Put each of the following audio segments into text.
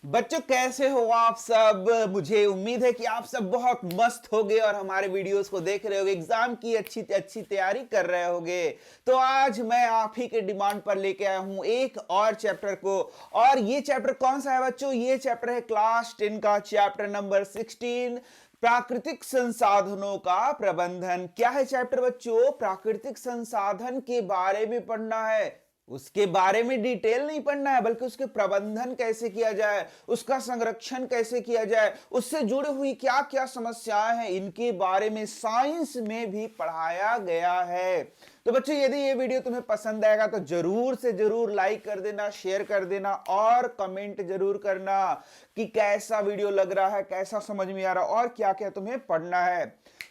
बच्चों कैसे हो आप सब। मुझे उम्मीद है कि आप सब बहुत मस्त होगे और हमारे वीडियोस को देख रहे होगे, एग्जाम की अच्छी अच्छी तैयारी कर रहे होगे। तो आज मैं आप ही के डिमांड पर लेके आया हूं एक और चैप्टर को। और ये चैप्टर कौन सा है बच्चों? ये चैप्टर है क्लास 10 का चैप्टर नंबर 16, प्राकृतिक संसाधनों का प्रबंधन। क्या है चैप्टर बच्चों? प्राकृतिक संसाधन के बारे में पढ़ना है। उसके बारे में डिटेल नहीं पढ़ना है, बल्कि उसके प्रबंधन कैसे किया जाए, उसका संरक्षण कैसे किया जाए, उससे जुड़ी हुई क्या क्या समस्याएं हैं, इनके बारे में साइंस में भी पढ़ाया गया है। तो बच्चों, यदि ये वीडियो तुम्हें पसंद आएगा तो जरूर से जरूर लाइक कर देना, शेयर कर देना और कमेंट जरूर करना कि कैसा वीडियो लग रहा है, कैसा समझ में आ रहा है और क्या क्या तुम्हें पढ़ना है।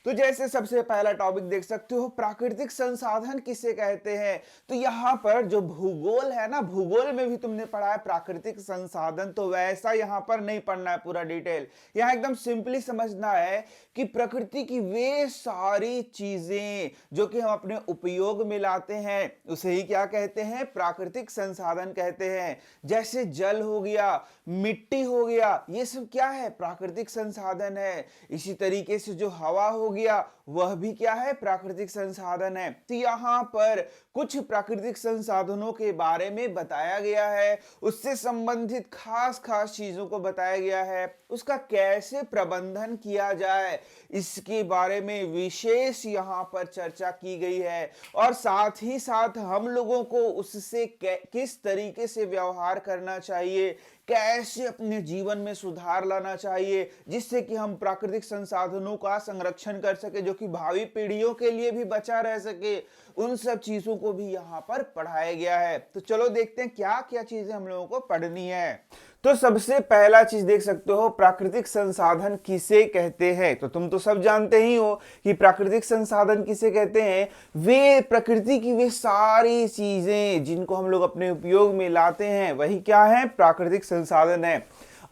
तो जैसे सबसे पहला टॉपिक देख सकते हो, प्राकृतिक संसाधन किसे कहते हैं। तो यहां पर जो भूगोल है ना, भूगोल में भी तुमने पढ़ा है प्राकृतिक संसाधन, तो वैसा यहां पर नहीं पढ़ना है पूरा डिटेल। यहां एकदम सिंपली समझना है कि प्रकृति की वे सारी चीजें जो कि हम अपने उपयोग में लाते हैं, उसे ही क्या कहते हैं? प्राकृतिक संसाधन कहते हैं। जैसे जल हो गया, मिट्टी हो गया, ये सब क्या है? प्राकृतिक संसाधन है। इसी तरीके से जो हवा हो गया, वह भी क्या है? प्राकृतिक संसाधन है। तो यहां पर कुछ प्राकृतिक संसाधनों के बारे में बताया गया है, उससे संबंधित खास खास चीजों को बताया गया है, उसका कैसे प्रबंधन किया जाए इसके बारे में विशेष यहां पर चर्चा की गई है। और साथ ही साथ हम लोगों को उससे किस तरीके से व्यवहार करना चाहिए, कैसे अपने जीवन में सुधार लाना चाहिए, जिससे कि हम प्राकृतिक संसाधनों का संरक्षण कर सके, जो कि भावी पीढ़ियों के लिए भी बचा रह सके, उन सब चीजों को भी यहाँ पर पढ़ाया गया है। तो चलो देखते हैं क्या क्या चीजें हम लोगों को पढ़नी है। तो सबसे पहला चीज देख सकते हो, प्राकृतिक संसाधन किसे कहते हैं। तो तुम तो सब जानते ही हो कि प्राकृतिक संसाधन किसे कहते हैं। वे प्रकृति की वे सारी चीजें जिनको हम लोग अपने उपयोग में लाते हैं, वही क्या है? प्राकृतिक संसाधन है।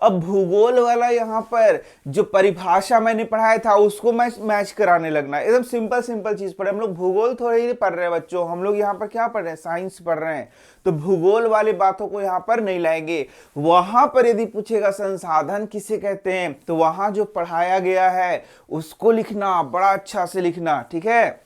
अब भूगोल वाला यहाँ पर जो परिभाषा मैंने पढ़ाया था उसको मैं मैच कराने लगना। एकदम सिंपल सिंपल चीज पढ़े हम लोग, भूगोल थोड़े ही पढ़ रहे हैं बच्चों, हम लोग यहाँ पर क्या पढ़ रहे हैं? साइंस पढ़ रहे हैं। तो भूगोल वाली बातों को यहाँ पर नहीं लाएंगे। वहां पर यदि पूछेगा संसाधन किसे कहते हैं, तो वहां जो पढ़ाया गया है उसको लिखना, बड़ा अच्छा से लिखना, ठीक है?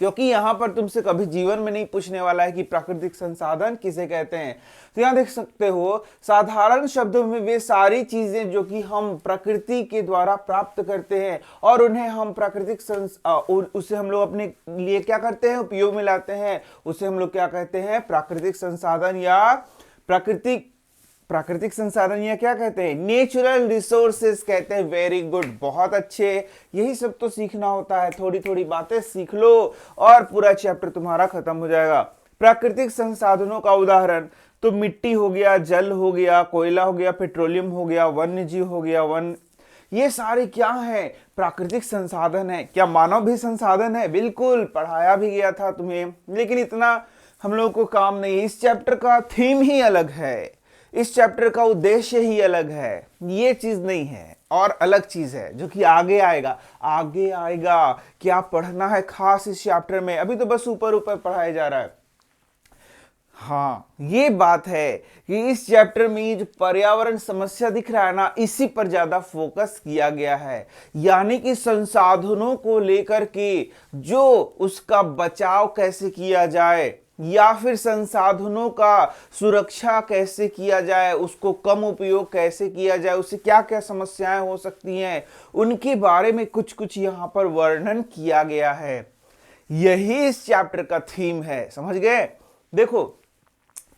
क्योंकि यहां पर तुमसे कभी जीवन में नहीं पूछने वाला है कि प्राकृतिक संसाधन किसे कहते हैं। तो यहां देख सकते हो, साधारण शब्दों में वे सारी चीजें जो कि हम प्रकृति के द्वारा प्राप्त करते हैं और उन्हें हम उसे हम लोग अपने लिए क्या करते हैं? उपयोग में लाते हैं, उसे हम लोग क्या कहते हैं? प्राकृतिक संसाधन या प्राकृतिक संसाधन या क्या कहते हैं? नेचुरल रिसोर्सेस कहते हैं। वेरी गुड, बहुत अच्छे। यही सब तो सीखना होता है, थोड़ी थोड़ी बातें सीख लो और पूरा चैप्टर तुम्हारा खत्म हो जाएगा। प्राकृतिक संसाधनों का उदाहरण तो मिट्टी हो गया, जल हो गया, कोयला हो गया, पेट्रोलियम हो गया, वन्य जीव हो गया, ये सारे क्या है? प्राकृतिक संसाधन है। क्या मानव भी संसाधन है? बिल्कुल, पढ़ाया भी गया था तुम्हें, लेकिन इतना हम लोगों को काम नहीं। इस चैप्टर का थीम ही अलग है, इस चैप्टर का उद्देश्य ही अलग है, ये चीज नहीं है और अलग चीज है जो कि आगे आएगा। आगे आएगा क्या पढ़ना है खास इस चैप्टर में, अभी तो बस ऊपर ऊपर पढ़ाया जा रहा है। हाँ, ये बात है कि इस चैप्टर में ये जो पर्यावरण समस्या दिख रहा है ना, इसी पर ज्यादा फोकस किया गया है। यानी कि संसाधनों को लेकर के जो उसका बचाव कैसे किया जाए या फिर संसाधनों का सुरक्षा कैसे किया जाए, उसको कम उपयोग कैसे किया जाए, उससे क्या क्या समस्याएं हो सकती हैं, उनके बारे में कुछ कुछ यहाँ पर वर्णन किया गया है। यही इस चैप्टर का थीम है, समझ गए? देखो,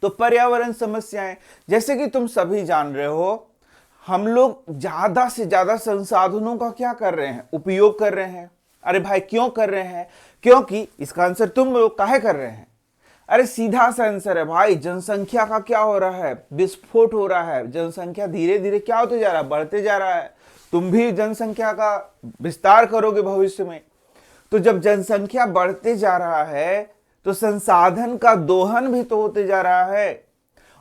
तो पर्यावरण समस्याएं, जैसे कि तुम सभी जान रहे हो, हम लोग ज्यादा से ज्यादा संसाधनों का क्या कर रहे हैं? उपयोग कर रहे हैं। अरे भाई, क्यों कर रहे हैं? क्योंकि इसका आंसर तुम लोग काहे कर रहे हैं? अरे सीधा सा आंसर है भाई, जनसंख्या का क्या हो रहा है? विस्फोट हो रहा है। जनसंख्या धीरे धीरे क्या होते जा रहा है? बढ़ते जा रहा है। तुम भी जनसंख्या का विस्तार करोगे भविष्य में। तो जब जनसंख्या बढ़ते जा रहा है तो संसाधन का दोहन भी तो होते जा रहा है,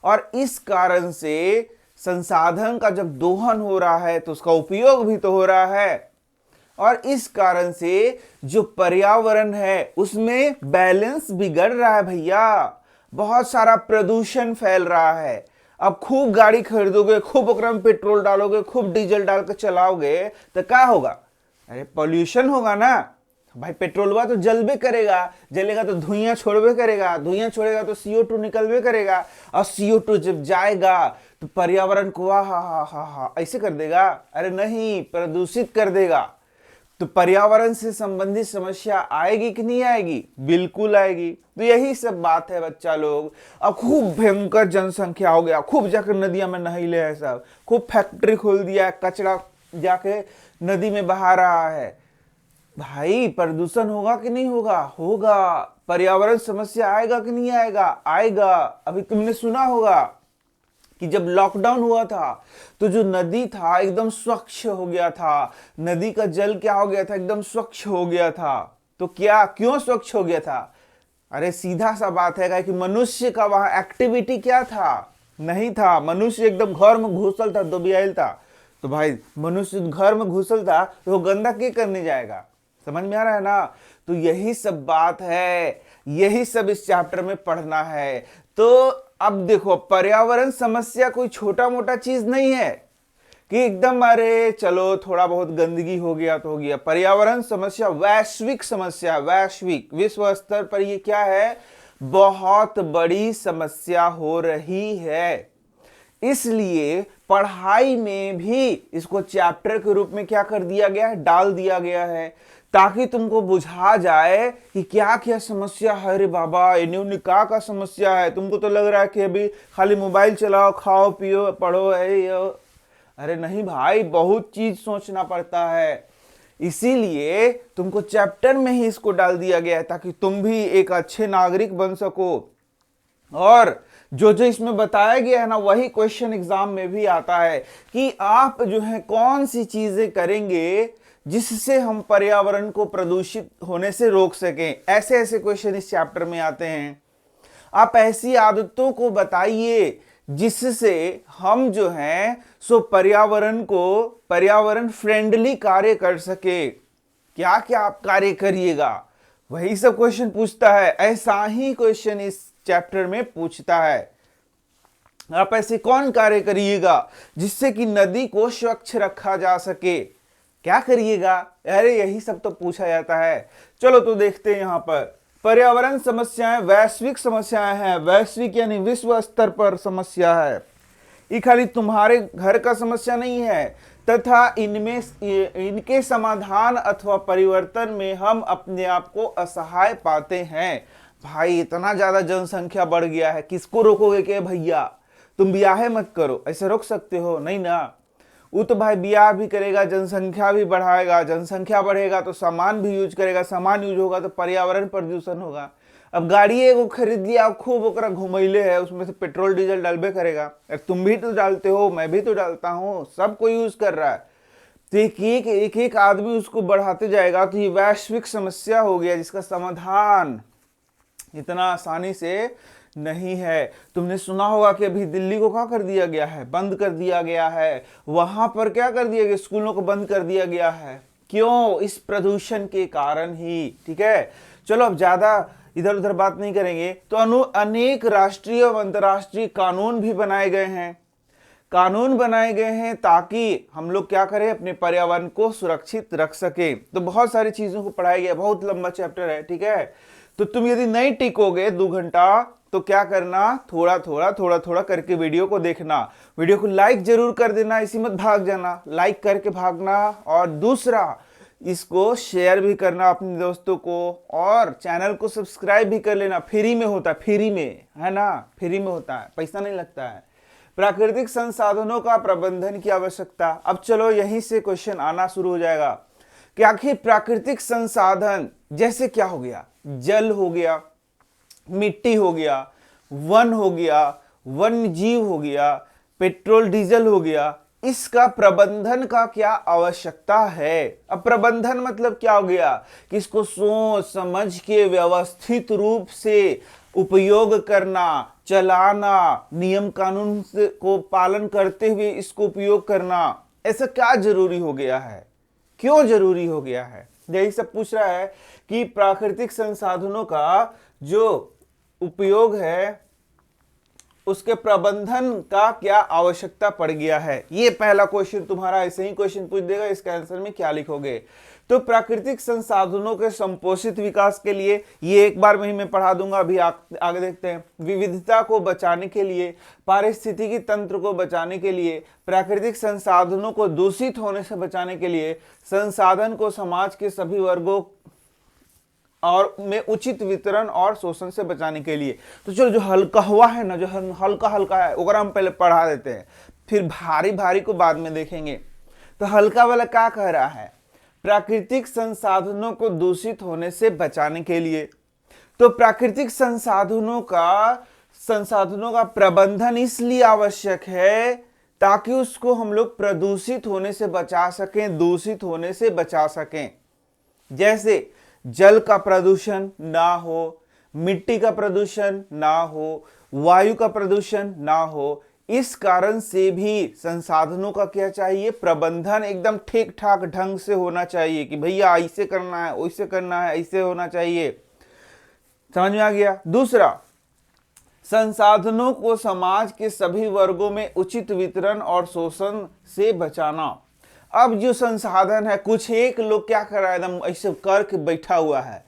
और इस कारण से संसाधन का जब दोहन हो रहा है तो उसका उपयोग भी तो हो रहा है, और इस कारण से जो पर्यावरण है उसमें बैलेंस बिगड़ रहा है भैया। बहुत सारा प्रदूषण फैल रहा है। अब खूब गाड़ी खरीदोगे, खूब ओकरा में पेट्रोल डालोगे, खूब डीजल डाल के चलाओगे तो क्या होगा? अरे पॉल्यूशन होगा ना भाई। पेट्रोलवा तो जलबे करेगा, जलेगा तो धुइयां छोड़बे करेगा, धुइयां छोड़ेगा तो CO2 निकलबे करेगा, और CO2 जब जाएगा तो पर्यावरण को हा ऐसे कर देगा? अरे नहीं, प्रदूषित कर देगा। तो पर्यावरण से संबंधित समस्या आएगी कि नहीं आएगी? बिल्कुल आएगी। तो यही सब बात है बच्चा लोग। अब खूब भयंकर जनसंख्या हो गया, खूब जाकर नदियां में नहीले है सब, खूब फैक्ट्री खोल दिया, कचरा जाके नदी में बहा रहा है। भाई प्रदूषण होगा कि नहीं होगा? होगा। पर्यावरण समस्या आएगा कि नहीं आएगा? आएगा। अभी तुमने सुना होगा कि जब लॉकडाउन हुआ था तो जो नदी था एकदम स्वच्छ हो गया था, नदी का जल क्या हो गया था? एकदम स्वच्छ हो गया था। तो क्या, क्यों स्वच्छ हो गया था? अरे सीधा सा बात है कि मनुष्य का वहां एक्टिविटी क्या था? नहीं था। मनुष्य एकदम घर में घुसल था, दुबियाइल था। तो भाई मनुष्य घर में घुसल था तो वो गंदा क्या करने जाएगा? समझ में आ रहा है ना? तो यही सब बात है, यही सब इस चैप्टर में पढ़ना है। तो अब देखो, पर्यावरण समस्या कोई छोटा मोटा चीज नहीं है कि एकदम अरे चलो थोड़ा बहुत गंदगी हो गया तो हो गया। पर्यावरण समस्या वैश्विक समस्या, वैश्विक विश्व स्तर पर ये क्या है? बहुत बड़ी समस्या हो रही है। इसलिए पढ़ाई में भी इसको चैप्टर के रूप में क्या कर दिया गया है? डाल दिया गया है, ताकि तुमको बुझा जाए कि क्या क्या समस्या है। अरे बाबा इन्होंने का समस्या है। तुमको तो लग रहा है कि अभी खाली मोबाइल चलाओ, खाओ पियो पढ़ो है। अरे नहीं भाई, बहुत चीज सोचना पड़ता है। इसीलिए तुमको चैप्टर में ही इसको डाल दिया गया है, ताकि तुम भी एक अच्छे नागरिक बन सको। और जो जो इसमें बताया गया है ना, वही क्वेश्चन एग्जाम में भी आता है कि आप जो है कौन सी चीजें करेंगे जिससे हम पर्यावरण को प्रदूषित होने से रोक सकें। ऐसे ऐसे क्वेश्चन इस चैप्टर में आते हैं। आप ऐसी आदतों को बताइए जिससे हम जो है सो पर्यावरण फ्रेंडली कार्य कर सके। क्या क्या आप कार्य करिएगा, वही सब क्वेश्चन पूछता है। ऐसा ही क्वेश्चन इस चैप्टर में पूछता है। आप ऐसे कौन कार्य करिएगा जिससे कि नदी को स्वच्छ रखा जा सके? क्या करिएगा? अरे यही सब तो पूछा जाता है। चलो तो देखते हैं यहां पर। पर्यावरण समस्याएं वैश्विक समस्याएं हैं। वैश्विक यानी विश्व स्तर पर समस्या है। ये खाली तुम्हारे घर का समस्या नहीं है, तथा इनके समाधान अथवा परिवर्तन में हम अपने आप को असहाय पाते हैं। भाई इतना ज्यादा जनसंख्या बढ़ गया है, किसको रोकोगे के भैया? तुम ब्याह मत करो, ऐसे रोक सकते हो? नहीं ना। वो तो भाई ब्याह भी करेगा, जनसंख्या भी बढ़ाएगा, जनसंख्या बढ़ेगा तो सामान भी यूज करेगा, सामान यूज होगा तो पर्यावरण प्रदूषण होगा। अब गाड़ी एगो खरीद लिया, खूब ओकरा घुमैले है, उसमें से पेट्रोल डीजल डालबे करेगा। अरे तुम भी तो डालते हो, मैं भी तो डालता हूँ, सब कोई यूज कर रहा है। तो एक एक आदमी उसको बढ़ाते जाएगा तो ये वैश्विक समस्या हो गया, जिसका समाधान इतना आसानी से नहीं है। तुमने सुना होगा कि अभी दिल्ली को क्या कर दिया गया है? बंद कर दिया गया है। वहां पर क्या कर दिया गया? स्कूलों को बंद कर दिया गया है। क्यों? इस प्रदूषण के कारण ही। ठीक है, चलो अब ज्यादा इधर उधर बात नहीं करेंगे। तो अनेक राष्ट्रीय और अंतर्राष्ट्रीय कानून भी बनाए गए हैं। कानून बनाए गए हैं ताकि हम लोग क्या करें? अपने पर्यावरण को सुरक्षित रख सके। तो बहुत सारी चीजों को पढ़ाया गया, बहुत लंबा चैप्टर है। ठीक है, तो तुम यदि नहीं टिकोगे 2 घंटा तो क्या करना? थोड़ा थोड़ा करके वीडियो को देखना। वीडियो को लाइक जरूर कर देना, इसी मत भाग जाना, लाइक करके भागना। और दूसरा, इसको शेयर भी करना अपने दोस्तों को, और चैनल को सब्सक्राइब भी कर लेना। फ्री में होता है, फ्री में है ना, फ्री में होता है, पैसा नहीं लगता है। प्राकृतिक संसाधनों का प्रबंधन की आवश्यकता। अब चलो यहीं से क्वेश्चन आना शुरू हो जाएगा कि आखिर प्राकृतिक संसाधन जैसे क्या हो गया? जल हो गया, मिट्टी हो गया, वन हो गया, वन्य जीव हो गया, पेट्रोल डीजल हो गया, इसका प्रबंधन का क्या आवश्यकता है? अब प्रबंधन मतलब क्या हो गया कि इसको सोच समझ के व्यवस्थित रूप से उपयोग करना, चलाना, नियम कानून को पालन करते हुए इसको उपयोग करना। ऐसा क्या जरूरी हो गया है? क्यों जरूरी हो गया है? यही सब पूछ रहा है कि प्राकृतिक संसाधनों का जो उपयोग है उसके प्रबंधन का क्या आवश्यकता पड़ गया है। ये पहला क्वेश्चन तुम्हारा ऐसे ही क्वेश्चन पूछ देगा, इसका आंसर में क्या लिखोगे। तो प्राकृतिक संसाधनों के संपोषित विकास के लिए, ये एक बार में ही मैं पढ़ा दूंगा, अभी आगे देखते हैं। विविधता को बचाने के लिए, पारिस्थितिकी तंत्र को बचाने के लिए, प्राकृतिक संसाधनों को दूषित होने से बचाने के लिए, संसाधन को समाज के सभी वर्गों और में उचित वितरण और शोषण से बचाने के लिए। तो चलो जो हल्का हुआ है ना, जो हल्का हल्का है ओकरा हम पहले पढ़ा देते हैं, फिर भारी भारी को बाद में देखेंगे। तो हल्का वाला क्या कह रहा है, प्राकृतिक संसाधनों को दूषित होने से बचाने के लिए। तो प्राकृतिक संसाधनों का प्रबंधन इसलिए आवश्यक है ताकि उसको हम लोग प्रदूषित होने से बचा सकें, दूषित होने से बचा सकें। जैसे जल का प्रदूषण ना हो, मिट्टी का प्रदूषण ना हो, वायु का प्रदूषण ना हो। इस कारण से भी संसाधनों का क्या चाहिए, प्रबंधन एकदम ठीक ठाक ढंग से होना चाहिए कि भैया ऐसे करना है, वैसे करना है, ऐसे होना चाहिए। समझ में आ गया। दूसरा, संसाधनों को समाज के सभी वर्गों में उचित वितरण और शोषण से बचाना। अब जो संसाधन है, कुछ एक लोग क्या कर रहा है, एकदम ऐसे करके बैठा हुआ है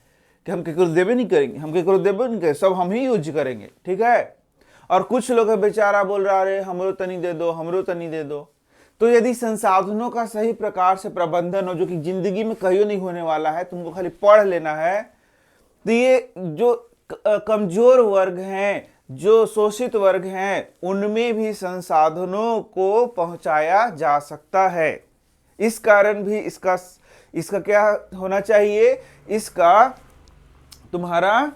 कि हम केकरो देवे नहीं करेंगे, हम केकरो देवे नहीं करेंगे, सब हम ही यूज करेंगे, ठीक है। और कुछ लोग बेचारा बोल रहा है हमरो तनी दे दो, हमरो तनी दे दो। तो यदि संसाधनों का सही प्रकार से प्रबंधन हो, जो कि जिंदगी में कहीं नहीं होने वाला है, तुमको खाली पढ़ लेना है, तो ये जो कमजोर वर्ग हैं, जो शोषित वर्ग हैं, उनमें भी संसाधनों को पहुंचाया जा सकता है। इस कारण भी इसका क्या होना चाहिए, इसका तुम्हारा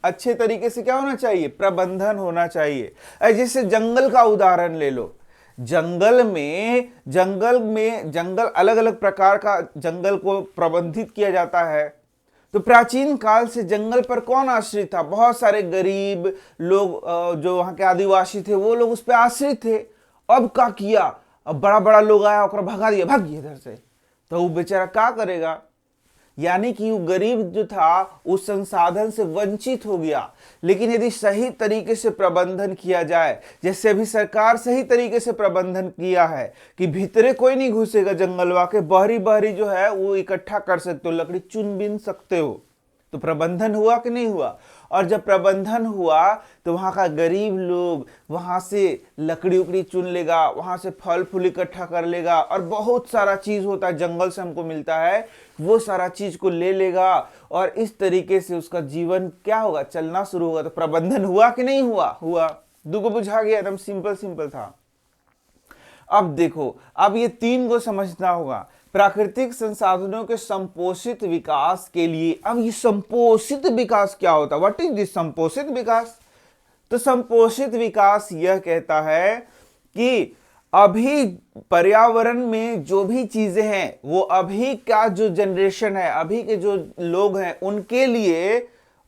अच्छे तरीके से क्या होना चाहिए, प्रबंधन होना चाहिए। जैसे जंगल का उदाहरण ले लो। जंगल अलग अलग प्रकार का जंगल को प्रबंधित किया जाता है। तो प्राचीन काल से जंगल पर कौन आश्रित था, बहुत सारे गरीब लोग, जो वहां के आदिवासी थे, वो लोग उस पर आश्रित थे। अब क्या किया, अब बड़ा बड़ा लोग आया और भगा दिया, भाग गया इधर से, तो वो बेचारा क्या करेगा। यानी कि वो गरीब जो था उस संसाधन से वंचित हो गया। लेकिन यदि सही तरीके से प्रबंधन किया जाए, जैसे अभी सरकार सही तरीके से प्रबंधन किया है कि भीतरे कोई नहीं घुसेगा, जंगलवा के बहरी बहरी जो है वो इकट्ठा कर सकते हो, लकड़ी चुन बिन सकते हो। तो प्रबंधन हुआ कि नहीं हुआ। और जब प्रबंधन हुआ तो वहां का गरीब लोग वहां से लकड़ी उकड़ी चुन लेगा, वहां से फल फूल इकट्ठा कर लेगा, और बहुत सारा चीज होता है जंगल से हमको मिलता है, वो सारा चीज को ले लेगा, और इस तरीके से उसका जीवन क्या होगा, चलना शुरू होगा। तो प्रबंधन हुआ कि नहीं हुआ, हुआ। दुगो बुझा गया, एकदम सिंपल था। अब देखो, अब ये तीन को समझना होगा। प्राकृतिक संसाधनों के संपोषित विकास के लिए, अब ये संपोषित विकास क्या होता है, व्हाट इज दिस संपोषित विकास। तो संपोषित विकास यह कहता है कि अभी पर्यावरण में जो भी चीजें हैं, वो अभी का जो जनरेशन है, अभी के जो लोग हैं, उनके लिए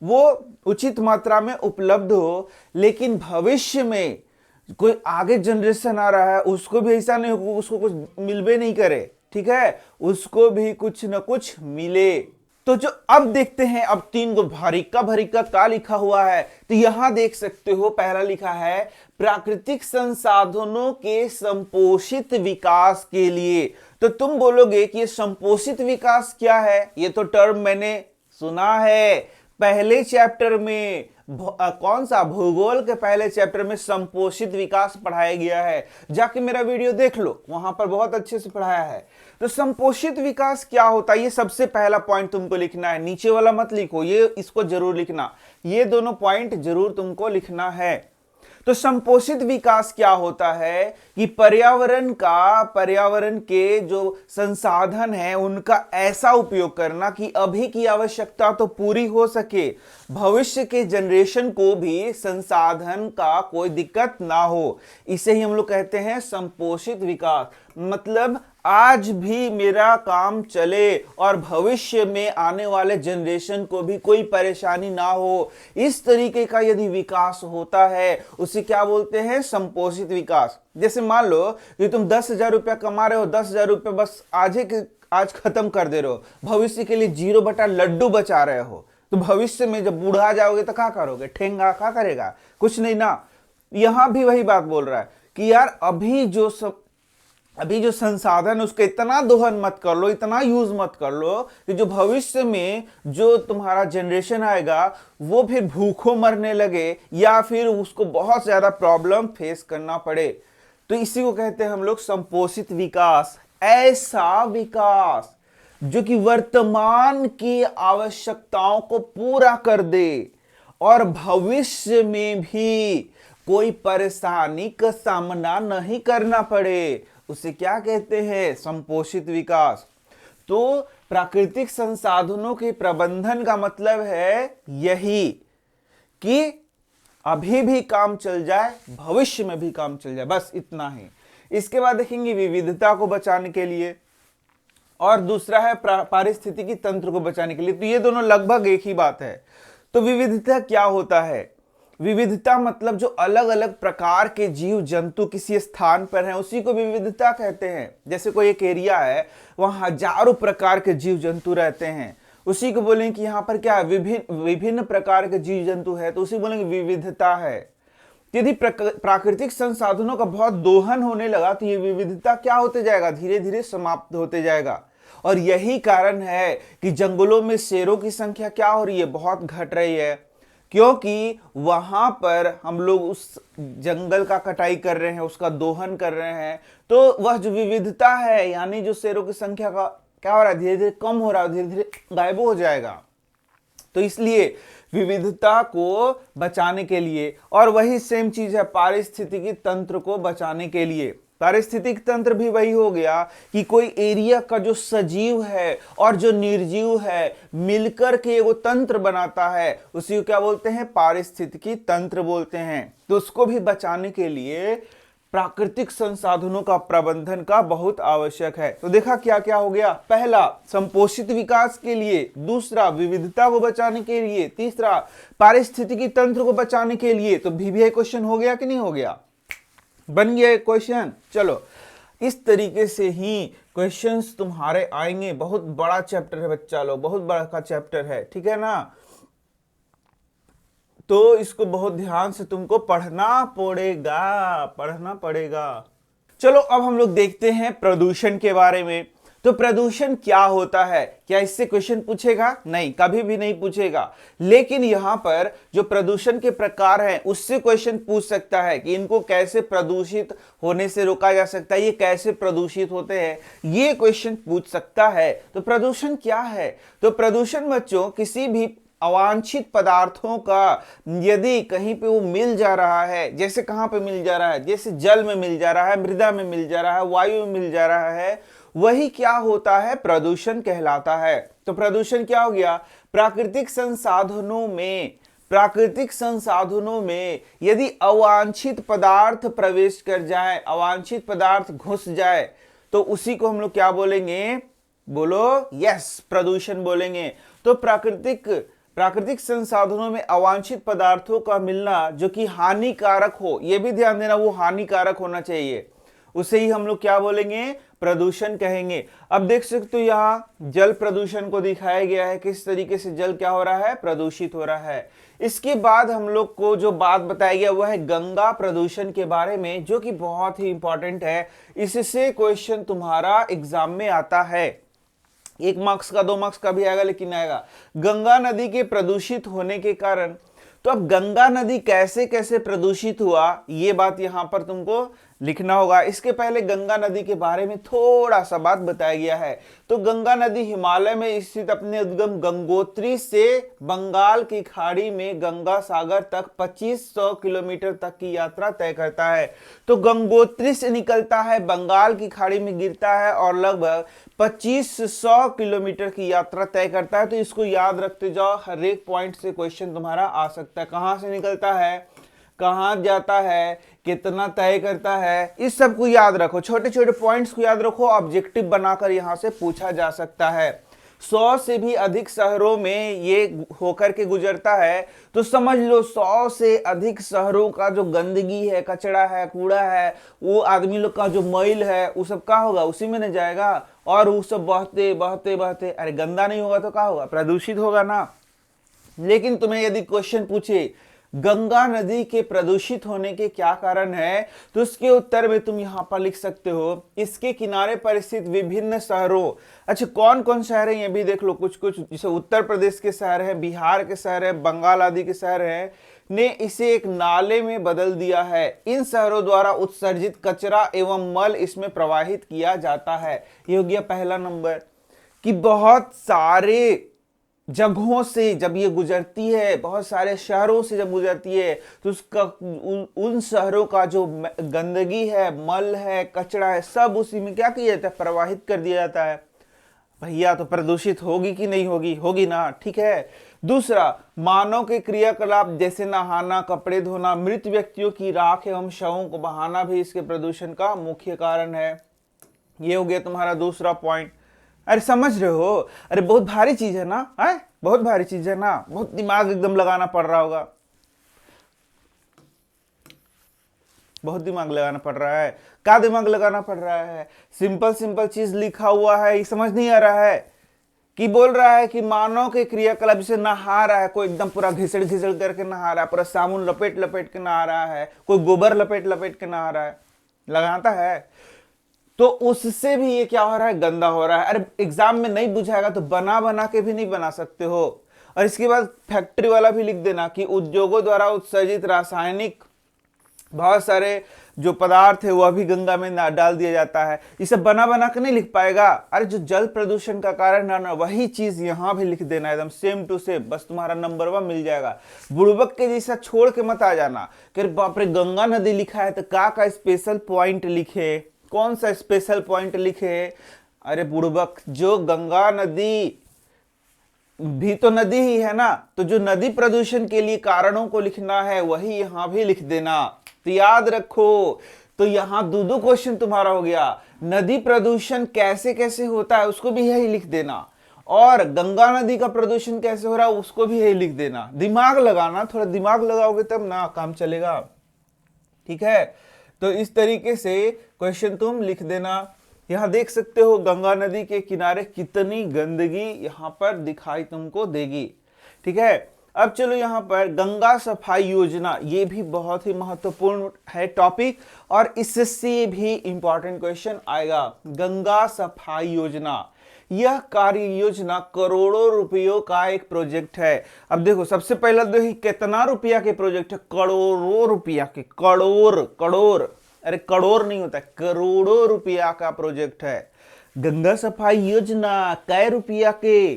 वो उचित मात्रा में उपलब्ध हो। लेकिन भविष्य में कोई आगे जनरेशन आ रहा है, उसको भी ऐसा नहीं हो, उसको कुछ मिलबे नहीं करे, ठीक है, उसको भी कुछ न कुछ मिले। तो जो अब देखते हैं, अब तीन को भरिका का लिखा हुआ है। तो यहां देख सकते हो, पहला लिखा है प्राकृतिक संसाधनों के संपोषित विकास के लिए। तो तुम बोलोगे कि ये संपोषित विकास क्या है, ये तो टर्म मैंने सुना है पहले चैप्टर में। कौन सा, भूगोल के पहले चैप्टर में संपोषित विकास पढ़ाया गया है, जाके मेरा वीडियो देख लो, वहां पर बहुत अच्छे से पढ़ाया है। तो संपोषित विकास क्या होता है, ये सबसे पहला पॉइंट तुमको लिखना है। नीचे वाला मत लिखो, ये इसको जरूर लिखना, ये दोनों पॉइंट जरूर तुमको लिखना है। तो संपोषित विकास क्या होता है कि पर्यावरण के जो संसाधन है उनका ऐसा उपयोग करना कि अभी की आवश्यकता तो पूरी हो सके, भविष्य के जनरेशन को भी संसाधन का कोई दिक्कत ना हो। इसे ही हम लोग कहते हैं संपोषित विकास। मतलब आज भी मेरा काम चले और भविष्य में आने वाले जनरेशन को भी कोई परेशानी ना हो, इस तरीके का यदि विकास होता है उसे क्या बोलते हैं, संपोषित विकास। जैसे मान लो कि तुम 10,000 रुपया कमा रहे हो, 10,000 रुपया बस आज खत्म कर दे रहे हो, भविष्य के लिए 0 लड्डू बचा रहे हो। तो भविष्य में जब बूढ़ा जाओगे तो क्या करोगे, ठेंगा क्या करेगा, कुछ नहीं ना। यहां भी वही बात बोल रहा है कि यार अभी जो संसाधन उसका इतना दोहन मत कर लो, इतना यूज मत कर लो कि जो भविष्य में जो तुम्हारा जनरेशन आएगा वो फिर भूखों मरने लगे या फिर उसको बहुत ज्यादा प्रॉब्लम फेस करना पड़े। तो इसी को कहते हैं हम लोग संपोषित विकास। ऐसा विकास जो कि वर्तमान की आवश्यकताओं को पूरा कर दे और भविष्य में भी कोई परेशानी का सामना नहीं करना पड़े, उसे क्या कहते हैं? संपोषित विकास। तो प्राकृतिक संसाधनों के प्रबंधन का मतलब है यही कि अभी भी काम चल जाए, भविष्य में भी काम चल जाए, बस इतना ही। इसके बाद देखेंगे विविधता को बचाने के लिए, और दूसरा है पारिस्थितिकी तंत्र को बचाने के लिए। तो ये दोनों लगभग एक ही बात है। तो विविधता क्या होता है? विविधता मतलब जो अलग अलग प्रकार के जीव जंतु किसी स्थान पर हैं उसी को विविधता कहते हैं। जैसे कोई एक एरिया है, वहां हजारों प्रकार के जीव जंतु रहते हैं, उसी को बोलेंगे कि यहाँ पर क्या है? विभिन्न प्रकार के जीव जंतु है, तो उसी बोलेंगे विविधता है। यदि प्राकृतिक संसाधनों का बहुत दोहन होने लगा तो ये विविधता क्या होते जाएगा? धीरे धीरे समाप्त होते जाएगा। और यही कारण है कि जंगलों में शेरों की संख्या क्या हो रही है? बहुत घट रही है, क्योंकि वहां पर हम लोग उस जंगल का कटाई कर रहे हैं, उसका दोहन कर रहे हैं। तो वह जो विविधता है, यानी जो शेरों की संख्या का क्या हो रहा है? धीरे धीरे कम हो रहा है, धीरे धीरे गायब हो जाएगा। तो इसलिए विविधता को बचाने के लिए, और वही सेम चीज है पारिस्थितिकी तंत्र को बचाने के लिए। पारिस्थितिक तंत्र भी वही हो गया कि कोई एरिया का जो सजीव है और जो निर्जीव है मिलकर के वो तंत्र बनाता है, उसी को क्या बोलते हैं? पारिस्थितिकी तंत्र बोलते हैं। तो उसको भी बचाने के लिए प्राकृतिक संसाधनों का प्रबंधन का बहुत आवश्यक है। तो देखा क्या क्या हो गया? पहला संपोषित विकास के लिए, दूसरा विविधता को बचाने के लिए, तीसरा पारिस्थितिकी तंत्र को बचाने के लिए। तो VVI क्वेश्चन हो गया कि नहीं हो गया? बन गया एक क्वेश्चन। चलो, इस तरीके से ही क्वेश्चंस तुम्हारे आएंगे। बहुत बड़ा चैप्टर है बच्चा लोग, बहुत बड़ा का चैप्टर है, ठीक है ना? तो इसको बहुत ध्यान से तुमको पढ़ना पड़ेगा। चलो अब हम लोग देखते हैं प्रदूषण के बारे में। तो प्रदूषण क्या होता है? क्या इससे क्वेश्चन पूछेगा? नहीं, कभी भी नहीं पूछेगा। लेकिन यहां पर जो प्रदूषण के प्रकार हैं उससे क्वेश्चन पूछ सकता है कि इनको कैसे प्रदूषित होने से रोका जा सकता है, ये कैसे प्रदूषित होते हैं, ये क्वेश्चन पूछ सकता है। तो प्रदूषण क्या है? तो प्रदूषण बच्चों किसी भी अवांछित पदार्थों का यदि कहीं पे वो मिल जा रहा है, जैसे कहां पे मिल जा रहा है? जैसे जल में मिल जा रहा है, मृदा में मिल जा रहा है, वायु में मिल जा रहा है, वही क्या होता है? प्रदूषण कहलाता है। तो प्रदूषण क्या हो गया? प्राकृतिक संसाधनों में यदि अवांछित पदार्थ प्रवेश कर जाए, अवांछित पदार्थ घुस जाए, तो उसी को हम लोग क्या बोलेंगे? बोलो, यस, प्रदूषण बोलेंगे। तो प्राकृतिक संसाधनों में अवांछित पदार्थों का मिलना जो कि हानिकारक हो, यह भी ध्यान देना, वो हानिकारक होना चाहिए, उसे ही हम लोग क्या बोलेंगे? प्रदूषण कहेंगे। अब देख सकते हो यहाँ जल प्रदूषण को दिखाया गया है, किस तरीके से जल क्या हो रहा है? प्रदूषित हो रहा है। इसके बाद हम लोग को जो बात बताया गया वह है गंगा प्रदूषण के बारे में, जो कि बहुत ही इंपॉर्टेंट है। इससे क्वेश्चन तुम्हारा एग्जाम में आता है, 1 मार्क्स का, 2 मार्क्स का भी आएगा, लेकिन आएगा। गंगा नदी के प्रदूषित होने के कारण, तो अब गंगा नदी कैसे कैसे प्रदूषित हुआ, ये बात यहां पर तुमको लिखना होगा। इसके पहले गंगा नदी के बारे में थोड़ा सा बात बताया गया है। तो गंगा नदी हिमालय में स्थित अपने उद्गम गंगोत्री से बंगाल की खाड़ी में गंगा सागर तक 2500 किलोमीटर तक की यात्रा तय करता है। तो गंगोत्री से निकलता है, बंगाल की खाड़ी में गिरता है और लगभग 2500 किलोमीटर की यात्रा तय करता है। तो इसको याद रखते जाओ, हर एक पॉइंट से क्वेश्चन तुम्हारा आ सकता है। कहां से निकलता है, कहां जाता है, कितना तय करता है, इस सब को याद रखो, छोटे छोटे पॉइंट्स को याद रखो, ऑब्जेक्टिव बनाकर यहां से पूछा जा सकता है। 100 से भी अधिक शहरों में ये होकर के गुजरता है। तो समझ लो 100 से अधिक शहरों का जो गंदगी है, कचरा है, कूड़ा है, वो आदमी लोग का जो मैल है, वो सब क्या होगा? उसी में न जाएगा, और वो सब बहते बहते बहते, अरे गंदा नहीं होगा तो क्या होगा? प्रदूषित होगा ना। लेकिन तुम्हें यदि क्वेश्चन पूछे गंगा नदी के प्रदूषित होने के क्या कारण है, तो उसके उत्तर में तुम यहां पर लिख सकते हो, इसके किनारे पर स्थित विभिन्न शहरों। अच्छा, कौन कौन शहर है ये भी देख लो। कुछ कुछ जैसे उत्तर प्रदेश के शहर है, बिहार के शहर है, बंगाल आदि के शहर है ने इसे एक नाले में बदल दिया है। इन शहरों द्वारा उत्सर्जित कचरा एवं मल इसमें प्रवाहित किया जाता है। ये हो गया पहला नंबर, कि बहुत सारे जगहों से जब ये गुजरती है, बहुत सारे शहरों से जब गुजरती है, तो उसका उन शहरों का जो गंदगी है, मल है, कचरा है, सब उसी में क्या किया जाता है, प्रवाहित कर दिया जाता है। भैया तो प्रदूषित होगी कि नहीं होगी, होगी ना, ठीक है। दूसरा, मानव के क्रियाकलाप जैसे नहाना, कपड़े धोना, मृत व्यक्तियों की राख एवं शवों को बहाना भी इसके प्रदूषण का मुख्य कारण है। ये हो गया तुम्हारा दूसरा पॉइंट। अरे समझ रहे हो, अरे बहुत भारी चीज है ना, है बहुत भारी चीज है ना, बहुत दिमाग एकदम लगाना पड़ रहा होगा, बहुत दिमाग लगाना पड़ रहा है। क्या दिमाग लगाना पड़ रहा है, सिंपल सिंपल चीज लिखा हुआ है, ये समझ नहीं आ रहा है कि बोल रहा है कि मानव के क्रियाकलाप जैसे नहा रहा है, कोई एकदम पूरा घिसड़ घिसड़ करके नहा रहा है, पूरा साबुन लपेट लपेट के नहा रहा है, कोई गोबर लपेट लपेट के नहा रहा है, लगाता है, तो उससे भी ये क्या हो रहा है, गंदा हो रहा है। अरे एग्जाम में नहीं बुझाएगा तो बना बना के भी नहीं बना सकते हो। और इसके बाद फैक्ट्री वाला भी लिख देना कि उद्योगों द्वारा उत्सर्जित रासायनिक बहुत सारे जो पदार्थ है वह भी गंगा में डाल दिया जाता है। इसे बना बना के नहीं लिख पाएगा। अरे जो जल प्रदूषण का कारण है ना, वही चीज यहां भी लिख देना, एकदम सेम टू सेम, बस तुम्हारा नंबर 1 मिल जाएगा। बुड़बक के जैसा छोड़ के मत आ जाना कि बाप रे गंगा नदी लिखा है तो का स्पेशल पॉइंट लिखे, कौन सा स्पेशल पॉइंट लिखे। अरे बुड़बक, जो गंगा नदी भी तो नदी ही है ना, तो जो नदी प्रदूषण के लिए कारणों को लिखना है वही यहां भी लिख देना। तो याद रखो, तो यहां दो क्वेश्चन तुम्हारा हो गया। नदी प्रदूषण कैसे कैसे होता है उसको भी यही लिख देना, और गंगा नदी का प्रदूषण कैसे हो रहा है उसको भी यही लिख देना। दिमाग लगाना, थोड़ा दिमाग लगाओगे तब ना काम चलेगा, ठीक है। तो इस तरीके से क्वेश्चन तुम लिख देना। यहां देख सकते हो गंगा नदी के किनारे कितनी गंदगी यहां पर दिखाई तुमको देगी, ठीक है। अब चलो यहां पर गंगा सफाई योजना, ये भी बहुत ही महत्वपूर्ण है टॉपिक, और इससे भी इंपॉर्टेंट क्वेश्चन आएगा। गंगा सफाई योजना, यह कार्य योजना करोड़ों रुपयों का एक प्रोजेक्ट है। अब देखो, सबसे पहला देखिए कितना रुपया के प्रोजेक्ट है, करोड़ों रुपया के, करोड़, अरे करोड़ नहीं होता, करोड़ों रुपया का प्रोजेक्ट है। गंगा सफाई योजना कै रुपया के,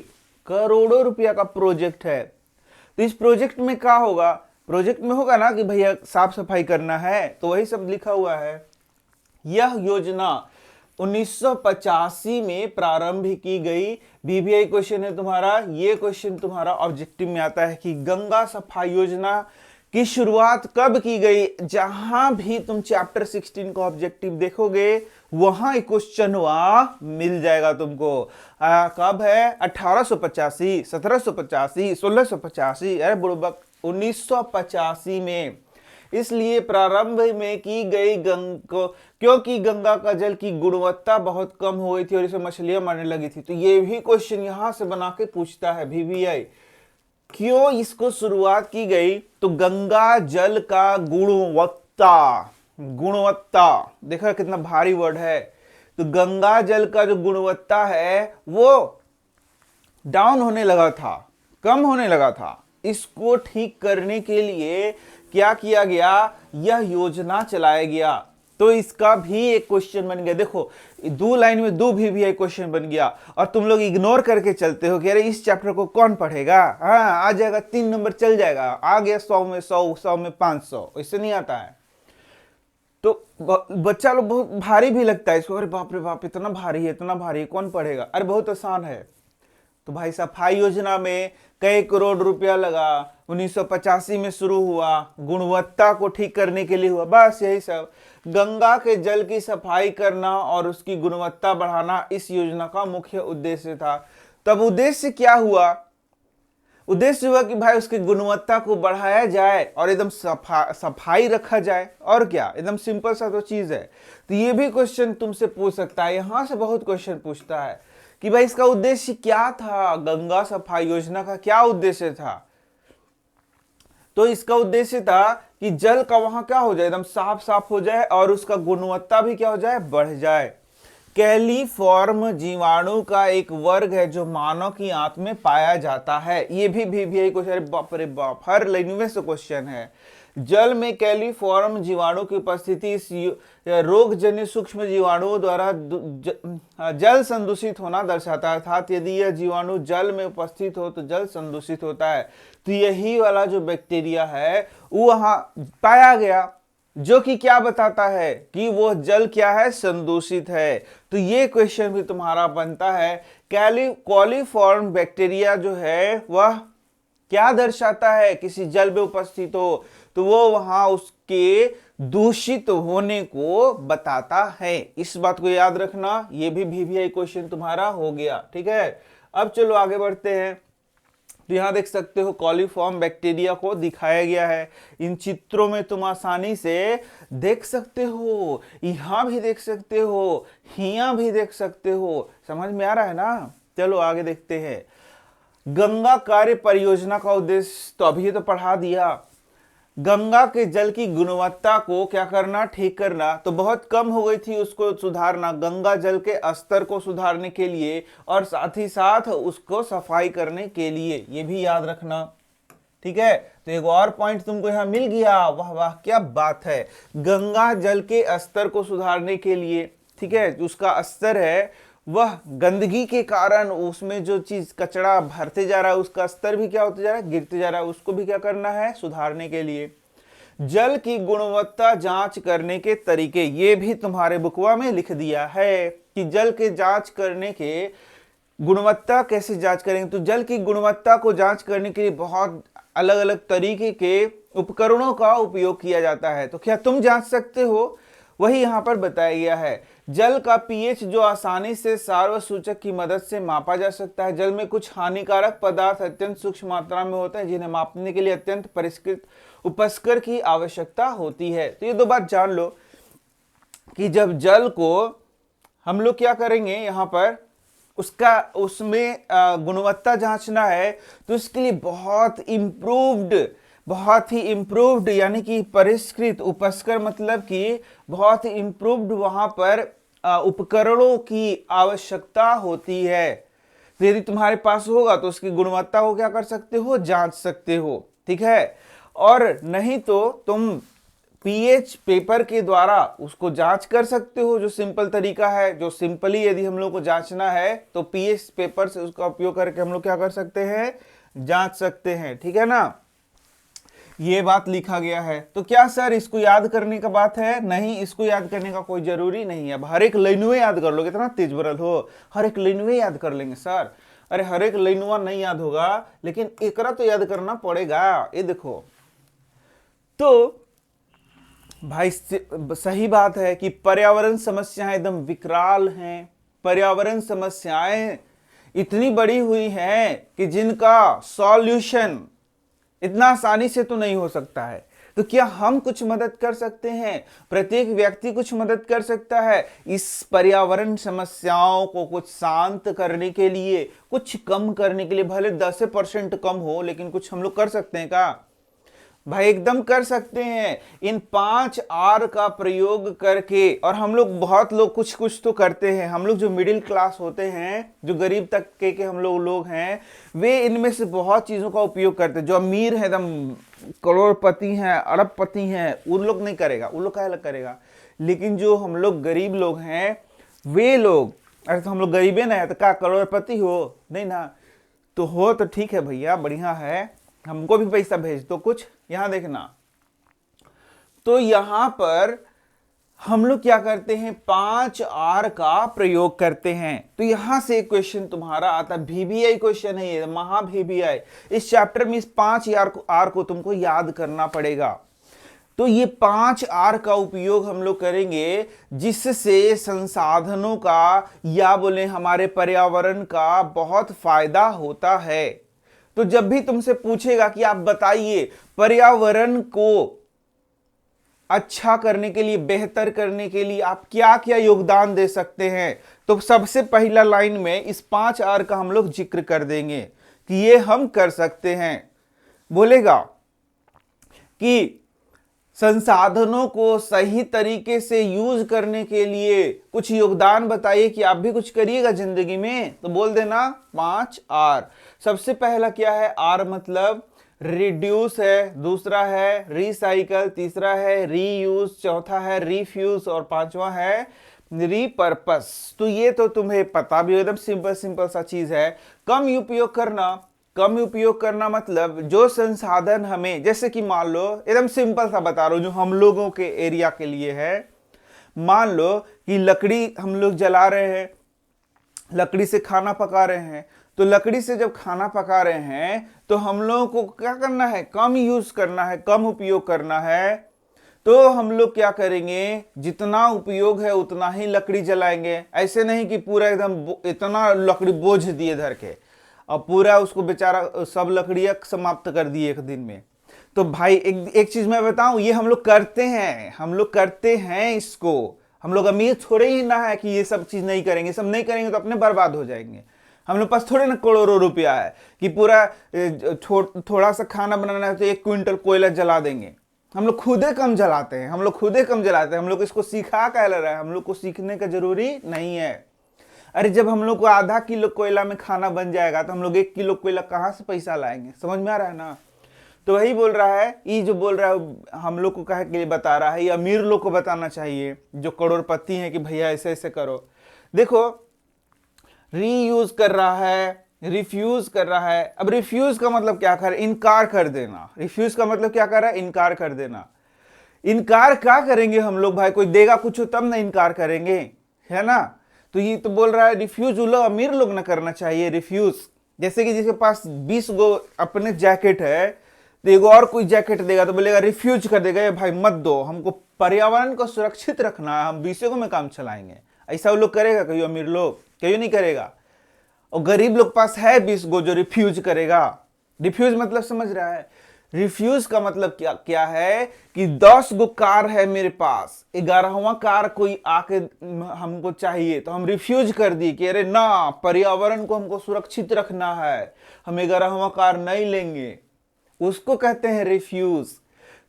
करोड़ों रुपया का प्रोजेक्ट है। तो इस प्रोजेक्ट में क्या होगा, प्रोजेक्ट में होगा ना कि भैया साफ सफाई करना है, तो वही सब लिखा हुआ है। यह योजना 1985 में प्रारंभ की गई। बीबीआई क्वेश्चन है तुम्हारा, ये क्वेश्चन तुम्हारा ऑब्जेक्टिव में आता है कि गंगा सफाई योजना की शुरुआत कब की गई। जहां भी तुम चैप्टर 16 का ऑब्जेक्टिव देखोगे वहां क्वेश्चन मिल जाएगा तुमको। कब है, 1885, 1785, 1685, अरे बुड़बक 1985 में। इसलिए प्रारंभ में की गई क्योंकि गंगा का जल की गुणवत्ता बहुत कम हो गई थी और इसमें मछलियां मरने लगी थी। तो ये भी क्वेश्चन यहां से बना के पूछता है बीबीआई, क्यों इसको शुरुआत की गई। तो गंगा जल का गुणवत्ता देखा कितना भारी वर्ड है। तो गंगा जल का जो गुणवत्ता है वो डाउन होने लगा था, कम होने लगा था। इसको ठीक करने के लिए क्या किया गया, यह योजना चलाया गया। तो इसका भी एक क्वेश्चन बन गया। देखो 2 लाइन में 2 भी क्वेश्चन बन गया, और तुम लोग इग्नोर करके चलते हो कि अरे इस चैप्टर को कौन पढ़ेगा, हाँ आ जाएगा 3 नंबर चल जाएगा, आ गया 100 में 100, 100 में 500, इससे नहीं आता है। तो बच्चा लोग बहुत भारी भी लगता है इसको, अरे बाप रे बाप इतना भारी है, इतना भारी है, कौन पढ़ेगा। अरे बहुत आसान है। तो भाई सफाई योजना में कई करोड़ रुपया लगा, 1985 में शुरू हुआ, गुणवत्ता को ठीक करने के लिए हुआ, बस यही सब। गंगा के जल की सफाई करना और उसकी गुणवत्ता बढ़ाना इस योजना का मुख्य उद्देश्य था। तब उद्देश्य क्या हुआ, उद्देश्य हुआ कि भाई उसकी गुणवत्ता को बढ़ाया जाए और एकदम सफाई रखा जाए, और क्या, एकदम सिंपल सा तो चीज है। तो ये भी क्वेश्चन तुमसे पूछ सकता है, यहां से बहुत क्वेश्चन पूछता है कि भाई इसका उद्देश्य क्या था, गंगा सफाई योजना का क्या उद्देश्य था। तो इसका उद्देश्य था कि जल का वहां क्या हो जाए, एकदम साफ साफ हो जाए और उसका गुणवत्ता भी क्या हो जाए, बढ़ जाए। कैलिफॉर्म जीवाणु का एक वर्ग है जो मानव की आंत में पाया जाता है। ये भी क्वेश्चन, बाप रे बाप, हर लाइन से क्वेश्चन है। जल में कैलिफॉर्म जीवाणु की उपस्थिति इस रोगजन्य सूक्ष्म जीवाणुओं द्वारा जल संदूषित होना दर्शाता है। अर्थात यदि यह जीवाणु जल में उपस्थित हो तो जल संदूषित होता है। तो यही वाला जो बैक्टीरिया है वो वहां पाया गया, जो कि क्या बताता है कि वो जल क्या है, संदूषित है। तो ये क्वेश्चन भी तुम्हारा बनता है, कॉलीफॉर्म बैक्टीरिया जो है वह क्या दर्शाता है, किसी जल में उपस्थित हो तो वो वहां उसके दूषित होने को बताता है। इस बात को याद रखना, ये भी क्वेश्चन तुम्हारा हो गया। ठीक है, अब चलो आगे बढ़ते हैं। तो यहां देख सकते हो कॉलीफॉर्म बैक्टीरिया को दिखाया गया है। इन चित्रों में तुम आसानी से देख सकते हो, यहां भी देख सकते हो, हियां भी देख सकते हो। समझ में आ रहा है ना? चलो आगे देखते हैं। गंगा कार्य परियोजना का उद्देश्य तो अभी तो पढ़ा दिया। गंगा के जल की गुणवत्ता को क्या करना, ठीक करना। तो बहुत कम हो गई थी, उसको सुधारना, गंगा जल के स्तर को सुधारने के लिए और साथ ही साथ उसको सफाई करने के लिए, ये भी याद रखना। ठीक है, तो एक और पॉइंट तुमको यहां मिल गया। वाह वाह, क्या बात है। गंगा जल के स्तर को सुधारने के लिए, ठीक है, उसका स्तर है वह गंदगी के कारण उसमें जो चीज कचरा भरते जा रहा है उसका स्तर भी क्या होते जा रहा है, गिरते जा रहा है। उसको भी क्या करना है, सुधारने के लिए। जल की गुणवत्ता जांच करने के तरीके, ये भी तुम्हारे बुकवा में लिख दिया है कि जल के जांच करने के गुणवत्ता कैसे जांच करेंगे। तो जल की गुणवत्ता को जांच करने के लिए बहुत अलग अलग तरीके के उपकरणों का उपयोग किया जाता है। तो क्या तुम जांच सकते हो, वही यहां पर बताया गया है। जल का पीएच जो आसानी से सार्वसूचक की मदद से मापा जा सकता है। जल में कुछ हानिकारक पदार्थ अत्यंत सूक्ष्म मात्रा में होते हैं जिन्हें मापने के लिए अत्यंत परिष्कृत उपस्कर की आवश्यकता होती है। तो ये दो बात जान लो कि जब जल को हम लोग क्या करेंगे, यहाँ पर उसमें गुणवत्ता जांचना है तो इसके लिए बहुत ही इम्प्रूव्ड यानी कि परिष्कृत, उपस्कर मतलब कि बहुत ही इम्प्रूव्ड वहां पर उपकरणों की आवश्यकता होती है। तो यदि तुम्हारे पास होगा तो उसकी गुणवत्ता को क्या कर सकते हो, जांच सकते हो। ठीक है, और नहीं तो तुम पीएच पेपर के द्वारा उसको जांच कर सकते हो, जो सिंपल तरीका है। जो सिंपली यदि हम लोग को जांचना है तो पीएच पेपर से उसका उपयोग करके हम लोग क्या कर सकते हैं, जांच सकते हैं। ठीक है ना, ये बात लिखा गया है। तो क्या सर इसको याद करने का बात है? नहीं, इसको याद करने का कोई जरूरी नहीं है। अब हर एक लाइनवे याद कर लोगे, इतना तेज बरल हो, हर एक लाइनवे याद कर लेंगे सर। अरे हर एक लाइनवा नहीं याद होगा, लेकिन एकरा तो याद करना पड़ेगा। ये देखो, तो भाई सही बात है कि पर्यावरण समस्याएं एकदम विकराल हैं। पर्यावरण समस्याएं इतनी बड़ी हुई हैं कि जिनका सॉल्यूशन इतना आसानी से तो नहीं हो सकता है। तो क्या हम कुछ मदद कर सकते हैं? प्रत्येक व्यक्ति कुछ मदद कर सकता है इस पर्यावरण समस्याओं को कुछ शांत करने के लिए, कुछ कम करने के लिए। भले 10% कम हो, लेकिन कुछ हम लोग कर सकते हैं का? भाई एकदम कर सकते हैं। इन 5 R का प्रयोग करके, और हम लोग बहुत लोग कुछ तो करते हैं। हम लोग जो मिडिल क्लास होते हैं, जो गरीब तबके के हम लोग हैं, वे इनमें से बहुत चीजों का उपयोग करते हैं। जो अमीर है, एकदम करोड़पति हैं, अरबपति हैं, उन लोग नहीं करेगा, उन लोग क्या अलग करेगा। लेकिन जो हम लोग गरीब लोग हैं, वे लोग, अरे तो हम लोग गरीबे ना है तो क्या करोड़पति हो? नहीं ना। तो हो तो ठीक है भैया, बढ़िया है, हमको भी पैसा भेज दो कुछ। यहां देखना, तो यहां पर हम लोग क्या करते हैं, 5 R का प्रयोग करते हैं। तो यहां से एक क्वेश्चन तुम्हारा आता है, VBI क्वेश्चन है ये, महा VBI। इस चैप्टर में इस 5 R को तुमको याद करना पड़ेगा। तो ये 5 R का उपयोग हम लोग करेंगे जिससे संसाधनों का या बोले हमारे पर्यावरण का बहुत फायदा होता है। तो जब भी तुमसे पूछेगा कि आप बताइए पर्यावरण को अच्छा करने के लिए, बेहतर करने के लिए आप क्या क्या योगदान दे सकते हैं, तो सबसे पहला लाइन में इस 5 R का हम लोग जिक्र कर देंगे कि ये हम कर सकते हैं। बोलेगा कि संसाधनों को सही तरीके से यूज करने के लिए कुछ योगदान बताइए कि आप भी कुछ करिएगा जिंदगी में, तो बोल देना 5R। सबसे पहला क्या है? R मतलब रिड्यूस है, दूसरा है रिसाइकल, तीसरा है रीयूज, चौथा है रिफ्यूज और पांचवा है रीपर्पस। तो ये तो तुम्हें पता भी, एकदम सिंपल सिंपल सा चीज है। कम उपयोग करना, कम उपयोग करना मतलब जो संसाधन हमें, जैसे कि मान लो एकदम सिंपल सा बता रहा हूं जो हम लोगों के एरिया के लिए है। मान लो कि लकड़ी हम लोग जला रहे हैं, लकड़ी से खाना पका रहे हैं, तो लकड़ी से जब खाना पका रहे हैं तो हम लोगों को क्या करना है? कम यूज करना है, कम उपयोग करना है। तो हम लोग क्या करेंगे? जितना उपयोग है उतना ही लकड़ी जलाएंगे। ऐसे नहीं कि पूरा एकदम इतना लकड़ी बोझ दिए धर के और पूरा उसको बेचारा सब लकड़ियां समाप्त कर दिए एक दिन में। तो भाई एक चीज मैं बताऊं, ये हम लोग करते हैं, हम लोग करते हैं इसको। हम लोग अमीर थोड़े ही ना है कि ये सब चीज नहीं करेंगे, सब नहीं करेंगे तो अपने बर्बाद हो जाएंगे। हम लोग पास थोड़े ना करोड़ों रुपया है कि पूरा थोड़ा सा खाना बनाना है तो 1 क्विंटल कोयला जला देंगे। हम लोग खुदे कम जलाते हैं, हम लोग खुदे कम जलाते हैं। हम लोग इसको सीखा कह रहा है, हम लोग को सीखने का जरूरी नहीं है। अरे जब हम लोग को आधा किलो कोयला में खाना बन जाएगा तो हम लोग 1 किलो कोयला कहाँ से पैसा लाएंगे? समझ में आ रहा है ना? तो वही बोल रहा है, ये जो बोल रहा है हम लोग को कहे के लिए बता रहा है, ये अमीर लोग को बताना चाहिए जो करोड़पति हैं कि भैया ऐसे ऐसे करो। देखो, रीयूज कर रहा है, रिफ्यूज कर रहा है। अब रिफ्यूज का मतलब क्या कर? इनकार कर देना। रिफ्यूज का मतलब क्या कर रहा है? इनकार कर देना। इनकार क्या करेंगे हम लोग भाई? कोई देगा कुछ तब ना इनकार करेंगे, है ना? तो ये तो बोल रहा है रिफ्यूज वो लोग अमीर लोग ना करना चाहिए रिफ्यूज। जैसे कि जिसके पास 20 गो अपने जैकेट है तो एगो और कोई जैकेट देगा तो बोलेगा, रिफ्यूज कर देगा, ये भाई मत दो, हमको पर्यावरण को सुरक्षित रखना है, हम 20 को में काम चलाएंगे। ऐसा वो लोग करेगा? कहीं अमीर लोग कहीं नहीं करेगा। और गरीब लोग पास है 20 गो जो रिफ्यूज करेगा। रिफ्यूज मतलब समझ रहा है? रिफ्यूज का मतलब क्या है कि 10 गो कार है मेरे पास, 11वां कार कोई आके हमको चाहिए तो हम रिफ्यूज कर दिए कि अरे ना, पर्यावरण को हमको सुरक्षित रखना है, हम 11वां कार नहीं लेंगे। उसको कहते हैं रिफ्यूज।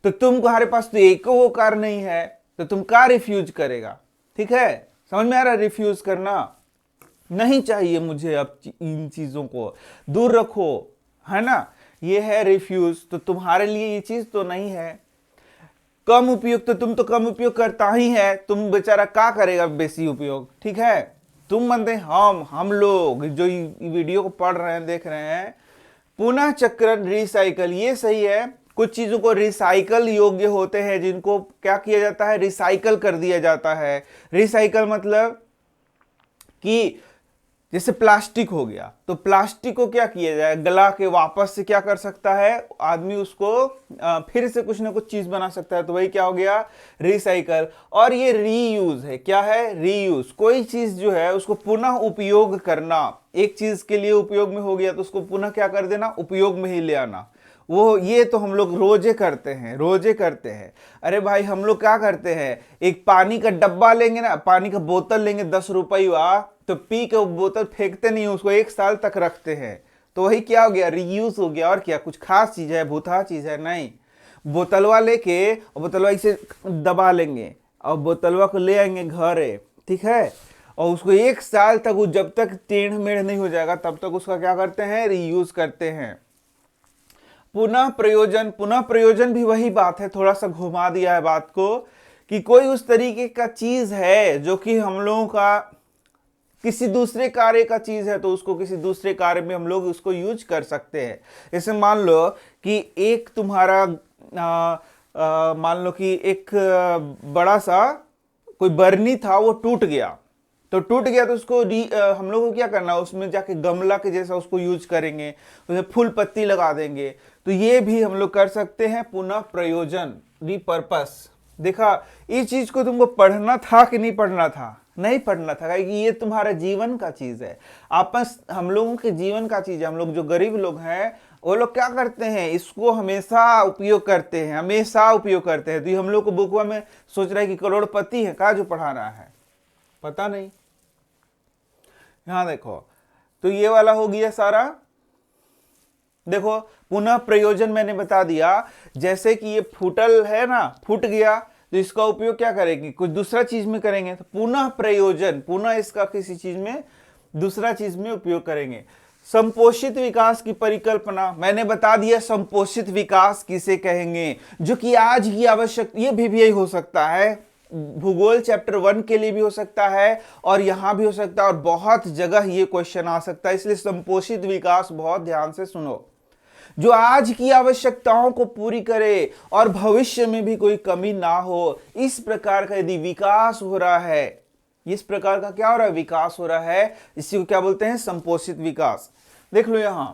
तो तुम्हारे पास तो एक वो कार नहीं है तो तुम कार रिफ्यूज करेगा। ठीक है, समझ में आ रहा है? रिफ्यूज करना नहीं चाहिए मुझे, अब इन चीजों को दूर रखो, है ना? ये है रिफ्यूज। तो तुम्हारे लिए ये चीज तो नहीं है। कम उपयोग, तो तुम तो कम उपयोग करता ही है, तुम बेचारा क्या करेगा बेसी उपयोग? ठीक है, तुम बनते हम लोग जो वीडियो को पढ़ रहे हैं, देख रहे हैं, पुनः चक्रण रिसाइकल, ये सही है। कुछ चीजों को रिसाइकल योग्य होते हैं जिनको क्या किया जाता है? रिसाइकल कर दिया जाता है। रिसाइकल मतलब कि जैसे प्लास्टिक हो गया, तो प्लास्टिक को क्या किया जाए? गला के वापस से क्या कर सकता है आदमी? उसको फिर से कुछ ना कुछ चीज बना सकता है। तो वही क्या हो गया? रिसाइकल। और ये रीयूज है। क्या है? रीयूज। कोई चीज जो है उसको पुनः उपयोग करना। एक चीज के लिए उपयोग में हो गया तो उसको पुनः क्या कर देना? उपयोग में ही ले आना। वो ये तो हम लोग रोजे करते हैं, रोजे करते हैं। अरे भाई हम लोग क्या करते हैं? एक पानी का डब्बा लेंगे ना, पानी का बोतल लेंगे 10 रुपया, तो पी के वो बोतल फेंकते नहीं, उसको 1 साल तक रखते हैं। तो वही क्या हो गया? रीयूज हो गया। और क्या कुछ खास चीज है? भूतहा चीज है? नहीं। बोतलवा लेके और बोतलवा इसे दबा लेंगे और बोतलवा को ले आएंगे घर, ठीक है, और उसको 1 साल तक, वो जब तक टेढ़ मेढ़ नहीं हो जाएगा तब तक उसका क्या करते हैं? रीयूज करते हैं। पुनः प्रयोजन। पुनः प्रयोजन भी वही बात है, थोड़ा सा घुमा दिया है बात को, कि कोई उस तरीके का चीज है जो कि हम लोगों का किसी दूसरे कार्य का चीज है तो उसको किसी दूसरे कार्य में हम लोग उसको यूज कर सकते हैं। जैसे मान लो कि एक तुम्हारा मान लो कि एक बड़ा सा कोई बर्नी था, वो टूट गया। तो टूट गया तो उसको हम लोग को क्या करना है? उसमें जाके गमला के जैसा उसको यूज करेंगे, उसमें फूल पत्ती लगा देंगे। तो ये भी हम लोग कर सकते हैं पुनः प्रयोजन, रिपर्पस। देखा, इस चीज को तुमको पढ़ना था कि नहीं पढ़ना था? नहीं पढ़ना था, क्योंकि ये तुम्हारा जीवन का चीज है, आपस हम लोगों के जीवन का चीज है। हम लोग जो गरीब लोग हैं वो लोग क्या करते हैं? इसको हमेशा उपयोग करते हैं, हमेशा उपयोग करते हैं। तो ये हम लोग को बुकवा में सोच रहा है कि करोड़पति है का जो पढ़ा रहा है, पता नहीं। यहां देखो, तो ये वाला हो गया सारा देखो पुनः प्रयोजन मैंने बता दिया, जैसे कि ये फूटल है ना, फूट गया तो इसका उपयोग क्या करेंगे, कुछ दूसरा चीज में करेंगे। तो पुनः प्रयोजन, पुनः इसका किसी चीज में दूसरा चीज में उपयोग करेंगे। संपोषित विकास की परिकल्पना मैंने बता दिया, संपोषित विकास किसे कहेंगे, जो कि आज की आवश्यकता, ये भी यही हो सकता है, भूगोल चैप्टर 1 के लिए भी हो सकता है और यहां भी हो सकता है, और बहुत जगह ये क्वेश्चन आ सकता है। इसलिए संपोषित विकास बहुत ध्यान से सुनो, जो आज की आवश्यकताओं को पूरी करे और भविष्य में भी कोई कमी ना हो, इस प्रकार का यदि विकास हो रहा है, इस प्रकार का क्या हो रहा है, विकास हो रहा है, इसी को क्या बोलते हैं, संपोषित विकास। देख लो यहां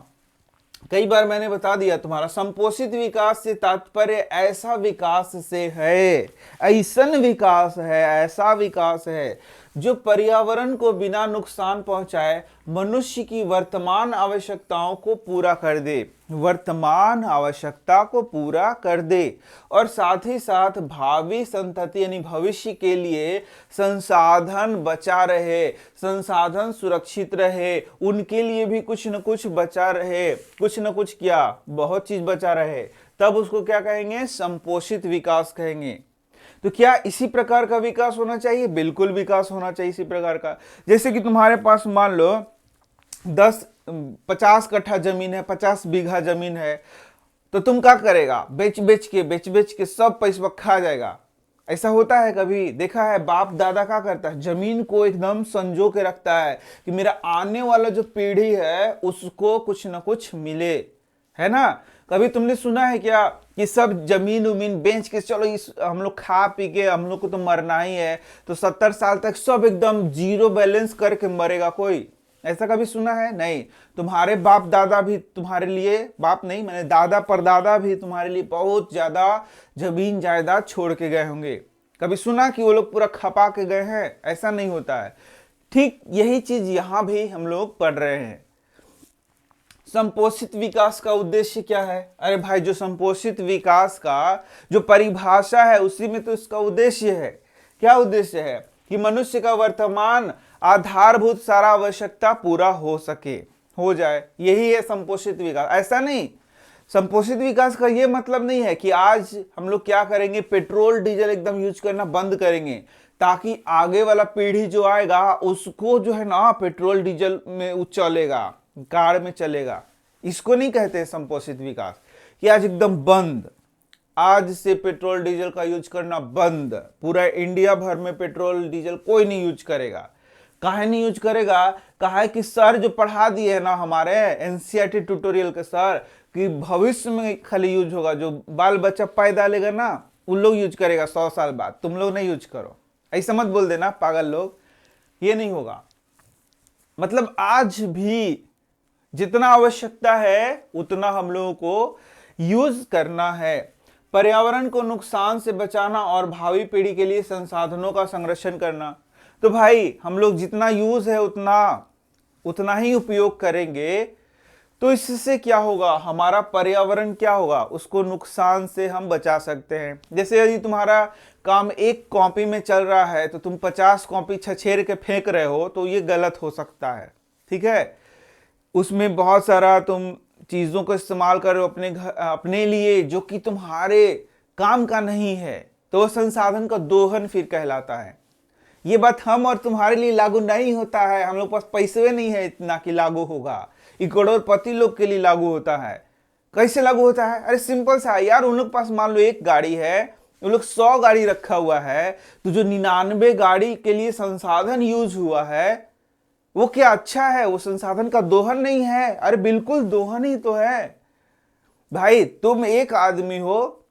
कई बार मैंने बता दिया, तुम्हारा संपोषित विकास से तात्पर्य ऐसा विकास से है, ऐसन विकास है, ऐसा विकास है जो पर्यावरण को बिना नुकसान पहुंचाए मनुष्य की वर्तमान आवश्यकताओं को पूरा कर दे, वर्तमान आवश्यकता को पूरा कर दे, और साथ ही साथ भावी संतति यानी भविष्य के लिए संसाधन बचा रहे, संसाधन सुरक्षित रहे, उनके लिए भी कुछ न कुछ बचा रहे, कुछ न कुछ क्या, बहुत चीज बचा रहे, तब उसको क्या कहेंगे, संपोषित विकास कहेंगे। तो क्या इसी प्रकार का विकास होना चाहिए, बिल्कुल विकास होना चाहिए इसी प्रकार का। जैसे कि तुम्हारे पास मान लो 50 कट्ठा जमीन है, 50 बीघा जमीन है, तो तुम क्या करेगा, बेच बेच के सब पैसा खा जाएगा। ऐसा होता है, कभी देखा है, बाप दादा क्या करता है, जमीन को एकदम संजो के रखता है कि मेरा आने वाला जो पीढ़ी है उसको कुछ ना कुछ मिले, है ना। कभी तुमने सुना है क्या कि सब जमीन उमीन बेच के चलो इस हम लोग खा पी के, हम लोग को तो मरना ही है, तो 70 साल तक सब एकदम जीरो बैलेंस करके मरेगा कोई, ऐसा कभी सुना है? नहीं। तुम्हारे बाप दादा भी तुम्हारे लिए, बाप नहीं मैंने दादा परदादा भी तुम्हारे लिए बहुत ज्यादा जमीन जायदाद छोड़ के गए होंगे। कभी सुना कि वो लोग पूरा खपा के गए हैं? ऐसा नहीं होता है। ठीक यही चीज यहां भी हम लोग पढ़ रहे हैं। संपोषित विकास का उद्देश्य क्या है? अरे भाई, जो संपोषित विकास का जो परिभाषा है उसी में तो इसका उद्देश्य है। क्या उद्देश्य है? कि मनुष्य का वर्तमान आधारभूत सारा आवश्यकता पूरा हो सके, हो जाए, यही है संपोषित विकास। ऐसा नहीं, संपोषित विकास का ये मतलब नहीं है कि आज हम लोग क्या करेंगे, पेट्रोल डीजल एकदम यूज करना बंद करेंगे ताकि आगे वाला पीढ़ी जो आएगा उसको जो है ना पेट्रोल डीजल में चलेगा, कार में चलेगा। इसको नहीं कहते संपोषित विकास कि आज एकदम बंद, आज से पेट्रोल डीजल का यूज करना बंद, पूरा इंडिया भर में पेट्रोल डीजल कोई नहीं यूज करेगा। काहे नहीं यूज करेगा? काहे कि सर जो पढ़ा दिए है ना हमारे एनसीईआरटी ट्यूटोरियल के सर, कि भविष्य में खाली यूज होगा, जो बाल बच्चा पैदा लेगा ना उन लोग यूज करेगा 100 साल बाद, तुम लोग नहीं यूज करो। ऐसा मत बोल देना पागल लोग, ये नहीं होगा। मतलब आज भी जितना आवश्यकता है उतना हम लोगों को यूज करना है। पर्यावरण को नुकसान से बचाना और भावी पीढ़ी के लिए संसाधनों का संरक्षण करना। तो भाई हम लोग जितना यूज है उतना ही उपयोग करेंगे, तो इससे क्या होगा, हमारा पर्यावरण क्या होगा, उसको नुकसान से हम बचा सकते हैं। जैसे यदि तुम्हारा काम एक कॉपी में चल रहा है तो तुम 50 कॉपी छछेर के फेंक रहे हो, तो ये गलत हो सकता है, ठीक है। उसमें बहुत सारा तुम चीजों को इस्तेमाल कर रहे हो अपने घर, अपने लिए, जो कि तुम्हारे काम का नहीं है, तो वो संसाधन का दोहन फिर कहलाता है। ये बात हम और तुम्हारे लिए लागू नहीं होता है, हम लोग पास पैसे नहीं है इतना कि लागू होगा, ये करोड़पति लोग के लिए लागू होता है। कैसे लागू होता है? अरे सिंपल सा यार, उन लोग पास मान लो एक गाड़ी है, उन लोग 100 गाड़ी रखा हुआ है, तो जो 99 गाड़ी के लिए संसाधन यूज हुआ है वो क्या अच्छा है? वो संसाधन का दोहन नहीं है? अरे बिल्कुल दोहन ही तो है भाई। तुम एक आदमी हो,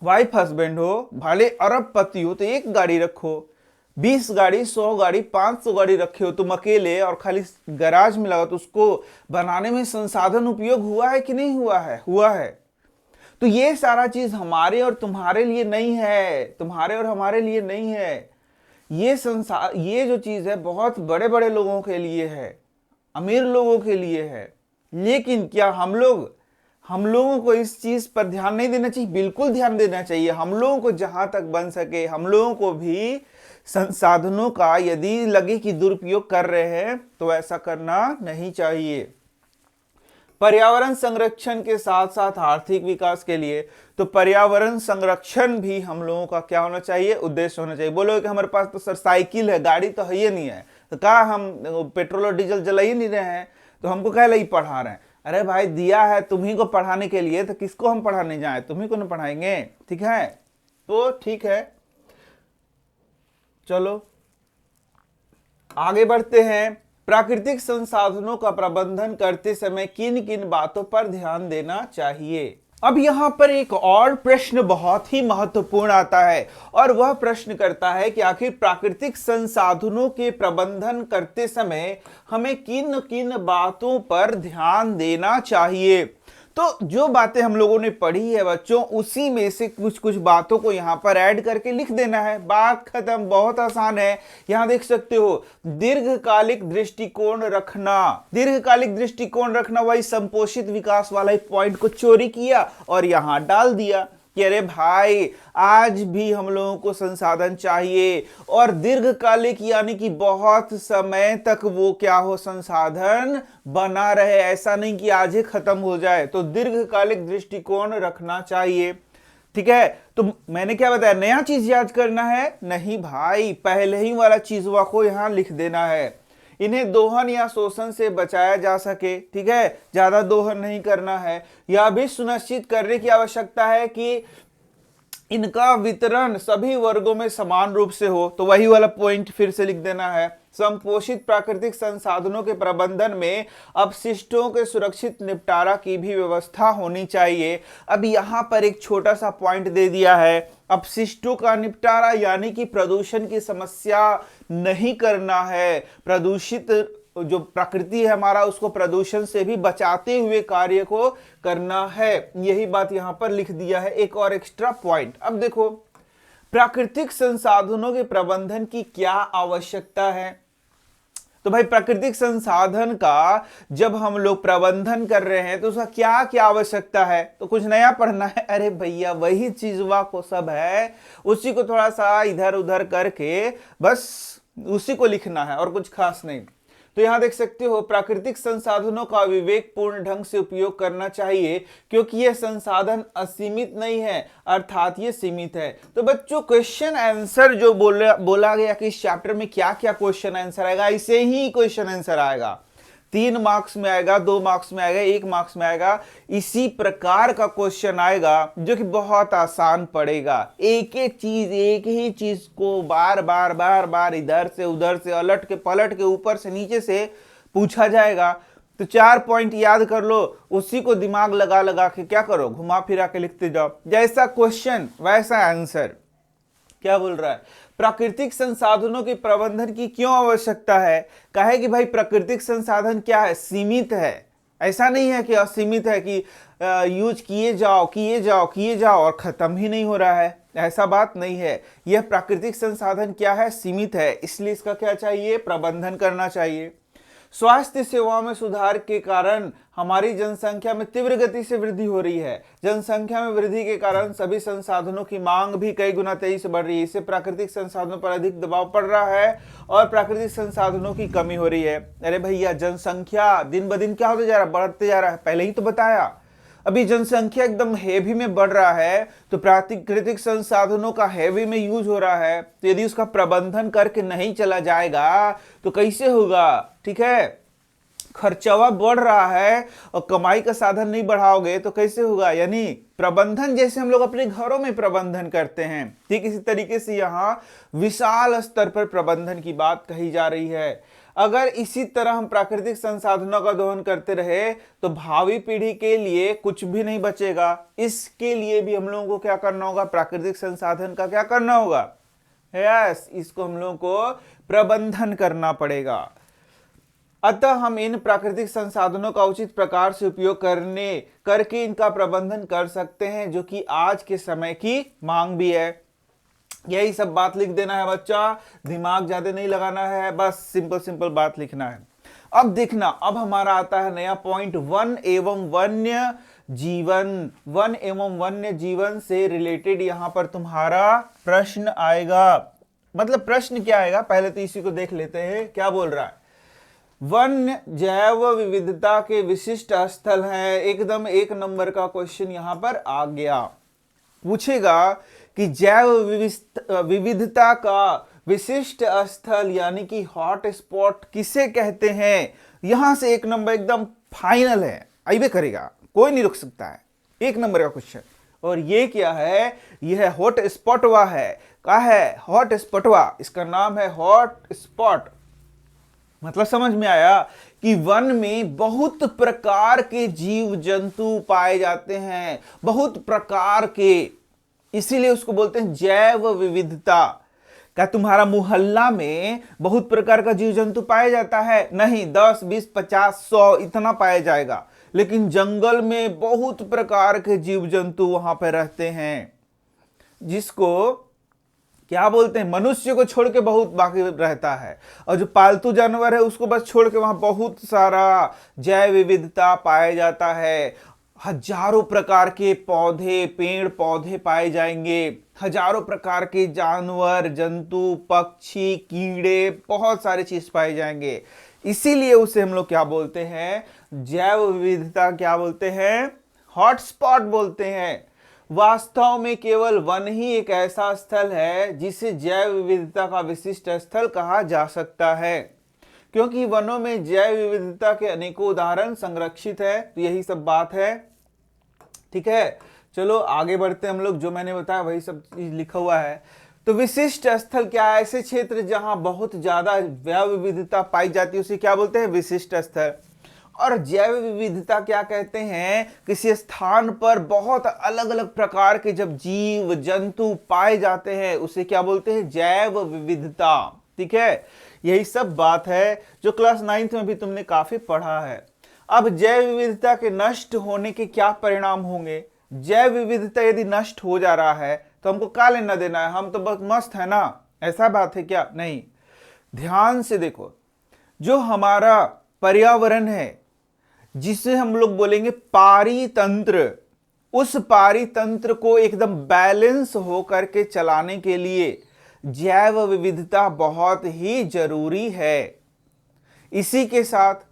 वाइफ हस्बैंड हो, भले अरबपति हो, तो एक गाड़ी रखो, 20 गाड़ी, 100 गाड़ी, 500 गाड़ी रखे हो तुम अकेले और खाली गैराज में लगा, तो उसको बनाने में संसाधन उपयोग हुआ है कि नहीं हुआ है? हुआ है। तो ये सारा चीज हमारे और तुम्हारे लिए नहीं है, तुम्हारे और हमारे लिए नहीं है। ये जो चीज है बहुत बड़े बड़े लोगों के लिए है, अमीर लोगों के लिए है। लेकिन क्या हम लोगों को इस चीज पर ध्यान नहीं देना चाहिए? बिल्कुल ध्यान देना चाहिए। हम लोगों को जहां तक बन सके हम लोगों को भी संसाधनों का यदि लगे कि दुरुपयोग कर रहे हैं तो ऐसा करना नहीं चाहिए। पर्यावरण संरक्षण के साथ साथ आर्थिक विकास के लिए, तो पर्यावरण संरक्षण भी हम लोगों का क्या होना चाहिए, उद्देश्य होना चाहिए। बोलो कि हमारे पास तो सर साइकिल है, गाड़ी तो है ही नहीं है, तो कहा हम पेट्रोल और डीजल जला ही नहीं रहे हैं, तो हमको क्या ही पढ़ा रहे हैं। अरे भाई दिया है तुम्ही को पढ़ाने के लिए, तो किसको हम पढ़ाने जाए, तुम्ही को ना पढ़ाएंगे। ठीक है, तो ठीक है, चलो आगे बढ़ते हैं। प्राकृतिक संसाधनों का प्रबंधन करते समय किन किन बातों पर ध्यान देना चाहिए। अब यहां पर एक और प्रश्न बहुत ही महत्वपूर्ण आता है, और वह प्रश्न करता है कि आखिर प्राकृतिक संसाधनों के प्रबंधन करते समय हमें किन किन बातों पर ध्यान देना चाहिए। तो जो बातें हम लोगों ने पढ़ी है बच्चों, उसी में से कुछ कुछ बातों को यहाँ पर ऐड करके लिख देना है, बात खत्म। बहुत आसान है। यहाँ देख सकते हो, दीर्घकालिक दृष्टिकोण रखना। दीर्घकालिक दृष्टिकोण रखना, वही संपोषित विकास वाला पॉइंट को चोरी किया और यहाँ डाल दिया कि अरे भाई आज भी हम लोगों को संसाधन चाहिए, और दीर्घकालिक यानी कि बहुत समय तक वो क्या हो, संसाधन बना रहे, ऐसा नहीं कि आज ही खत्म हो जाए। तो दीर्घकालिक दृष्टिकोण रखना चाहिए। ठीक है, तो मैंने क्या बताया, नया चीज याद करना है नहीं भाई, पहले ही वाला चीजवा को यहां लिख देना है। इन्हें दोहन या शोषण से बचाया जा सके। ठीक है, ज्यादा दोहन नहीं करना है। यह भी सुनिश्चित करने की आवश्यकता है कि इनका वितरण सभी वर्गों में समान रूप से हो। तो वही वाला पॉइंट फिर से लिख देना है। संपोषित प्राकृतिक संसाधनों के प्रबंधन में अपशिष्टों के सुरक्षित निपटारा की भी व्यवस्था होनी चाहिए। अब यहाँ पर एक छोटा सा पॉइंट दे दिया है, अपशिष्टों का निपटारा यानी कि प्रदूषण की समस्या नहीं करना है। प्रदूषित जो प्रकृति है हमारा, उसको प्रदूषण से भी बचाते हुए कार्य को करना है। यही बात यहाँ पर लिख दिया है, एक और एक्स्ट्रा पॉइंट। अब देखो, प्राकृतिक संसाधनों के प्रबंधन की क्या आवश्यकता है। तो भाई प्राकृतिक संसाधन का जब हम लोग प्रबंधन कर रहे हैं तो उसका क्या क्या आवश्यकता है, तो कुछ नया पढ़ना है। अरे भैया वही चीजवा को सब है, उसी को थोड़ा सा इधर उधर करके बस उसी को लिखना है और कुछ खास नहीं। तो यहां देख सकते हो, प्राकृतिक संसाधनों का विवेकपूर्ण ढंग से उपयोग करना चाहिए, क्योंकि यह संसाधन असीमित नहीं है, अर्थात ये सीमित है। तो बच्चों क्वेश्चन आंसर जो बोला गया कि इस चैप्टर में क्या क्या क्वेश्चन आंसर आएगा, ऐसे ही क्वेश्चन आंसर आएगा। 3 मार्क्स में आएगा, 2 मार्क्स में आएगा, 1 मार्क्स में आएगा। इसी प्रकार का क्वेश्चन आएगा जो कि बहुत आसान पड़ेगा। एक ही चीज को बार बार बार बार इधर से उधर से अलट के पलट के ऊपर से नीचे से पूछा जाएगा। तो 4 पॉइंट याद कर लो, उसी को दिमाग लगा लगा के क्या करो, घुमा फिरा के लिखते जाओ। जैसा क्वेश्चन वैसा आंसर। क्या बोल रहा है, प्राकृतिक संसाधनों के प्रबंधन की क्यों आवश्यकता है। कहे कि भाई प्राकृतिक संसाधन क्या है, सीमित है। ऐसा नहीं है कि असीमित है कि यूज किए जाओ किए जाओ किए जाओ और खत्म ही नहीं हो रहा है, ऐसा बात नहीं है। यह प्राकृतिक संसाधन क्या है, सीमित है, इसलिए इसका क्या चाहिए, प्रबंधन करना चाहिए। स्वास्थ्य सेवाओं में सुधार के कारण हमारी जनसंख्या में तीव्र गति से वृद्धि हो रही है। जनसंख्या में वृद्धि के कारण सभी संसाधनों की मांग भी कई गुना तेजी से बढ़ रही है। इससे प्राकृतिक संसाधनों पर अधिक दबाव पड़ रहा है और प्राकृतिक संसाधनों की कमी हो रही है। अरे भैया जनसंख्या दिन ब दिन क्या होते जा रहा है, बढ़ते जा रहा है, पहले ही तो बताया। अभी जनसंख्या एकदम हेवी में बढ़ रहा है, तो प्राकृतिक संसाधनों का हेवी में यूज हो रहा है। तो यदि उसका प्रबंधन करके नहीं चला जाएगा तो कैसे होगा। ठीक है, खर्चवा बढ़ रहा है और कमाई का साधन नहीं बढ़ाओगे तो कैसे होगा। यानी प्रबंधन जैसे हम लोग अपने घरों में प्रबंधन करते हैं, ठीक इसी तरीके से यहाँ विशाल स्तर पर प्रबंधन की बात कही जा रही है। अगर इसी तरह हम प्राकृतिक संसाधनों का दोहन करते रहे तो भावी पीढ़ी के लिए कुछ भी नहीं बचेगा। इसके लिए भी हम लोगों को क्या करना होगा, प्राकृतिक संसाधन का क्या करना होगा, यस, इसको हम लोगों को प्रबंधन करना पड़ेगा। अतः हम इन प्राकृतिक संसाधनों का उचित प्रकार से उपयोग करके इनका प्रबंधन कर सकते हैं, जो कि आज के समय की मांग भी है। यही सब बात लिख देना है बच्चा, दिमाग ज्यादा नहीं लगाना है, बस सिंपल सिंपल बात लिखना है। अब देखना, अब हमारा आता है नया पॉइंट, वन एवं वन्य जीवन। वन एवं वन्य जीवन से रिलेटेड यहां पर तुम्हारा प्रश्न आएगा। मतलब प्रश्न क्या आएगा, पहले तो इसी को देख लेते हैं। क्या बोल रहा है, वन जैव विविधता के विशिष्ट स्थल हैं। एकदम 1 नंबर का क्वेश्चन यहां पर आ गया। पूछेगा कि जैव विविधता का विशिष्ट स्थल यानी कि हॉट स्पॉट किसे कहते हैं। यहां से 1 नंबर एकदम फाइनल है, आइए करेगा, कोई नहीं रुक सकता है। 1 नंबर का क्वेश्चन। और ये क्या है, यह हॉट स्पॉटवा है। क्या है? हॉट स्पॉटवा, इसका नाम है हॉट स्पॉट। मतलब समझ में आया कि वन में बहुत प्रकार के जीव जंतु पाए जाते हैं, बहुत प्रकार के, इसीलिए उसको बोलते हैं जैव विविधता। क्या तुम्हारा मोहल्ला में बहुत प्रकार का जीव जंतु पाया जाता है? नहीं, 10, 20, 50, 100 इतना पाया जाएगा, लेकिन जंगल में बहुत प्रकार के जीव जंतु वहां पर रहते हैं, जिसको क्या बोलते हैं, मनुष्य को छोड़ के बहुत बाकी रहता है। और जो पालतू जानवर है उसको बस छोड़ के वहां बहुत सारा जैव विविधता पाया जाता है। हजारों प्रकार के पौधे, पेड़ पौधे पाए जाएंगे, हजारों प्रकार के जानवर, जंतु, पक्षी, कीड़े, बहुत सारे चीज पाए जाएंगे। इसीलिए उसे हम लोग क्या बोलते हैं, जैव विविधता क्या बोलते हैं, हॉटस्पॉट बोलते हैं। वास्तव में केवल वन ही एक ऐसा स्थल है जिसे जैव विविधता का विशिष्ट स्थल कहा जा सकता है, क्योंकि वनों में जैव विविधता के अनेकों उदाहरण संरक्षित है। तो यही सब बात है, ठीक है। चलो आगे बढ़ते हैं हम लोग, जो मैंने बताया वही सब चीज लिखा हुआ है। तो विशिष्ट स्थल क्या है, ऐसे क्षेत्र जहां बहुत ज्यादा जैव विविधता पाई जाती है उसे क्या बोलते हैं, विशिष्ट स्थल। और जैव विविधता क्या कहते हैं, किसी स्थान पर बहुत अलग अलग प्रकार के जब जीव जंतु पाए जाते हैं उसे क्या बोलते हैं, जैव विविधता। ठीक है, यही सब बात है जो क्लास 9th में भी तुमने काफी पढ़ा है। अब जैव विविधता के नष्ट होने के क्या परिणाम होंगे। जैव विविधता यदि नष्ट हो जा रहा है तो हमको क्या लेना देना है, हम तो बस मस्त है ना, ऐसा बात है क्या? नहीं, ध्यान से देखो, जो हमारा पर्यावरण है जिसे हम लोग बोलेंगे पारितंत्र, उस पारितंत्र को एकदम बैलेंस होकर के चलाने के लिए जैव विविधता बहुत ही जरूरी है। इसी के साथ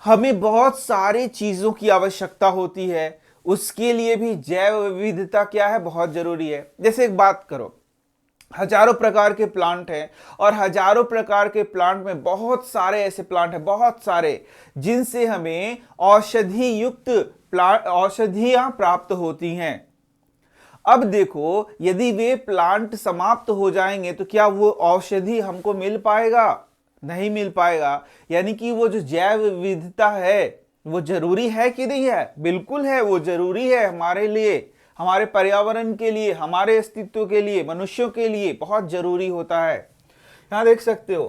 हमें बहुत सारी चीजों की आवश्यकता होती है, उसके लिए भी जैव विविधता क्या है, बहुत जरूरी है। जैसे एक बात करो, हजारों प्रकार के प्लांट हैं और हजारों प्रकार के प्लांट में बहुत सारे ऐसे प्लांट हैं, बहुत सारे, जिनसे हमें औषधि युक्त औषधियां प्राप्त होती हैं। अब देखो, यदि वे प्लांट समाप्त हो जाएंगे तो क्या वो औषधि हमको मिल पाएगा? नहीं मिल पाएगा। यानी कि वो जो जैव विविधता है वो जरूरी है कि नहीं है? बिल्कुल है, वो जरूरी है हमारे लिए, हमारे पर्यावरण के लिए, हमारे अस्तित्व के लिए, मनुष्यों के लिए बहुत जरूरी होता है। यहां देख सकते हो,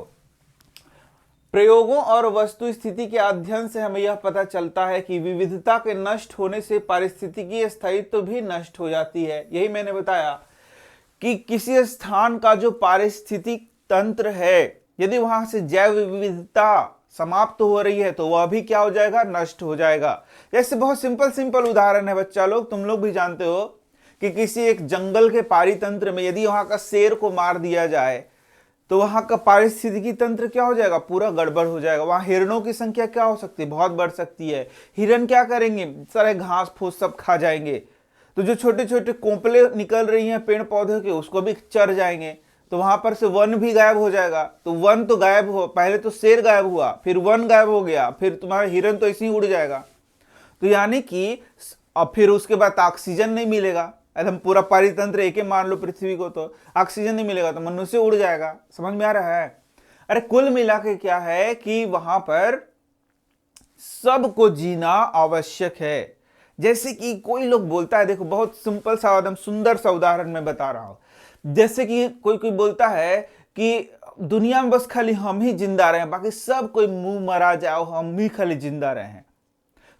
प्रयोगों और वस्तु स्थिति के अध्ययन से हमें यह पता चलता है कि विविधता के नष्ट होने से पारिस्थितिकी स्थायित्व भी नष्ट हो जाती है। यही मैंने बताया कि किसी स्थान का जो पारिस्थितिक तंत्र है, यदि वहां से जैव विविधता समाप्त हो रही है तो वह भी क्या हो जाएगा, नष्ट हो जाएगा। जैसे बहुत सिंपल उदाहरण है बच्चा लोग, तुम लोग भी जानते हो कि किसी एक जंगल के पारितंत्र में यदि वहां का शेर को मार दिया जाए तो वहां का पारिस्थितिकी तंत्र क्या हो जाएगा, पूरा गड़बड़ हो जाएगा। वहां हिरणों की संख्या क्या हो सकती है, बहुत बढ़ सकती है। हिरण क्या करेंगे, सारे घास फूस सब खा जाएंगे। तो जो छोटे छोटे कोंपले निकल रही हैं पेड़ पौधे के, उसको भी चर जाएंगे। तो वहां पर से वन भी गायब हो जाएगा। तो वन तो गायब हो, पहले तो शेर गायब हुआ, फिर वन गायब हो गया, फिर तुम्हारा हिरन तो ऐसे ही उड़ जाएगा। तो यानी कि अब फिर उसके बाद ऑक्सीजन नहीं मिलेगा, एकदम पूरा पारितंत्र एक ही मान लो पृथ्वी को, तो ऑक्सीजन नहीं मिलेगा तो मनुष्य उड़ जाएगा। समझ में आ रहा है? अरे कुल मिला के क्या है कि वहां पर सबको जीना आवश्यक है। जैसे कि कोई लोग बोलता है, देखो बहुत सिंपल सा एकदम सुंदर सा उदाहरण मैं बता रहा हूं। जैसे कि कोई बोलता है कि दुनिया में बस खाली हम ही जिंदा रहे, बाकी सब कोई मुंह मरा जाओ, हम ही खाली जिंदा रहे।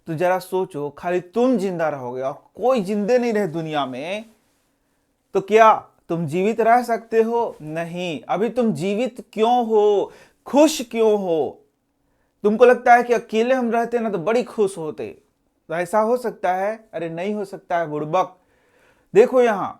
तो जरा सोचो, खाली तुम जिंदा रहोगे और कोई जिंदे नहीं रहे दुनिया में, तो क्या तुम जीवित रह सकते हो? नहीं। अभी तुम जीवित क्यों हो, खुश क्यों हो? तुमको लगता है कि अकेले हम रहते ना तो बड़ी खुश होते, तो ऐसा हो सकता है? अरे नहीं हो सकता है बुड़बक। देखो यहां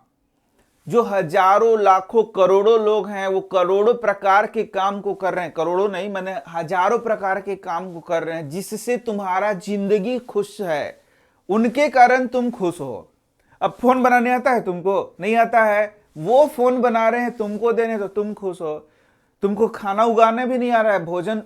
जो हजारों लाखों करोड़ों लोग हैं वो करोड़ों प्रकार के काम को कर रहे हैं, करोड़ों नहीं मैंने हजारों प्रकार के काम को कर रहे हैं जिससे तुम्हारा जिंदगी खुश है, उनके कारण तुम खुश हो। अब फोन बनाने आता है तुमको? नहीं आता है, वो फोन बना रहे हैं तुमको देने तो तुम खुश हो। तुमको खाना उगाने भी नहीं आ रहा है, भोजन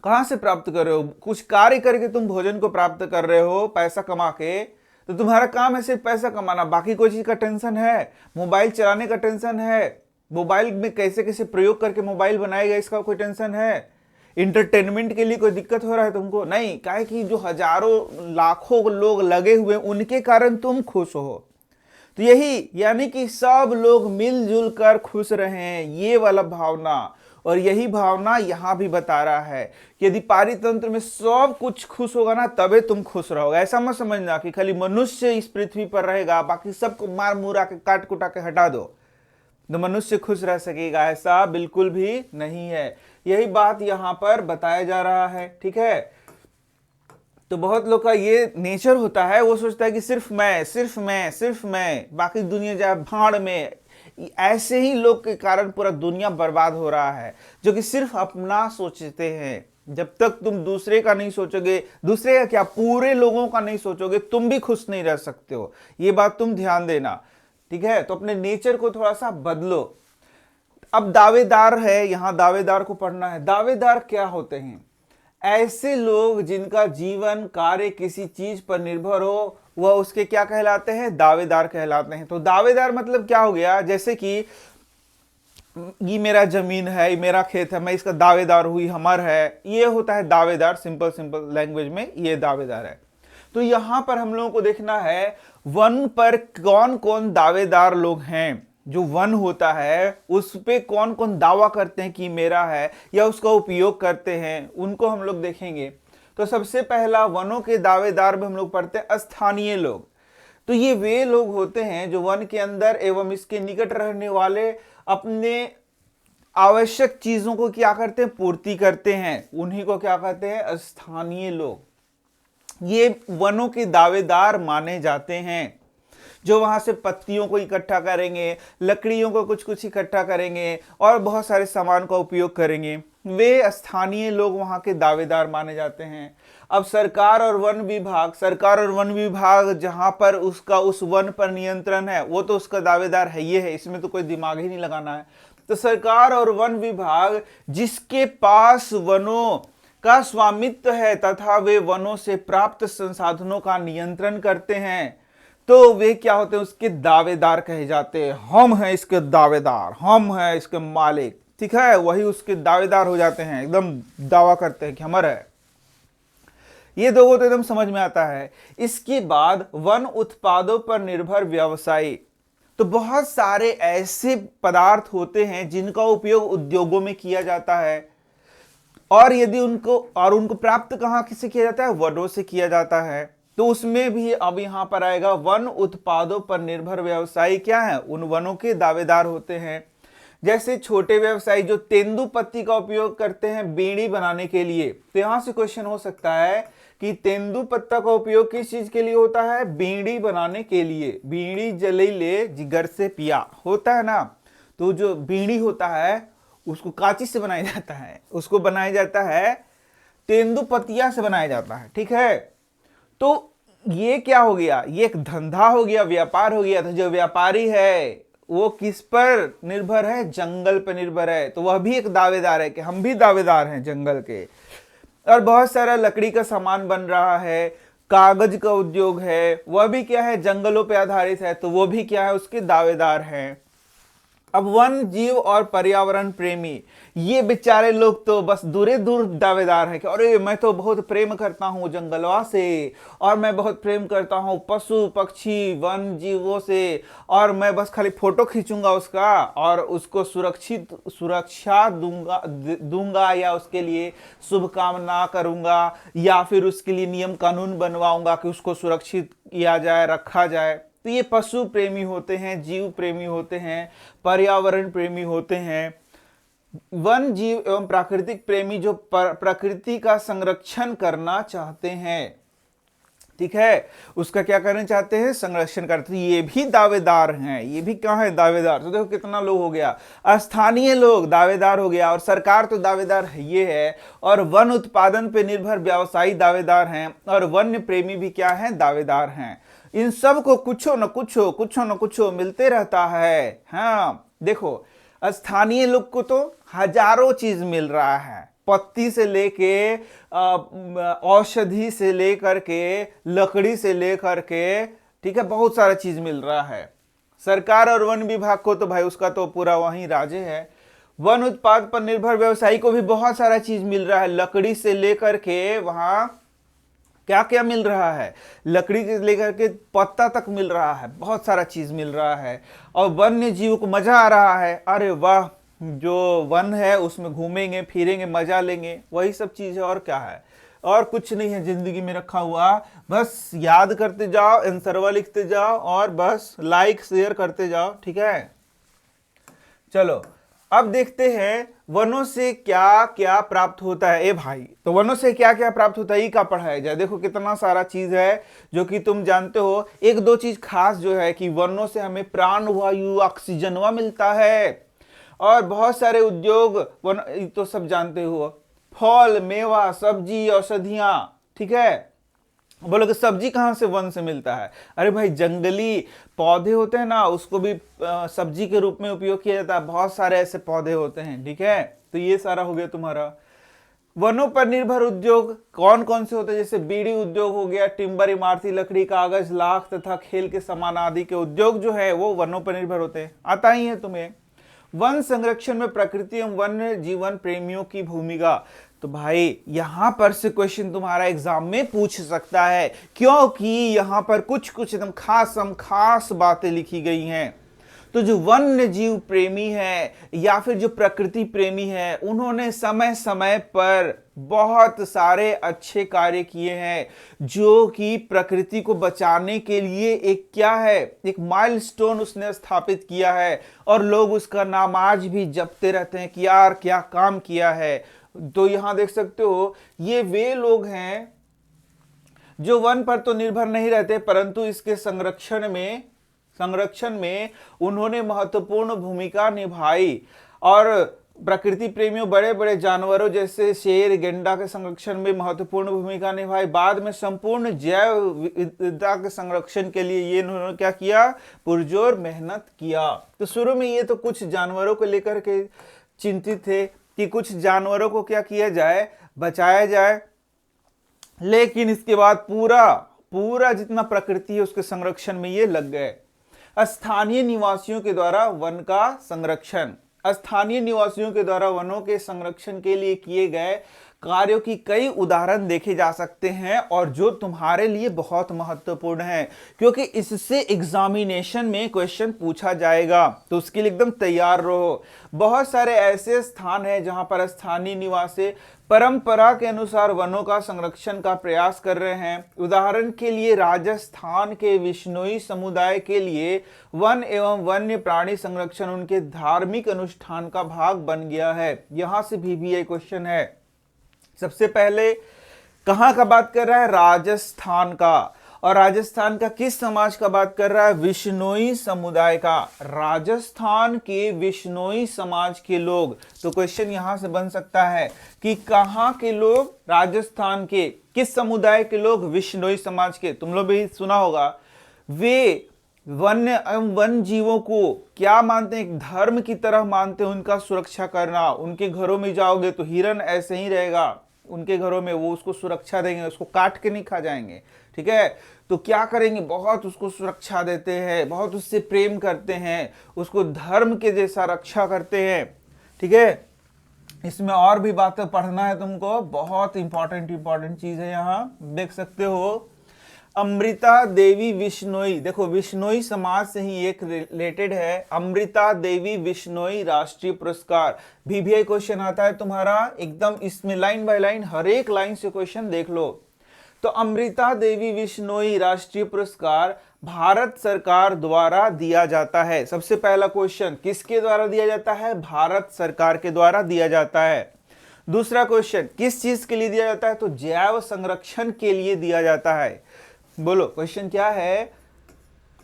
कहां से प्राप्त कर रहे हो? कुछ कार्य करके तुम भोजन को प्राप्त कर रहे हो पैसा कमा के, तो तुम्हारा काम है सिर्फ पैसा कमाना, बाकी कोई चीज का टेंशन है? मोबाइल चलाने का टेंशन है? मोबाइल में कैसे कैसे प्रयोग करके मोबाइल बनाएगा इसका कोई टेंशन है? इंटरटेनमेंट के लिए कोई दिक्कत हो रहा है तुमको? नहीं, काहे कि जो हजारों लाखों लोग लगे हुए उनके कारण तुम खुश हो। तो यही यानी कि सब लोग मिलजुल कर खुश रहें, ये वाला भावना, और यही भावना यहां भी बता रहा है कि यदि पारितंत्र में सब कुछ खुश होगा ना तबे तुम खुश रहोगे। ऐसा मत समझना कि खाली मनुष्य इस पृथ्वी पर रहेगा बाकी सबको मार मुरा के काट कुटा के हटा दो तो मनुष्य खुश रह सकेगा, ऐसा बिल्कुल भी नहीं है। यही बात यहां पर बताया जा रहा है, ठीक है। तो बहुत लोग का ये नेचर होता है, वो सोचता है कि सिर्फ मैं सिर्फ मैं सिर्फ मैं, बाकी दुनिया जाए भाड़ में। ऐसे ही लोग के कारण पूरा दुनिया बर्बाद हो रहा है, जो कि सिर्फ अपना सोचते हैं। जब तक तुम दूसरे का नहीं सोचोगे, दूसरे का क्या पूरे लोगों का नहीं सोचोगे, तुम भी खुश नहीं रह सकते हो। ये बात तुम ध्यान देना, ठीक है। तो अपने नेचर को थोड़ा सा बदलो। अब दावेदार है, यहां दावेदार को पढ़ना है। दावेदार क्या होते हैं? ऐसे लोग जिनका जीवन कार्य किसी चीज पर निर्भर हो, वह उसके क्या कहलाते हैं? दावेदार कहलाते हैं। तो दावेदार मतलब क्या हो गया? जैसे कि ये मेरा जमीन है, ये मेरा खेत है, मैं इसका दावेदार हुई, हमर है, ये होता है दावेदार। सिंपल सिंपल लैंग्वेज में ये दावेदार है। तो यहां पर हम लोगों को देखना है वन पर कौन कौन दावेदार लोग हैं। जो वन होता है उस पे कौन कौन दावा करते हैं कि मेरा है या उसका उपयोग करते हैं, उनको हम लोग देखेंगे। तो सबसे पहला वनों के दावेदार में हम लोग पढ़ते हैं स्थानीय लोग। तो ये वे लोग होते हैं जो वन के अंदर एवं इसके निकट रहने वाले अपने आवश्यक चीजों को क्या करते हैं? पूर्ति करते हैं। उन्हीं को क्या कहते हैं? स्थानीय लोग। ये वनों के दावेदार माने जाते हैं, जो वहां से पत्तियों को इकट्ठा करेंगे, लकड़ियों को कुछ कुछ इकट्ठा करेंगे और बहुत सारे सामान का उपयोग करेंगे। वे स्थानीय लोग वहां के दावेदार माने जाते हैं। अब सरकार और वन विभाग जहां पर उसका उस वन पर नियंत्रण है, वो तो उसका दावेदार है, ये है, इसमें तो कोई दिमाग ही नहीं लगाना है। तो सरकार और वन विभाग जिसके पास वनों का स्वामित्व है तथा वे वनों से प्राप्त संसाधनों का नियंत्रण करते हैं, तो वे क्या होते हैं? उसके दावेदार कहे जाते हैं। हम हैं इसके दावेदार, हम हैं इसके मालिक, ठीक है। वही उसके दावेदार हो जाते हैं, एकदम दावा करते हैं कि हमारा है। ये दो तो एकदम समझ में आता है। इसके बाद वन उत्पादों पर निर्भर व्यवसायी। तो बहुत सारे ऐसे पदार्थ होते हैं जिनका उपयोग उद्योगों में किया जाता है, और यदि उनको प्राप्त कहां से किया जाता है? वनों से किया जाता है। तो उसमें भी अब यहां पर आएगा वन उत्पादों पर निर्भर व्यवसायी क्या है? उन वनों के दावेदार होते हैं। जैसे छोटे व्यवसायी जो तेंदुपत्ती का उपयोग करते हैं बीड़ी बनाने के लिए। तो यहां से क्वेश्चन हो सकता है कि तेंदुपत्ता का उपयोग किस चीज के लिए होता है? बीड़ी बनाने के लिए। बीड़ी जले ले जिगर से पिया होता है ना। तो जो बीड़ी होता है उसको कांची से बनाया जाता है, उसको बनाया जाता है तेंदुपत्तिया से बनाया जाता है, ठीक है। तो ये क्या हो गया? ये एक धंधा हो गया, व्यापार हो गया। तो जो व्यापारी है वो किस पर निर्भर है? जंगल पर निर्भर है। तो वह भी एक दावेदार है कि हम भी दावेदार हैं जंगल के। और बहुत सारा लकड़ी का सामान बन रहा है, कागज का उद्योग है, वह भी क्या है? जंगलों पे आधारित है। तो वो भी क्या है? उसके दावेदार हैं। अब वन जीव और पर्यावरण प्रेमी, ये बेचारे लोग तो बस दूरे दूर दावेदार है कि अरे मैं तो बहुत प्रेम करता हूँ जंगलवा से, और मैं बहुत प्रेम करता हूँ पशु पक्षी वन जीवों से, और मैं बस खाली फोटो खींचूंगा उसका और उसको सुरक्षा दूंगा या उसके लिए शुभकामना करूंगा, या फिर उसके लिए नियम कानून बनवाऊंगा कि उसको सुरक्षित किया जाए, रखा जाए। तो ये पशु प्रेमी होते हैं, जीव प्रेमी होते हैं, पर्यावरण प्रेमी होते हैं। वन जीव एवं प्राकृतिक प्रेमी जो प्रकृति का संरक्षण करना चाहते हैं। ठीक है, उसका क्या करना चाहते हैं, संरक्षण करते हैं। ये भी दावेदार हैं, ये भी कहाँ है, दावेदार। तो देखो कितना लोग हो गया, स्थानीय लोग दावेदार हो गया, और सरकार तो दावेदार है ये है, और वन उत्पादन पे निर्भर व्यवसायी दावेदार हैं, और वन्य प्रेमी भी क्या है, दावेदार हैं। इन सब को कुछो न कुछो मिलते रहता है। हाँ देखो, स्थानीय लोग को तो हजारों चीज मिल रहा है, पत्ती से लेके औषधि से लेकर के, लकड़ी से लेकर के, ठीक है, बहुत सारा चीज मिल रहा है। सरकार और वन विभाग को तो भाई उसका तो पूरा वहीं राज्य है। वन उत्पाद पर निर्भर व्यवसायी को भी बहुत सारा चीज मिल रहा है, लकड़ी से लेकर के वहां क्या क्या मिल रहा है, लकड़ी से लेकर के पत्ता तक मिल रहा है, बहुत सारा चीज मिल रहा है। और वन्य जीव को मजा आ रहा है, अरे वाह, जो वन है उसमें घूमेंगे फिरेंगे मजा लेंगे, वही सब चीज है। और क्या है, और कुछ नहीं है जिंदगी में रखा हुआ, बस याद करते जाओ, आंसरवा लिखते जाओ, और बस लाइक शेयर करते जाओ, ठीक है। चलो अब देखते हैं वनों से क्या क्या प्राप्त होता है। ए भाई, तो वनों से क्या क्या प्राप्त होता है ये का पढ़ाया जाए। देखो कितना सारा चीज है जो कि तुम जानते हो। एक दो चीज खास जो है कि वनों से हमें प्राण वायु ऑक्सीजनवा मिलता है, और बहुत सारे उद्योग, वन तो सब जानते हो, फल मेवा सब्जी औषधियां, ठीक है। बोलो कि सब्जी कहाँ से, वन से मिलता है। अरे भाई, जंगली पौधे होते हैं ना, उसको भी सब्जी के रूप में उपयोग किया जाता है। बहुत सारे ऐसे पौधे होते हैं, ठीक है। तो ये सारा हो गया तुम्हारा। वनों पर निर्भर उद्योग कौन कौन से होते हैं, जैसे बीड़ी उद्योग हो गया, टिम्बर, इमारती लकड़ी, कागज, लाख तथा खेल के सामान आदि के उद्योग जो है वो वनों पर निर्भर होते हैं। आता ही है तुम्हें। वन संरक्षण में प्रकृति एवं वन्य जीवन प्रेमियों की भूमिका। तो भाई यहां पर से क्वेश्चन तुम्हारा एग्जाम में पूछ सकता है, क्योंकि यहां पर कुछ कुछ एकदम खास बातें लिखी गई हैं। तो जो वन्य जीव प्रेमी है या फिर जो प्रकृति प्रेमी है, उन्होंने समय समय पर बहुत सारे अच्छे कार्य किए हैं, जो कि प्रकृति को बचाने के लिए एक क्या है, एक माइलस्टोन उसने स्थापित किया है, और लोग उसका नाम आज भी जपते रहते हैं कि यार क्या काम किया है। तो यहां देख सकते हो, ये वे लोग हैं जो वन पर तो निर्भर नहीं रहते, परंतु इसके संरक्षण में उन्होंने महत्वपूर्ण भूमिका निभाई। और प्रकृति प्रेमियों बड़े बड़े जानवरों जैसे शेर गेंडा के संरक्षण में महत्वपूर्ण भूमिका निभाई। बाद में संपूर्ण जैव विविधता के संरक्षण के लिए ये इन्होंने क्या किया, पुरजोर मेहनत किया। तो शुरू में ये तो कुछ जानवरों को लेकर के चिंतित थे कि कुछ जानवरों को क्या किया जाए, बचाया जाए, लेकिन इसके बाद पूरा जितना प्रकृति है उसके संरक्षण में ये लग गए। स्थानीय निवासियों के द्वारा वन का संरक्षण। स्थानीय निवासियों के द्वारा वनों के संरक्षण के लिए किए गए कार्यों की कई उदाहरण देखे जा सकते हैं, और जो तुम्हारे लिए बहुत महत्वपूर्ण है, क्योंकि इससे एग्जामिनेशन में क्वेश्चन पूछा जाएगा, तो उसके लिए एकदम तैयार रहो। बहुत सारे ऐसे स्थान हैं जहां पर स्थानीय निवासी परंपरा के अनुसार वनों का संरक्षण का प्रयास कर रहे हैं। उदाहरण के लिए राजस्थान के विश्नोई समुदाय के लिए वन एवं वन्य प्राणी संरक्षण उनके धार्मिक अनुष्ठान का भाग बन गया है। यहां से भी ये क्वेश्चन है। सबसे पहले कहां का बात कर रहा है, राजस्थान का, और राजस्थान का किस समाज का बात कर रहा है, विश्नोई समुदाय का, राजस्थान के विश्नोई समाज के लोग। तो क्वेश्चन यहां से बन सकता है कि कहां के लोग, राजस्थान के किस समुदाय के लोग, विश्नोई समाज के। तुम लोग भी सुना होगा, वे वन्य एवं वन जीवों को क्या मानते हैं, एक धर्म की तरह मानते हैं उनका सुरक्षा करना। उनके घरों में जाओगे तो हिरन ऐसे ही रहेगा उनके घरों में, वो उसको सुरक्षा देंगे, उसको काट के नहीं खा जाएंगे, ठीक है। तो क्या करेंगे, बहुत उसको सुरक्षा देते हैं, बहुत उससे प्रेम करते हैं, उसको धर्म के जैसा रक्षा करते हैं, ठीक है। इसमें और भी बातें पढ़ना है तुमको, बहुत इंपॉर्टेंट चीज है, यहाँ देख सकते हो। अमृता देवी विश्नोई, देखो विश्नोई समाज से ही एक रिलेटेड है। अमृता देवी विश्नोई राष्ट्रीय पुरस्कार भी एक क्वेश्चन आता है तुम्हारा, एकदम इसमें लाइन बाय लाइन हर एक लाइन से क्वेश्चन देख लो। तो अमृता देवी विश्नोई राष्ट्रीय पुरस्कार भारत सरकार द्वारा दिया जाता है। सबसे पहला क्वेश्चन, किसके द्वारा दिया जाता है, भारत सरकार के द्वारा दिया जाता है। दूसरा क्वेश्चन, किस चीज के लिए दिया जाता है, तो जैव संरक्षण के लिए दिया जाता है। बोलो क्वेश्चन क्या है?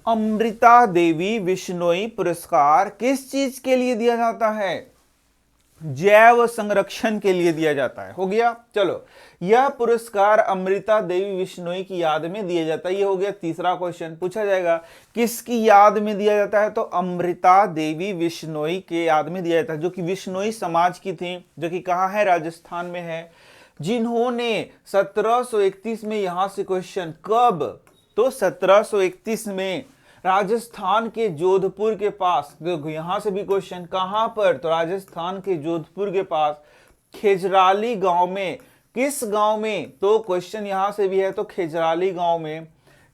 अमृता देवी विश्नोई पुरस्कार किस चीज के लिए दिया जाता है? जैव संरक्षण के लिए दिया जाता है। हो गया। चलो, यह पुरस्कार अमृता देवी विश्नोई की याद में दिया जाता है। ये हो गया तीसरा क्वेश्चन। पूछा जाएगा किसकी याद में दिया जाता है? तो अमृता देवी विश्नोई के याद में दिया जाता है, जो कि विश्नोई समाज की थी, जो कि कहाँ है? राजस्थान में है, जिन्होंने 1731 में यहां से क्वेश्चन, कब? तो 1731 में राजस्थान के जोधपुर के पास, देखो यहां से भी क्वेश्चन, कहां पर? तो राजस्थान के जोधपुर के पास खेजराली गांव में। किस गांव में? तो क्वेश्चन यहां से भी है, तो खेजराली गांव में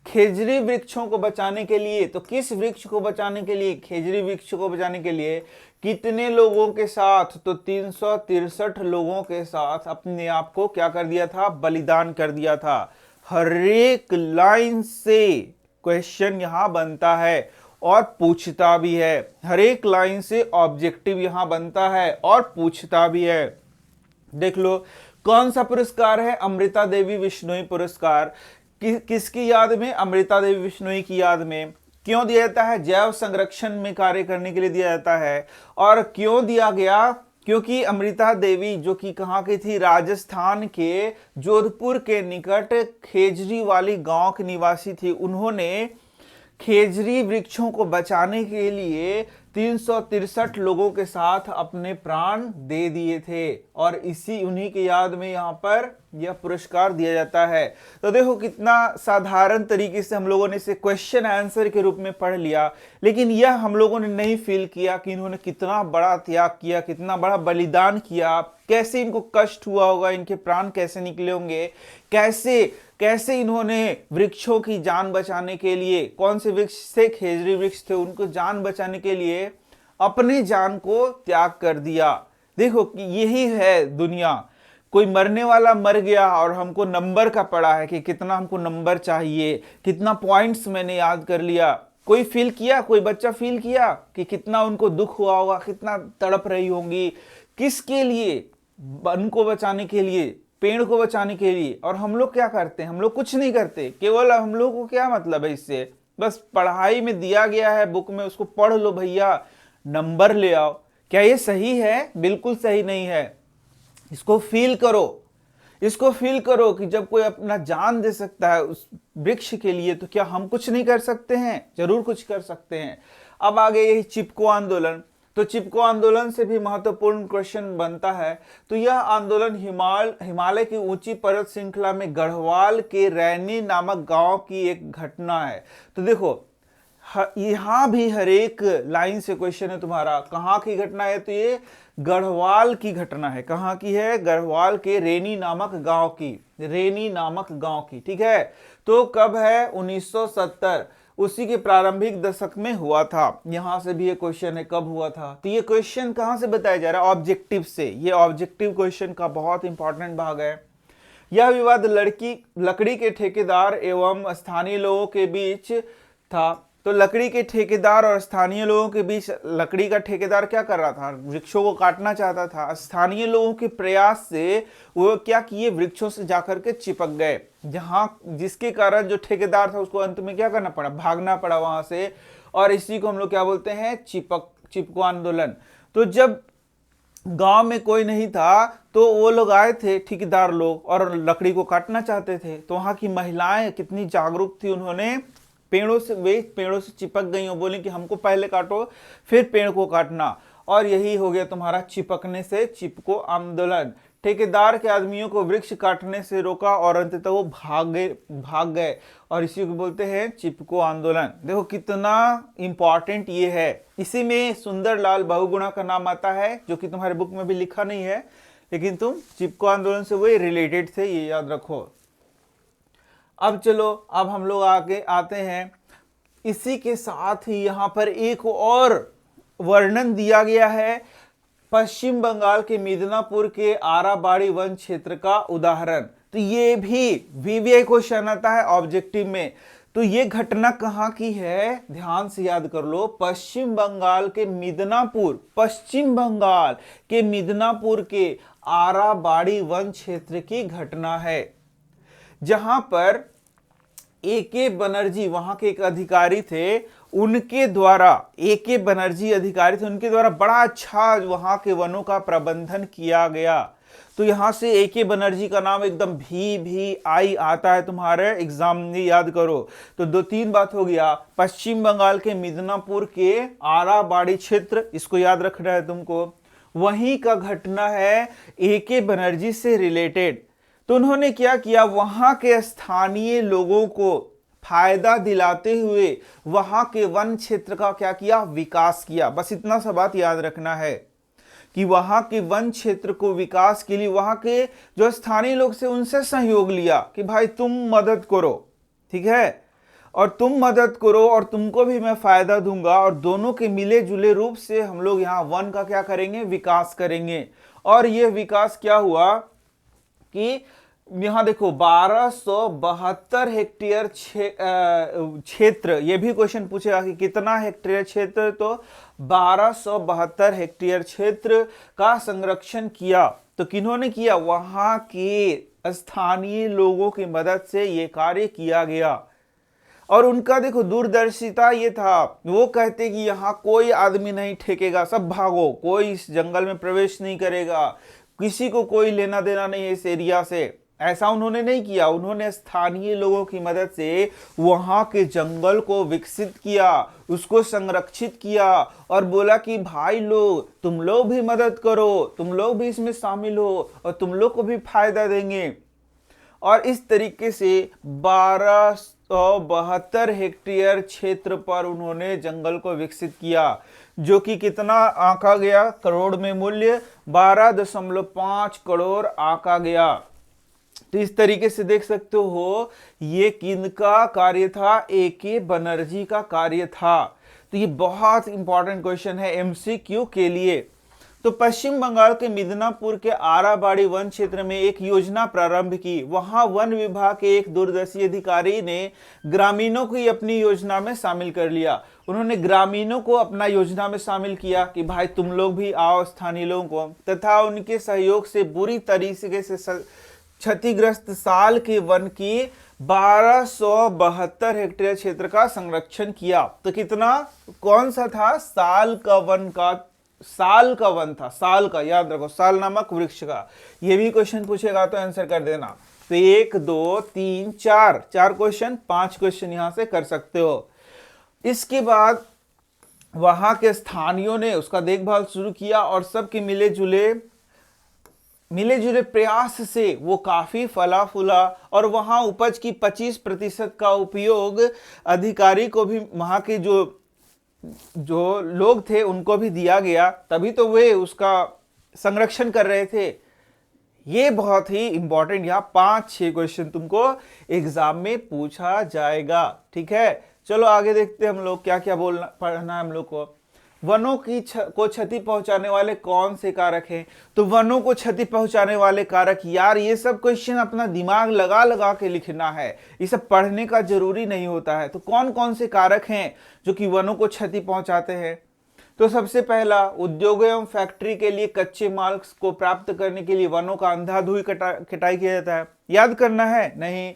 खेजरी वृक्षों को बचाने के लिए, तो किस वृक्ष को बचाने के लिए? खेजरी वृक्ष को बचाने के लिए कितने लोगों के साथ? तो 363 लोगों के साथ अपने आप को क्या कर दिया था? बलिदान कर दिया था। हर एक लाइन से क्वेश्चन यहां बनता है और पूछता भी है। हर एक लाइन से ऑब्जेक्टिव यहां बनता है और पूछता भी है। देख लो कौन सा पुरस्कार है? अमृता देवी विश्नोई पुरस्कार। किसकी याद में? अमृता देवी विश्नोई की याद में। क्यों दिया जाता है? जैव संरक्षण में कार्य करने के लिए दिया जाता है। और क्यों दिया गया? क्योंकि अमृता देवी जो कि कहाँ की थी? राजस्थान के जोधपुर के निकट खेजरी वाली गांव की निवासी थी। उन्होंने खेजरी वृक्षों को बचाने के लिए 363 लोगों के साथ अपने प्राण दे दिए थे, और इसी उन्हीं की याद में यहाँ पर यह पुरस्कार दिया जाता है। तो देखो कितना साधारण तरीके से हम लोगों ने इसे क्वेश्चन आंसर के रूप में पढ़ लिया, लेकिन यह हम लोगों ने नहीं फील किया कि इन्होंने कितना बड़ा त्याग किया, कितना बड़ा बलिदान किया, कैसे इनको कष्ट हुआ होगा, इनके प्राण कैसे निकले होंगे, कैसे कैसे इन्होंने वृक्षों की जान बचाने के लिए, कौन से वृक्ष से? खेजरी वृक्ष थे, उनको जान बचाने के लिए अपनी जान को त्याग कर दिया। देखो कि यही है दुनिया। कोई मरने वाला मर गया और हमको नंबर का पड़ा है कि कितना हमको नंबर चाहिए, कितना पॉइंट्स मैंने याद कर लिया। कोई फील किया? कोई बच्चा फील किया कि कितना उनको दुख हुआ होगा, कितना तड़प रही होंगी? किसके लिए? वन को बचाने के लिए, पेड़ को बचाने के लिए। और हम लोग क्या करते हैं? हम लोग कुछ नहीं करते। केवल हम लोग को क्या मतलब है इससे? बस पढ़ाई में दिया गया है बुक में, उसको पढ़ लो भैया, नंबर ले आओ। क्या ये सही है? बिल्कुल सही नहीं है। इसको फील करो, इसको फील करो कि जब कोई अपना जान दे सकता है उस वृक्ष के लिए, तो क्या हम कुछ नहीं कर सकते हैं? जरूर कुछ कर सकते हैं। अब आगे यही चिपको आंदोलन। तो चिपको आंदोलन से भी महत्वपूर्ण क्वेश्चन बनता है। तो यह आंदोलन हिमालय की ऊंची पर्वत श्रृंखला में गढ़वाल के रैनी नामक गांव की एक घटना है। तो देखो यहां भी हर एक लाइन से क्वेश्चन है तुम्हारा, कहां की घटना है? तो ये गढ़वाल की घटना है। कहां की है? गढ़वाल के रेनी नामक गांव की, रेनी नामक गांव की। ठीक है। तो कब है? 1970, उसी के प्रारंभिक दशक में हुआ था। यहां से भी ये क्वेश्चन है, कब हुआ था? तो ये क्वेश्चन कहां से बताया जा रहा है? ऑब्जेक्टिव से। ये ऑब्जेक्टिव क्वेश्चन का बहुत इंपॉर्टेंट भाग है। यह विवाद लकड़ी के ठेकेदार एवं स्थानीय लोगों के बीच था। तो लकड़ी के ठेकेदार और स्थानीय लोगों के बीच, लकड़ी का ठेकेदार क्या कर रहा था? वृक्षों को काटना चाहता था। स्थानीय लोगों के प्रयास से वो क्या किए? वृक्षों से जाकर के चिपक गए, जहां जिसके कारण जो ठेकेदार था उसको अंत में क्या करना पड़ा? भागना पड़ा वहां से। और इसी को हम लोग क्या बोलते हैं? चिपको आंदोलन। तो जब गांव में कोई नहीं था तो वो लोग आए थे, ठेकेदार लोग, और लकड़ी को काटना चाहते थे। तो वहां की महिलाएं कितनी जागरूक थी, उन्होंने पेड़ों से चिपक गई और बोली कि हमको पहले काटो फिर पेड़ को काटना। और यही हो गया तुम्हारा चिपकने से चिपको आंदोलन। ठेकेदार के आदमियों को वृक्ष काटने से रोका और अंततः वो भाग गए और इसी को बोलते हैं चिपको आंदोलन। देखो कितना इंपॉर्टेंट ये है। इसी में सुंदरलाल बहुगुणा का नाम आता है, जो कि तुम्हारे बुक में भी लिखा नहीं है, लेकिन तुम चिपको आंदोलन से वही रिलेटेड थे, ये याद रखो। अब चलो, अब हम लोग आगे आते हैं। इसी के साथ ही यहाँ पर एक और वर्णन दिया गया है पश्चिम बंगाल के मिदनापुर के आराबाड़ी वन क्षेत्र का उदाहरण। तो ये भी VVI क्वेश्चन आता है ऑब्जेक्टिव में। तो ये घटना कहाँ की है? ध्यान से याद कर लो। पश्चिम बंगाल के मिदनापुर, पश्चिम बंगाल के मिदनापुर के आराबाड़ी वन क्षेत्र की घटना है, जहां पर A.K. बनर्जी वहां के एक अधिकारी थे, उनके द्वारा A.K. बनर्जी अधिकारी थे, उनके द्वारा बड़ा अच्छा वहां के वनों का प्रबंधन किया गया। तो यहां से A.K. बनर्जी का नाम एकदम VVI आता है तुम्हारे एग्जाम में, याद करो। तो दो तीन बात हो गया, पश्चिम बंगाल के मिदनापुर के आराबाड़ी क्षेत्र, इसको याद रखना है तुमको, वहीं का घटना है A.K. बनर्जी से रिलेटेड। तो उन्होंने क्या किया, वहां के स्थानीय लोगों को फायदा दिलाते हुए वहां के वन क्षेत्र का क्या किया, विकास किया। बस इतना सा बात याद रखना है कि वहां के वन क्षेत्र को विकास के लिए वहां के जो स्थानीय लोग से उनसे सहयोग लिया कि भाई तुम मदद करो, ठीक है, और तुम मदद करो और तुमको भी मैं फायदा दूंगा, और दोनों के मिले जुले रूप से हम लोग यहाँ वन का क्या करेंगे, विकास करेंगे। और यह विकास क्या हुआ कि यहां देखो 1272 हेक्टेयर क्षेत्र, यह भी क्वेश्चन पूछेगा कि कितना हेक्टेयर क्षेत्र, तो 1272 हेक्टेयर क्षेत्र का संरक्षण किया। तो किन्होंने किया, वहां के स्थानीय लोगों की मदद से यह कार्य किया गया। और उनका देखो दूरदर्शिता ये था, वो कहते कि यहां कोई आदमी नहीं ठेकेगा, सब भागो, कोई इस जंगल में प्रवेश नहीं करेगा, किसी को कोई लेना देना नहीं है इस एरिया से। ऐसा उन्होंने नहीं किया, उन्होंने स्थानीय लोगों की मदद से वहां के जंगल को विकसित किया, उसको संरक्षित किया, और बोला कि भाई लोग तुम लोग भी मदद करो, तुम लोग भी इसमें शामिल हो और तुम लोग को भी फायदा देंगे। और इस तरीके से 1272 हेक्टेयर क्षेत्र पर उन्होंने जंगल को विकसित किया, जो कि कितना आंका गया, करोड़ में मूल्य 12.5 करोड़ आंका गया। तो इस तरीके से देख सकते हो ये किनका कार्य था, A.K. बनर्जी का कार्य था। तो ये बहुत इंपॉर्टेंट क्वेश्चन है MCQ के लिए। तो पश्चिम बंगाल के मिदनापुर के आराबाड़ी वन क्षेत्र में एक योजना प्रारंभ की। वहां वन विभाग के एक दूरदर्शी अधिकारी ने ग्रामीणों को अपनी योजना में शामिल कर लिया। उन्होंने ग्रामीणों को अपना योजना में शामिल किया कि भाई तुम लोग भी आओ, स्थानीय लोगों को, तथा उनके सहयोग से बुरी तरीके से क्षतिग्रस्त साल के वन की 1272 हेक्टेयर क्षेत्र का संरक्षण किया। तो कितना, कौन सा था, साल का वन था, साल का, याद रखो, साल नामक वृक्ष का। ये भी क्वेश्चन पूछेगा तो आंसर कर देना। तो 1 2 3 4 क्वेश्चन, 5 क्वेश्चन यहां से कर सकते हो। इसके बाद वहां के स्थानीयों ने उसका देखभाल शुरू किया और सबके मिले जुले प्रयास से वो काफी फला फूला, और वहां उपज की 25% का उपयोग अधिकारी को भी, वहां के जो लोग थे उनको भी दिया गया, तभी तो वे उसका संरक्षण कर रहे थे। ये बहुत ही इंपॉर्टेंट, यहाँ 5-6 क्वेश्चन तुमको एग्जाम में पूछा जाएगा, ठीक है। चलो आगे देखते हैं हम लोग क्या क्या पढ़ना है हम लोग को। वनों को क्षति पहुंचाने वाले कौन से कारक हैं? तो वनों को क्षति पहुंचाने वाले कारक, यार ये सब क्वेश्चन अपना दिमाग लगा लगा के लिखना है, ये सब पढ़ने का जरूरी नहीं होता है। तो कौन कौन से कारक हैं जो कि वनों को क्षति पहुंचाते हैं? तो सबसे पहला, उद्योग एवं फैक्ट्री के लिए कच्चे माल को प्राप्त करने के लिए वनों का अंधाधुंध कटाई किया जाता है। याद करना है नहीं।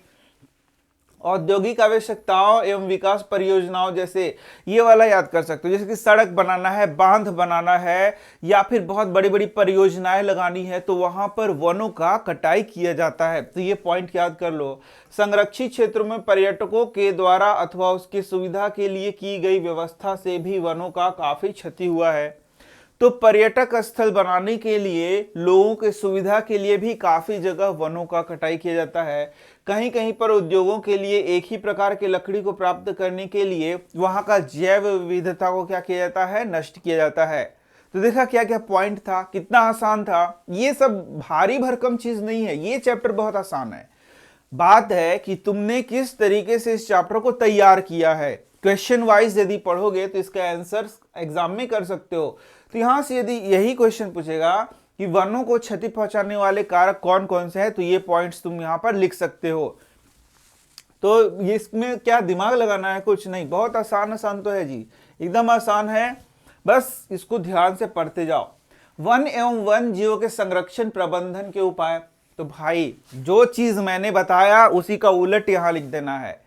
औद्योगिक आवश्यकताओं एवं विकास परियोजनाओं, जैसे ये वाला याद कर सकते हो, जैसे कि सड़क बनाना है, बांध बनाना है, या फिर बहुत बड़ी बड़ी परियोजनाएं लगानी है, तो वहां पर वनों का कटाई किया जाता है। तो ये पॉइंट याद कर लो। संरक्षित क्षेत्रों में पर्यटकों के द्वारा अथवा उसकी सुविधा के लिए की गई व्यवस्था से भी वनों का काफी क्षति हुआ है। तो पर्यटक स्थल बनाने के लिए, लोगों की सुविधा के लिए भी काफी जगह वनों का कटाई किया जाता है। कहीं कहीं पर उद्योगों के लिए एक ही प्रकार की लकड़ी को प्राप्त करने के लिए वहां का जैव विविधता को क्या किया जाता है, नष्ट किया जाता है। तो देखा क्या क्या पॉइंट था, कितना आसान था। ये सब भारी भरकम चीज नहीं है, ये चैप्टर बहुत आसान है। बात है कि तुमने किस तरीके से इस चैप्टर को तैयार किया है। क्वेश्चन वाइज यदि पढ़ोगे तो इसका आंसर एग्जाम में कर सकते हो। तो यहां से यदि यही क्वेश्चन पूछेगा कि वनों को क्षति पहुंचाने वाले कारक कौन कौन से हैं, तो ये पॉइंट्स तुम यहां पर लिख सकते हो। तो ये इसमें क्या दिमाग लगाना है, कुछ नहीं, बहुत आसान तो है जी, एकदम आसान है, बस इसको ध्यान से पढ़ते जाओ। वन एवं वन जीवों के संरक्षण प्रबंधन के उपाय। तो भाई जो चीज मैंने बताया उसी का उलट यहां लिख देना है।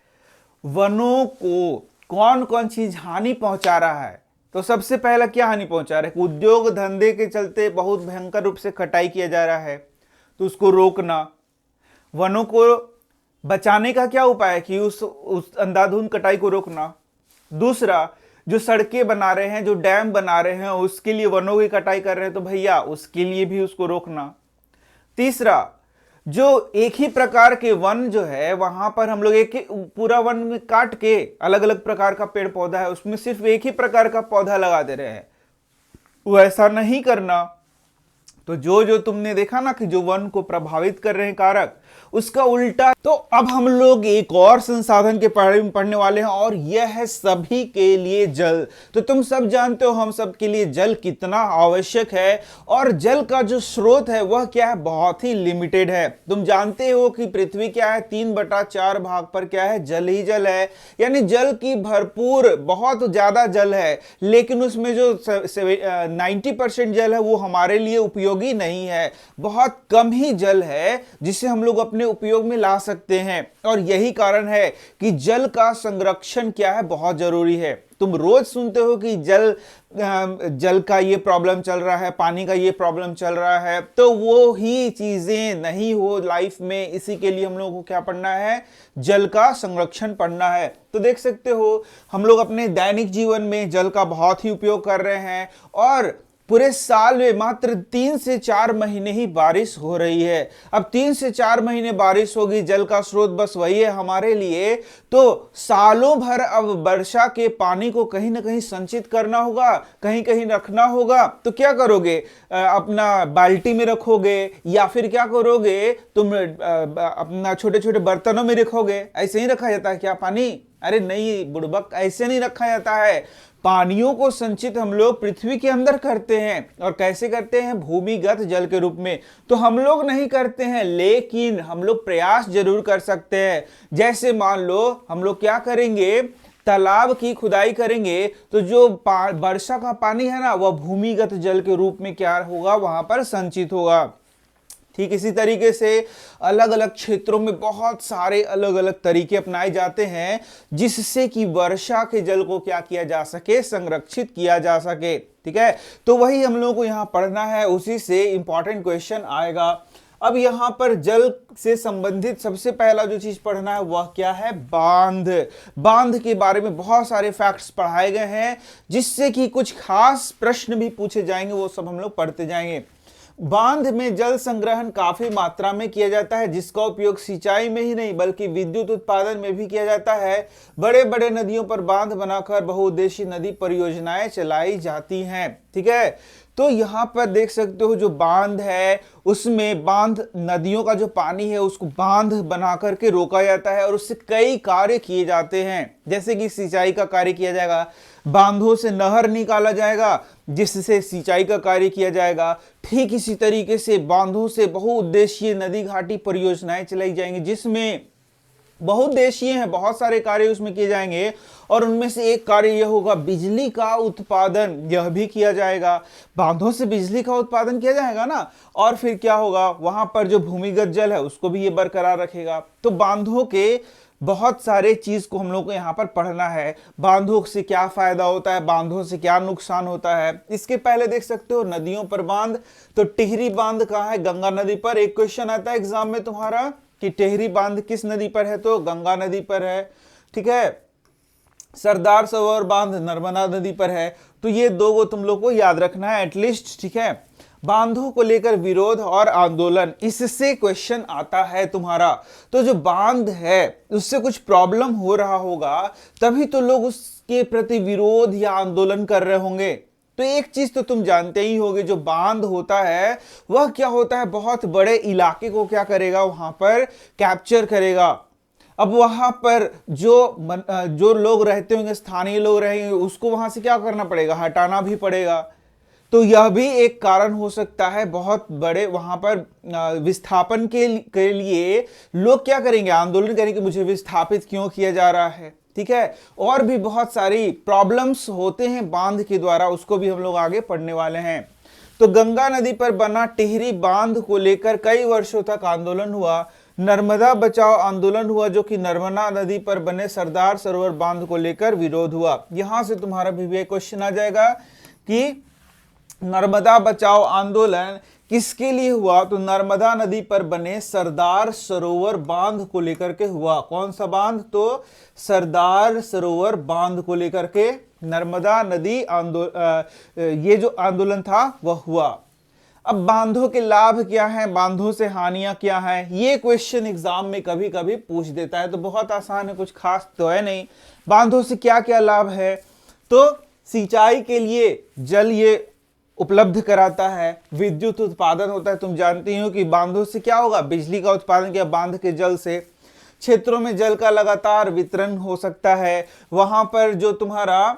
वनों को कौन कौन चीज हानि पहुंचा रहा है। तो सबसे पहला क्या हानि पहुंचा रहा है, उद्योग धंधे के चलते बहुत भयंकर रूप से कटाई किया जा रहा है, तो उसको रोकना। वनों को बचाने का क्या उपाय है कि उस अंधाधुंध कटाई को रोकना। दूसरा, जो सड़कें बना रहे हैं, जो डैम बना रहे हैं, उसके लिए वनों की कटाई कर रहे हैं, तो भैया उसके लिए भी उसको रोकना। तीसरा, जो एक ही प्रकार के वन जो है वहां पर हम लोग एक ही पूरा वन में काट के अलग अलग प्रकार का पेड़ पौधा है उसमें सिर्फ एक ही प्रकार का पौधा लगा दे रहे हैं, वो ऐसा नहीं करना। तो जो जो तुमने देखा ना कि जो वन को प्रभावित कर रहे हैं कारक, उसका उल्टा। तो अब हम लोग एक और संसाधन के बारे में पढ़ने वाले हैं और यह है सभी के लिए जल। तो तुम सब जानते हो हम सब के लिए जल कितना आवश्यक है, और जल का जो स्रोत है वह क्या है, बहुत ही लिमिटेड है। तुम जानते हो कि पृथ्वी क्या है, 3/4 भाग पर क्या है, जल ही जल है। यानी जल की भरपूर बहुत ज्यादा जल है, लेकिन उसमें जो 90% जल है वो हमारे लिए उपयोगी नहीं है। बहुत कम ही जल है जिसे हम लोग अपने उपयोग में ला सकते हैं, और यही कारण है कि जल का संरक्षण क्या है, बहुत जरूरी है। तुम रोज सुनते हो कि जल का ये प्रॉब्लम चल रहा है, पानी का ये प्रॉब्लम चल रहा है, तो वो ही चीजें नहीं हो लाइफ में। इसी के लिए हम लोगों को क्या पढ़ना है, जल का संरक्षण पढ़ना है। तो देख सकते हो हम लोग अपने दैनिक जीवन में जल का बहुत ही उपयोग कर रहे हैं, और पूरे साल में मात्र 3 से 4 महीने ही बारिश हो रही है। अब 3 से 4 महीने बारिश होगी, जल का स्रोत बस वही है हमारे लिए, तो सालों भर अब वर्षा के पानी को कहीं ना कहीं संचित करना होगा, कहीं कहीं रखना होगा। तो क्या करोगे, अपना बाल्टी में रखोगे, या फिर क्या करोगे, तुम अपना छोटे छोटे बर्तनों में रखोगे। ऐसे ही रखा जाता है क्या पानी? अरे नहीं बुड़बक, ऐसे नहीं रखा जाता है। पानियों को संचित हम लोग पृथ्वी के अंदर करते हैं, और कैसे करते हैं, भूमिगत जल के रूप में। तो हम लोग नहीं करते हैं, लेकिन हम लोग प्रयास जरूर कर सकते हैं। जैसे मान लो हम लोग क्या करेंगे, तालाब की खुदाई करेंगे, तो जो वर्षा का पानी है ना, वह भूमिगत जल के रूप में क्या होगा, वहां पर संचित होगा। ठीक इसी तरीके से अलग अलग क्षेत्रों में बहुत सारे अलग अलग तरीके अपनाए जाते हैं, जिससे कि वर्षा के जल को क्या किया जा सके, संरक्षित किया जा सके। ठीक है, तो वही हम लोगों को यहाँ पढ़ना है, उसी से इंपॉर्टेंट क्वेश्चन आएगा। अब यहाँ पर जल से संबंधित सबसे पहला जो चीज पढ़ना है वह क्या है, बांध। बांध के बारे में बहुत सारे फैक्ट्स पढ़ाए गए हैं, जिससे कि कुछ खास प्रश्न भी पूछे जाएंगे, वो सब हम लोग पढ़ते जाएंगे। बांध में जल संग्रहण काफी मात्रा में किया जाता है, जिसका उपयोग सिंचाई में ही नहीं बल्कि विद्युत उत्पादन में भी किया जाता है। बड़े बड़े नदियों पर बांध बनाकर बहुउद्देशीय नदी परियोजनाएं चलाई जाती हैं। ठीक है, तो यहाँ पर देख सकते हो जो बांध है, उसमें बांध नदियों का जो पानी है उसको बांध बना करके रोका जाता है, और उससे कई कार्य किए जाते हैं। जैसे कि सिंचाई का कार्य किया जाएगा, बांधों से नहर निकाला जाएगा जिससे सिंचाई का कार्य किया जाएगा। ठीक इसी तरीके से बांधों से बहुउद्देशीय नदी घाटी परियोजनाएं चलाई जाएंगी, जिसमें बहुउद्देशीय हैं, बहुत सारे कार्य उसमें किए जाएंगे, और उनमें से एक कार्य यह होगा बिजली का उत्पादन, यह भी किया जाएगा। बांधों से बिजली का उत्पादन किया जाएगा ना, और फिर क्या होगा, वहां पर जो भूमिगत जल है उसको भी ये बरकरार रखेगा। तो बांधों के बहुत सारे चीज को हम लोग को यहाँ पर पढ़ना है। बांधों से क्या फायदा होता है, बांधों से क्या नुकसान होता है। इसके पहले देख सकते हो नदियों पर बांध, तो टिहरी बांध कहाँ है, गंगा नदी पर। एक क्वेश्चन आता है एग्जाम में तुम्हारा कि टिहरी बांध किस नदी पर है, तो गंगा नदी पर है। ठीक है, सरदार सरोवर बांध नर्मदा नदी पर है। तो ये दो को तुम लोग को याद रखना है एटलीस्ट। ठीक है, बांधों को लेकर विरोध और आंदोलन, इससे क्वेश्चन आता है तुम्हारा। तो जो बांध है उससे कुछ प्रॉब्लम हो रहा होगा, तभी तो लोग उसके प्रति विरोध या आंदोलन कर रहे होंगे। तो एक चीज तो तुम जानते ही होगे, जो बांध होता है वह क्या होता है, बहुत बड़े इलाके को क्या करेगा, वहां पर कैप्चर करेगा। अब वहां पर जो लोग रहते होंगे, स्थानीय लोग रहेंगे, उसको वहां से क्या करना पड़ेगा, हटाना भी पड़ेगा। तो यह भी एक कारण हो सकता है, बहुत बड़े वहां पर विस्थापन के लिए लोग क्या करेंगे, आंदोलन करेंगे, मुझे विस्थापित क्यों किया जा रहा है। ठीक है, और भी बहुत सारी प्रॉब्लम्स होते हैं बांध के द्वारा, उसको भी हम लोग आगे पढ़ने वाले हैं। तो गंगा नदी पर बना टिहरी बांध को लेकर कई वर्षों तक आंदोलन हुआ, नर्मदा बचाओ आंदोलन हुआ जो कि नर्मदा नदी पर बने सरदार सरोवर बांध को लेकर विरोध हुआ। यहां से तुम्हारा भी क्वेश्चन आ जाएगा कि नर्मदा बचाओ आंदोलन किसके लिए हुआ, तो नर्मदा नदी पर बने सरदार सरोवर बांध को लेकर के हुआ। कौन सा बांध, तो सरदार सरोवर बांध को लेकर के नर्मदा नदी ये जो आंदोलन था वह हुआ। अब बांधों के लाभ क्या हैं, बांधों से हानियां क्या हैं, ये क्वेश्चन एग्जाम में कभी कभी पूछ देता है। तो बहुत आसान है, कुछ खास तो है नहीं। बांधों से क्या क्या लाभ है, तो सिंचाई के लिए जल ये उपलब्ध कराता है, विद्युत उत्पादन होता है। तुम जानती हो कि बांधों से क्या होगा, बिजली का उत्पादन किया बांध के जल से। क्षेत्रों में जल का लगातार वितरण हो सकता है, वहां पर जो तुम्हारा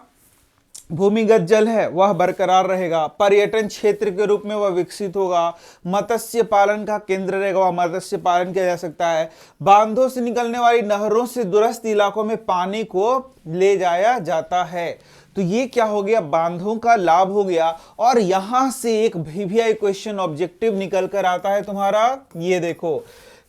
भूमिगत जल है वह बरकरार रहेगा। पर्यटन क्षेत्र के रूप में वह विकसित होगा। मत्स्य पालन का केंद्र रहेगा, वह मत्स्य पालन किया जा सकता है। बांधों से निकलने वाली नहरों से दूरस्थ इलाकों में पानी को ले जाया जाता है। तो ये क्या हो गया, बांधों का लाभ हो गया। और यहां से एक VVI क्वेश्चन ऑब्जेक्टिव निकल कर आता है तुम्हारा, ये देखो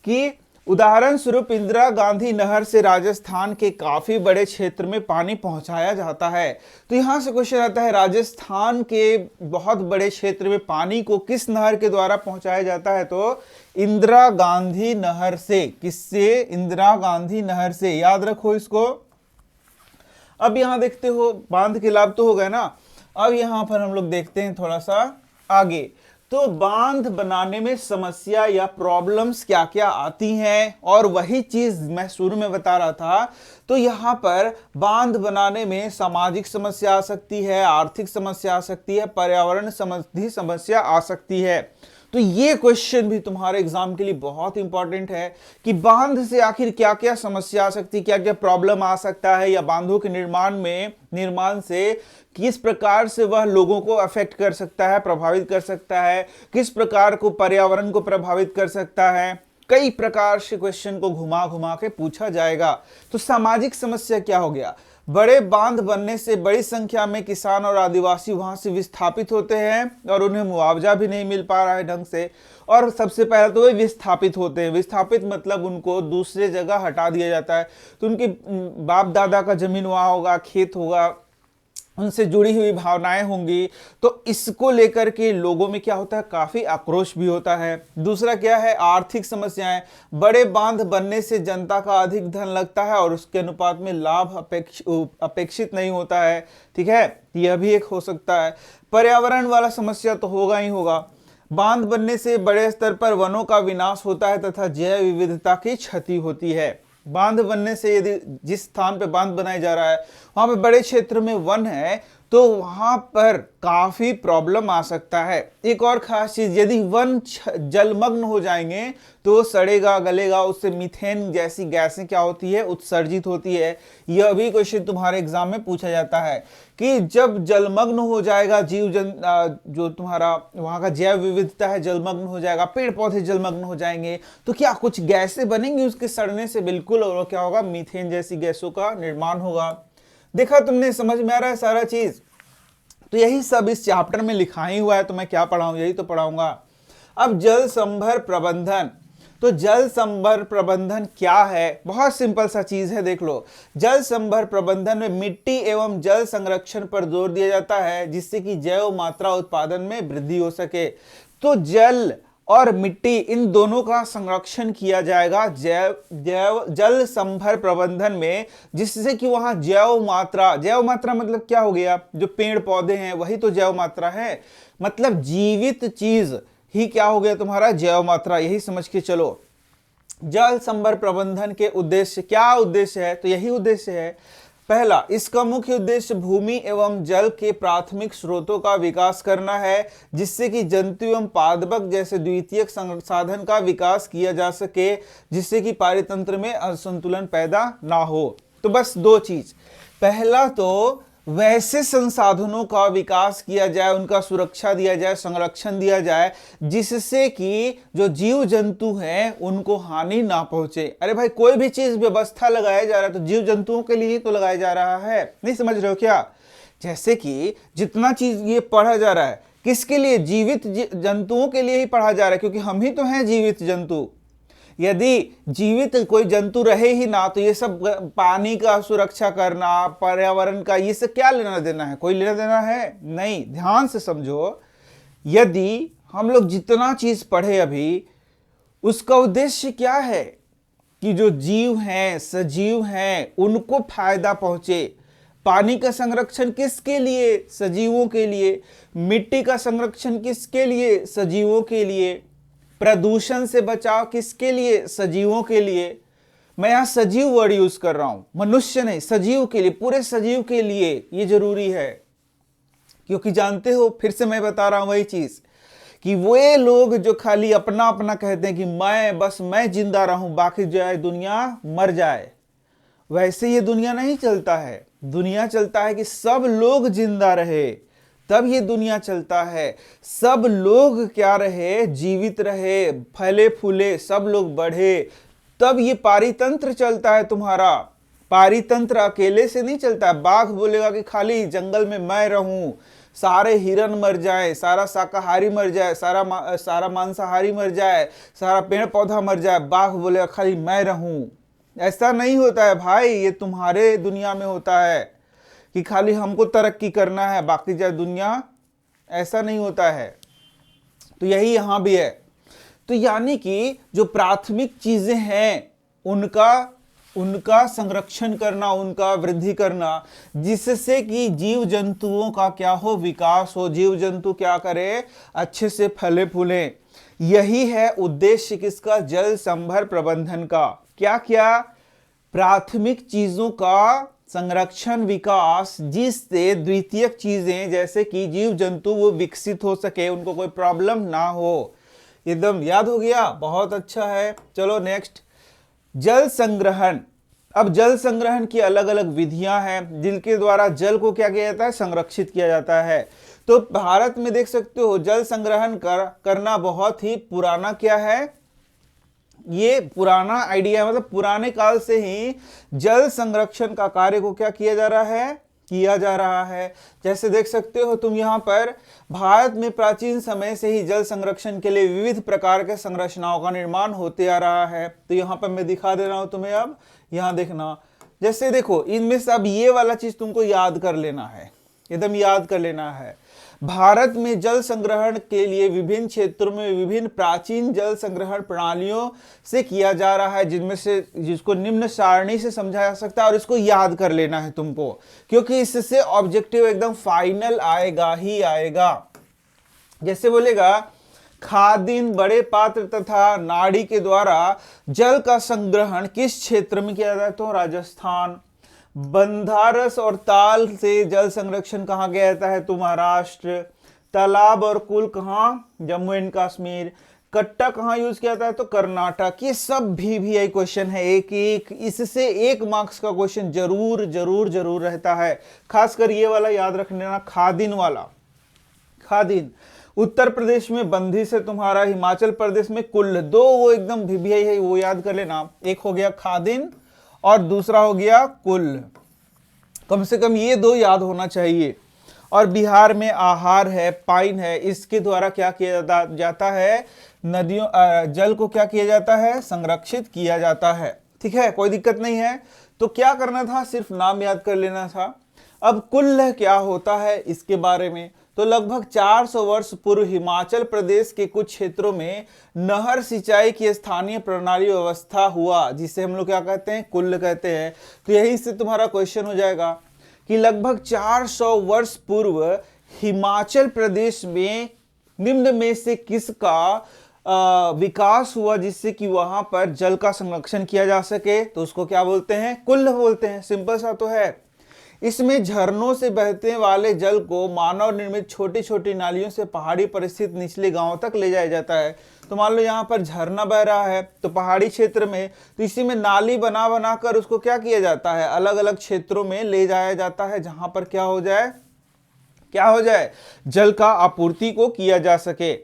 कि उदाहरण स्वरूप इंदिरा गांधी नहर से राजस्थान के काफी बड़े क्षेत्र में पानी पहुंचाया जाता है। तो यहां से क्वेश्चन आता है, राजस्थान के बहुत बड़े क्षेत्र में पानी को किस नहर के द्वारा पहुंचाया जाता है, तो इंदिरा गांधी नहर से। किससे, इंदिरा गांधी नहर से, याद रखो इसको। अब यहां देखते हो बांध के लाभ तो हो गए ना। अब यहां पर हम लोग देखते हैं थोड़ा सा आगे, तो बांध बनाने में समस्या या प्रॉब्लम्स क्या क्या आती हैं, और वही चीज मैं शुरू में बता रहा था। तो यहाँ पर बांध बनाने में सामाजिक समस्या आ सकती है, आर्थिक समस्या आ सकती है, पर्यावरण संबंधी समस्या आ सकती है। तो ये क्वेश्चन भी तुम्हारे एग्जाम के लिए बहुत इंपॉर्टेंट है कि बांध से आखिर क्या क्या समस्या आ सकती है, क्या क्या प्रॉब्लम आ सकता है, या बांधों के निर्माण से किस प्रकार से वह लोगों को अफेक्ट कर सकता है, प्रभावित कर सकता है, किस प्रकार को पर्यावरण को प्रभावित कर सकता है। कई प्रकार से क्वेश्चन को घुमा घुमा के पूछा जाएगा। तो सामाजिक समस्या क्या हो गया, बड़े बांध बनने से बड़ी संख्या में किसान और आदिवासी वहां से विस्थापित होते हैं और उन्हें मुआवजा भी नहीं मिल पा रहा है ढंग से। और सबसे पहले तो वे विस्थापित होते हैं। विस्थापित मतलब उनको दूसरे जगह हटा दिया जाता है। तो उनके बाप दादा का जमीन वहां होगा, खेत होगा, उनसे जुड़ी हुई भावनाएं होंगी। तो इसको लेकर के लोगों में क्या होता है, काफी आक्रोश भी होता है। दूसरा क्या है, आर्थिक समस्याएं। बड़े बांध बनने से जनता का अधिक धन लगता है और उसके अनुपात में लाभ अपेक्षित नहीं होता है। ठीक है, यह भी एक हो सकता है। पर्यावरण वाला समस्या तो होगा ही होगा। बांध बनने से बड़े स्तर पर वनों का विनाश होता है तथा जैव विविधता की क्षति होती है। बांध बनने से यदि जिस स्थान पे बांध बनाया जा रहा है वहां पे बड़े क्षेत्र में वन है, तो वहां पर काफी प्रॉब्लम आ सकता है। एक और खास चीज, यदि वन जलमग्न हो जाएंगे तो सड़ेगा, गलेगा, उससे मीथेन जैसी गैसें क्या होती है, उत्सर्जित होती है। यह भी क्वेश्चन तुम्हारे एग्जाम में पूछा जाता है कि जब जलमग्न हो जाएगा जो तुम्हारा वहां का जैव विविधता है जलमग्न हो जाएगा, पेड़ पौधे जलमग्न हो जाएंगे, तो क्या कुछ गैसें बनेंगी उसके सड़ने से, बिल्कुल। और क्या होगा, मीथेन जैसी गैसों का निर्माण होगा। देखा तुमने, समझ में आ रहा है सारा चीज। तो यही सब इस चैप्टर में लिखा ही हुआ है, तो मैं क्या पढ़ाऊं, यही तो पढ़ाऊंगा। अब जल संभर प्रबंधन। तो जल संभर प्रबंधन क्या है, बहुत सिंपल सा चीज है, देख लो। जल संभर प्रबंधन में मिट्टी एवं जल संरक्षण पर जोर दिया जाता है जिससे कि जैव मात्रा उत्पादन में वृद्धि हो सके। तो जल और मिट्टी, इन दोनों का संरक्षण किया जाएगा जल संभर प्रबंधन में, जिससे कि वहां जैव मात्रा मतलब क्या हो गया, जो पेड़ पौधे हैं वही तो जैव मात्रा है। मतलब जीवित चीज ही क्या हो गया तुम्हारा, जैव मात्रा। यही समझ के चलो। जल संभर प्रबंधन के उद्देश्य, क्या उद्देश्य है, तो यही उद्देश्य है। पहला, इसका मुख्य उद्देश्य भूमि एवं जल के प्राथमिक स्रोतों का विकास करना है जिससे कि जंतु एवं पादप जैसे द्वितीयक संसाधन का विकास किया जा सके, जिससे कि पारितंत्र में असंतुलन पैदा ना हो। तो बस दो चीज, पहला तो वैसे संसाधनों का विकास किया जाए, उनका सुरक्षा दिया जाए, संरक्षण दिया जाए, जिससे कि जो जीव जंतु हैं उनको हानि ना पहुंचे। अरे भाई, कोई भी चीज व्यवस्था लगाया जा रहा है तो जीव जंतुओं के लिए तो लगाया जा रहा है, नहीं समझ रहे हो क्या। जैसे कि जितना चीज ये पढ़ा जा रहा है किसके लिए, जीवित जंतुओं के लिए ही पढ़ा जा रहा है, क्योंकि हम ही तो हैं जीवित जंतु। यदि जीवित कोई जंतु रहे ही ना तो ये सब पानी का सुरक्षा करना, पर्यावरण का, ये सब क्या लेना देना है? कोई लेना देना है नहीं। ध्यान से समझो, यदि हम लोग जितना चीज पढ़े अभी, उसका उद्देश्य क्या है कि जो जीव हैं, सजीव हैं, उनको फायदा पहुंचे। पानी का संरक्षण किसके लिए? सजीवों के लिए। मिट्टी का संरक्षण किसके लिए? सजीवों के लिए। प्रदूषण से बचाव किसके लिए? सजीवों के लिए। मैं यहां सजीव वर्ड यूज कर रहा हूं, मनुष्य नहीं, सजीव के लिए, पूरे सजीव के लिए ये जरूरी है। क्योंकि जानते हो, फिर से मैं बता रहा हूं वही चीज कि वे लोग जो खाली अपना अपना कहते हैं कि मैं जिंदा रहूं, बाकी जो है दुनिया मर जाए, वैसे ये दुनिया नहीं चलता है। दुनिया चलता है कि सब लोग जिंदा रहे, तब ये दुनिया चलता है। सब लोग क्या रहे? जीवित रहे, फले फूले, सब लोग बढ़े, तब ये पारितंत्र चलता है तुम्हारा। पारितंत्र अकेले से नहीं चलता है। बाघ बोलेगा कि खाली जंगल में मैं रहूं, सारे हिरन मर जाए, सारा शाकाहारी मर जाए, सारा मांसाहारी मर जाए, सारा पेड़ पौधा मर जाए, बाघ बोलेगा खाली मैं रहूं। ऐसा नहीं होता है भाई, ये तुम्हारे दुनिया में होता है कि खाली हमको तरक्की करना है, बाकी जो दुनिया, ऐसा नहीं होता है। तो यही यहां भी है। तो यानी कि जो प्राथमिक चीजें हैं उनका संरक्षण करना, उनका वृद्धि करना, जिससे कि जीव जंतुओं का क्या हो? विकास हो, जीव जंतु क्या करे? अच्छे से फले फूले। यही है उद्देश्य किसका? जल संभर प्रबंधन का। क्या क्या? प्राथमिक चीजों का संरक्षण, विकास, जिससे द्वितीयक चीजें जैसे कि जीव जंतु वो विकसित हो सके, उनको कोई प्रॉब्लम ना हो। एकदम याद हो गया? बहुत अच्छा है। चलो नेक्स्ट, जल संग्रहण। अब जल संग्रहण की अलग अलग विधियां हैं जिनके द्वारा जल को क्या किया जाता है? संरक्षित किया जाता है। तो भारत में देख सकते हो जल संग्रहण करना बहुत ही पुराना क्या है? ये पुराना आइडिया है, मतलब पुराने काल से ही जल संरक्षण का कार्य को क्या किया जा रहा है। जैसे देख सकते हो तुम यहाँ पर, भारत में प्राचीन समय से ही जल संरक्षण के लिए विविध प्रकार के संरचनाओं का निर्माण होते आ रहा है। तो यहाँ पर मैं दिखा दे रहा हूं तुम्हें। अब यहाँ देखना, जैसे देखो इनमें से अब ये वाला चीज तुमको याद कर लेना है, एकदम याद कर लेना है। भारत में जल संग्रहण के लिए विभिन्न क्षेत्रों में विभिन्न प्राचीन जल संग्रहण प्रणालियों से किया जा रहा है, जिनमें से जिसको निम्न सारणी से समझा जा सकता है, और इसको याद कर लेना है तुमको, क्योंकि इससे ऑब्जेक्टिव एकदम फाइनल आएगा ही आएगा। जैसे बोलेगा, खादिन, बड़े पात्र तथा नाड़ी के द्वारा जल का संग्रहण किस क्षेत्र में किया जाता है? तो राजस्थान। बंधारस और ताल से जल संरक्षण कहाँ किया जाता है? तो महाराष्ट्र। तालाब और कुल कहाँ? जम्मू एंड कश्मीर। कट्टा कहाँ यूज किया जाता है? तो कर्नाटक। ये सब भी क्वेश्चन है, एक एक, इससे 1 मार्क्स का क्वेश्चन जरूर जरूर जरूर रहता है। खासकर ये वाला याद रख लेना, खादिन वाला। खादिन उत्तर प्रदेश में बंधी से तुम्हारा, हिमाचल प्रदेश में कुल्ल। 2 वो एकदम भी है, वो याद कर लेना। एक हो गया खादिन और दूसरा हो गया कुल। कम से कम ये 2 याद होना चाहिए। और बिहार में आहार है, पाइन है, इसके द्वारा क्या किया जाता है? नदियों जल को क्या किया जाता है? संरक्षित किया जाता है। ठीक है, कोई दिक्कत नहीं है। तो क्या करना था? सिर्फ नाम याद कर लेना था। अब कुल्ल क्या होता है इसके बारे में, तो लगभग 400 वर्ष पूर्व हिमाचल प्रदेश के कुछ क्षेत्रों में नहर सिंचाई की स्थानीय प्रणाली व्यवस्था हुआ, जिसे हम लोग क्या कहते हैं? कुल्ल कहते हैं। तो यही से तुम्हारा क्वेश्चन हो जाएगा कि लगभग 400 वर्ष पूर्व हिमाचल प्रदेश में निम्न में से किसका विकास हुआ जिससे कि वहां पर जल का संरक्षण किया जा सके? तो उसको क्या बोलते हैं? कुल्ल बोलते हैं। सिंपल सा तो है। इसमें झरनों से बहते वाले जल को मानव निर्मित छोटी छोटी नालियों से पहाड़ी पर स्थित निचले गांवों तक ले जाया जाता है। तो मान लो यहाँ पर झरना बह रहा है तो पहाड़ी क्षेत्र में, तो इसी में नाली बना बना कर उसको क्या किया जाता है? अलग अलग क्षेत्रों में ले जाया जाता है, जहां पर क्या हो जाए? जल का आपूर्ति को किया जा सके।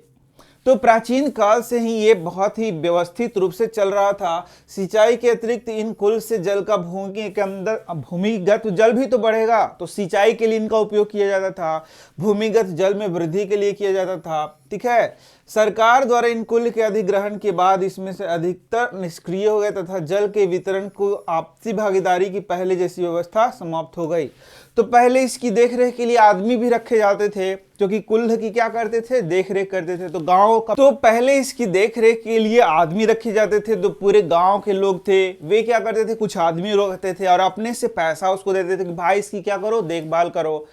तो प्राचीन काल से ही ये बहुत ही व्यवस्थित रूप से चल रहा था। सिंचाई के अतिरिक्त इन कुल से जल का भूमि के अंदर, भूमिगत जल भी तो बढ़ेगा, तो सिंचाई के लिए इनका उपयोग किया जाता था। भूमिगत जल में वृद्धि के लिए किया जाता था। ठीक है। सरकार द्वारा इन कुल्ल के अधिग्रहण के बाद इसमें से अधिकतर निष्क्रिय हो गए तथा जल के वितरण को आपसी भागीदारी की पहले जैसी व्यवस्था समाप्त हो गई। तो पहले इसकी देखरेख के लिए आदमी भी रखे जाते थे जो कि कुल्ल की क्या करते थे, देखरेख करते थे। तो गांव का तो पहले इसकी देखरेख के लिए आदमी रखे जाते थे। तो पूरे गांव के लोग थे वे क्या करते थे, कुछ आदमी रखते थे और अपने से पैसा उसको देते थे कि भाई इसकी क्या करो, देखभाल करो।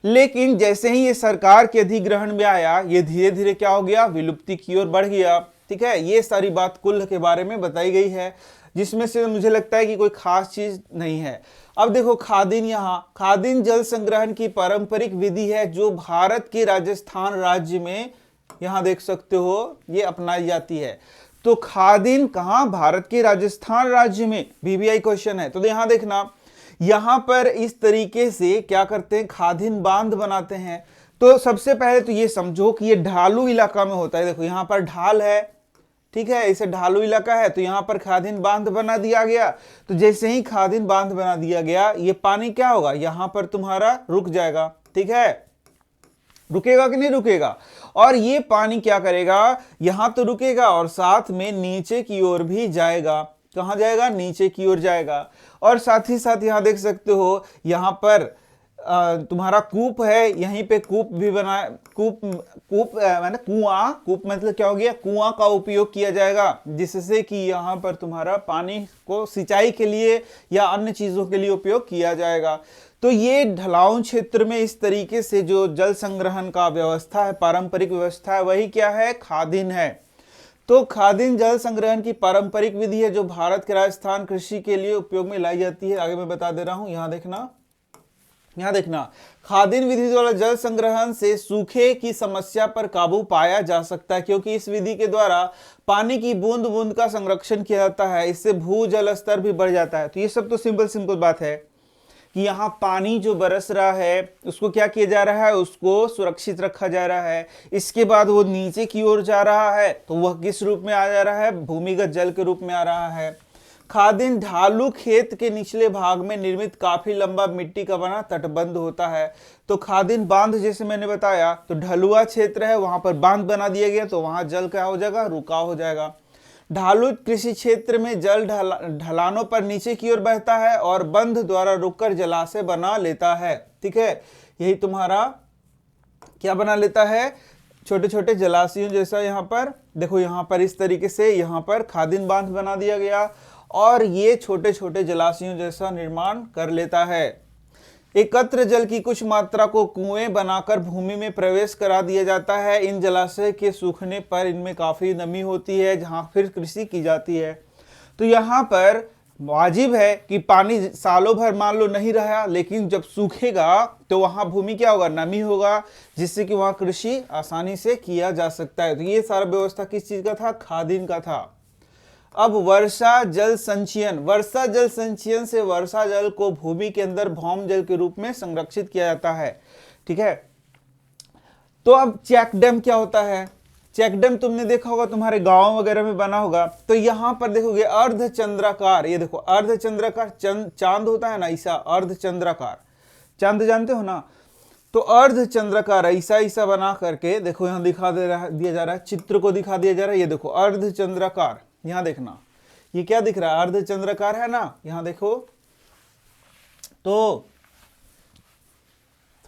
लेकिन जैसे ही ये सरकार के अधिग्रहण में आया, ये धीरे धीरे क्या हो गया, विलुप्ति की ओर बढ़ गया। ठीक है, ये सारी बात कुल्ल के बारे में बताई गई है, जिसमें से मुझे लगता है कि कोई खास चीज नहीं है। अब देखो खादिन, यहाँ खादिन जल संग्रहण की पारंपरिक विधि है जो भारत के राजस्थान राज्य में, यहाँ देख सकते हो, ये अपनाई जाती है। तो खादिन कहाँ, भारत के राजस्थान राज्य में, VVI क्वेश्चन है। तो यहाँ देखना, यहां पर इस तरीके से क्या करते हैं, खादिन बांध बनाते हैं। तो सबसे पहले तो ये समझो कि ये ढालू इलाका में होता है। देखो यहां पर ढाल है, ठीक है, इसे ढालू इलाका है, तो यहां पर खादिन बांध बना दिया गया। तो जैसे ही खादिन बांध बना दिया गया, ये पानी क्या होगा, यहां पर तुम्हारा रुक जाएगा। ठीक है, रुकेगा कि नहीं रुकेगा, और ये पानी क्या करेगा, यहां तो रुकेगा और साथ में नीचे की ओर भी जाएगा। कहां जाएगा, नीचे की ओर जाएगा। और साथ ही साथ यहां देख सकते हो, यहां पर तुम्हारा कूप है, यहीं पे कूप भी बना, कूप मैंने कुआं, कूप मतलब क्या हो गया, कुआं का उपयोग किया जाएगा, जिससे कि यहां पर तुम्हारा पानी को सिंचाई के लिए या अन्य चीजों के लिए उपयोग किया जाएगा। तो ये ढलान क्षेत्र में इस तरीके से जो जल संग्रहण का व्यवस्था है, पारंपरिक व्यवस्था है, वही क्या है, खादिन है। तो खादिन जल संग्रहण की पारंपरिक विधि है जो भारत के राजस्थान कृषि के लिए उपयोग में लाई जाती है। आगे मैं बता दे रहा हूं, यहां देखना, खादिन विधि द्वारा जल संग्रहण से सूखे की समस्या पर काबू पाया जा सकता है, क्योंकि इस विधि के द्वारा पानी की बूंद बूंद का संरक्षण किया जाता है। इससे भूजल स्तर भी बढ़ जाता है। तो ये सब तो सिंपल बात है कि यहाँ पानी जो बरस रहा है उसको क्या किया जा रहा है, उसको सुरक्षित रखा जा रहा है। इसके बाद वो नीचे की ओर जा रहा है, तो वह किस रूप में आ जा रहा है, भूमिगत जल के रूप में आ रहा है। खादिन ढालू खेत के निचले भाग में निर्मित काफी लंबा मिट्टी का बना तटबंध होता है। तो खादिन बांध, जैसे मैंने बताया, तो ढलुआ क्षेत्र है, वहां पर बांध बना दिया गया, तो वहां जल क्या हो जाएगा, रुकाव हो जाएगा। ढालू कृषि क्षेत्र में जल ढलानों पर नीचे की ओर बहता है और बंध द्वारा रुककर जलाशय बना लेता है। ठीक है, यही तुम्हारा क्या बना लेता है, छोटे छोटे जलाशयों जैसा। यहाँ पर देखो, यहाँ पर इस तरीके से यहाँ पर खादिन बांध बना दिया गया और ये छोटे छोटे जलाशयों जैसा निर्माण कर लेता है। एकत्र जल की कुछ मात्रा को कुएं बनाकर भूमि में प्रवेश करा दिया जाता है। इन जलाशय के सूखने पर इनमें काफी नमी होती है, जहां फिर कृषि की जाती है। तो यहाँ पर वाजिब है कि पानी सालों भर मान लो नहीं रहा, लेकिन जब सूखेगा तो वहां भूमि क्या होगा, नमी होगा, जिससे कि वहां कृषि आसानी से किया जा सकता है। तो ये सारा व्यवस्था किस चीज का था, खादिन का था। अब वर्षा जल संचयन, वर्षा जल संचयन से वर्षा जल को भूमि के अंदर भौम जल के रूप में संरक्षित किया जाता है। ठीक है, तो अब चेक डैम क्या होता है, चेक डैम तुमने देखा होगा, तुम्हारे गांव वगैरह में बना होगा। तो यहां पर देखोगे अर्धचंद्राकार, ये देखो अर्धचंद्राकार, चांद होता है ना, ऐसा अर्धचंद्राकार, चांद जानते हो ना, तो अर्धचंद्राकार ऐसा ऐसा बना करके देखो यहां दिया जा रहा है, चित्र को दिखा दिया जा रहा है। ये देखो अर्धचंद्राकार, यहां देखना, ये क्या दिख रहा है, अर्धचंद्राकार है ना, यहां देखो। तो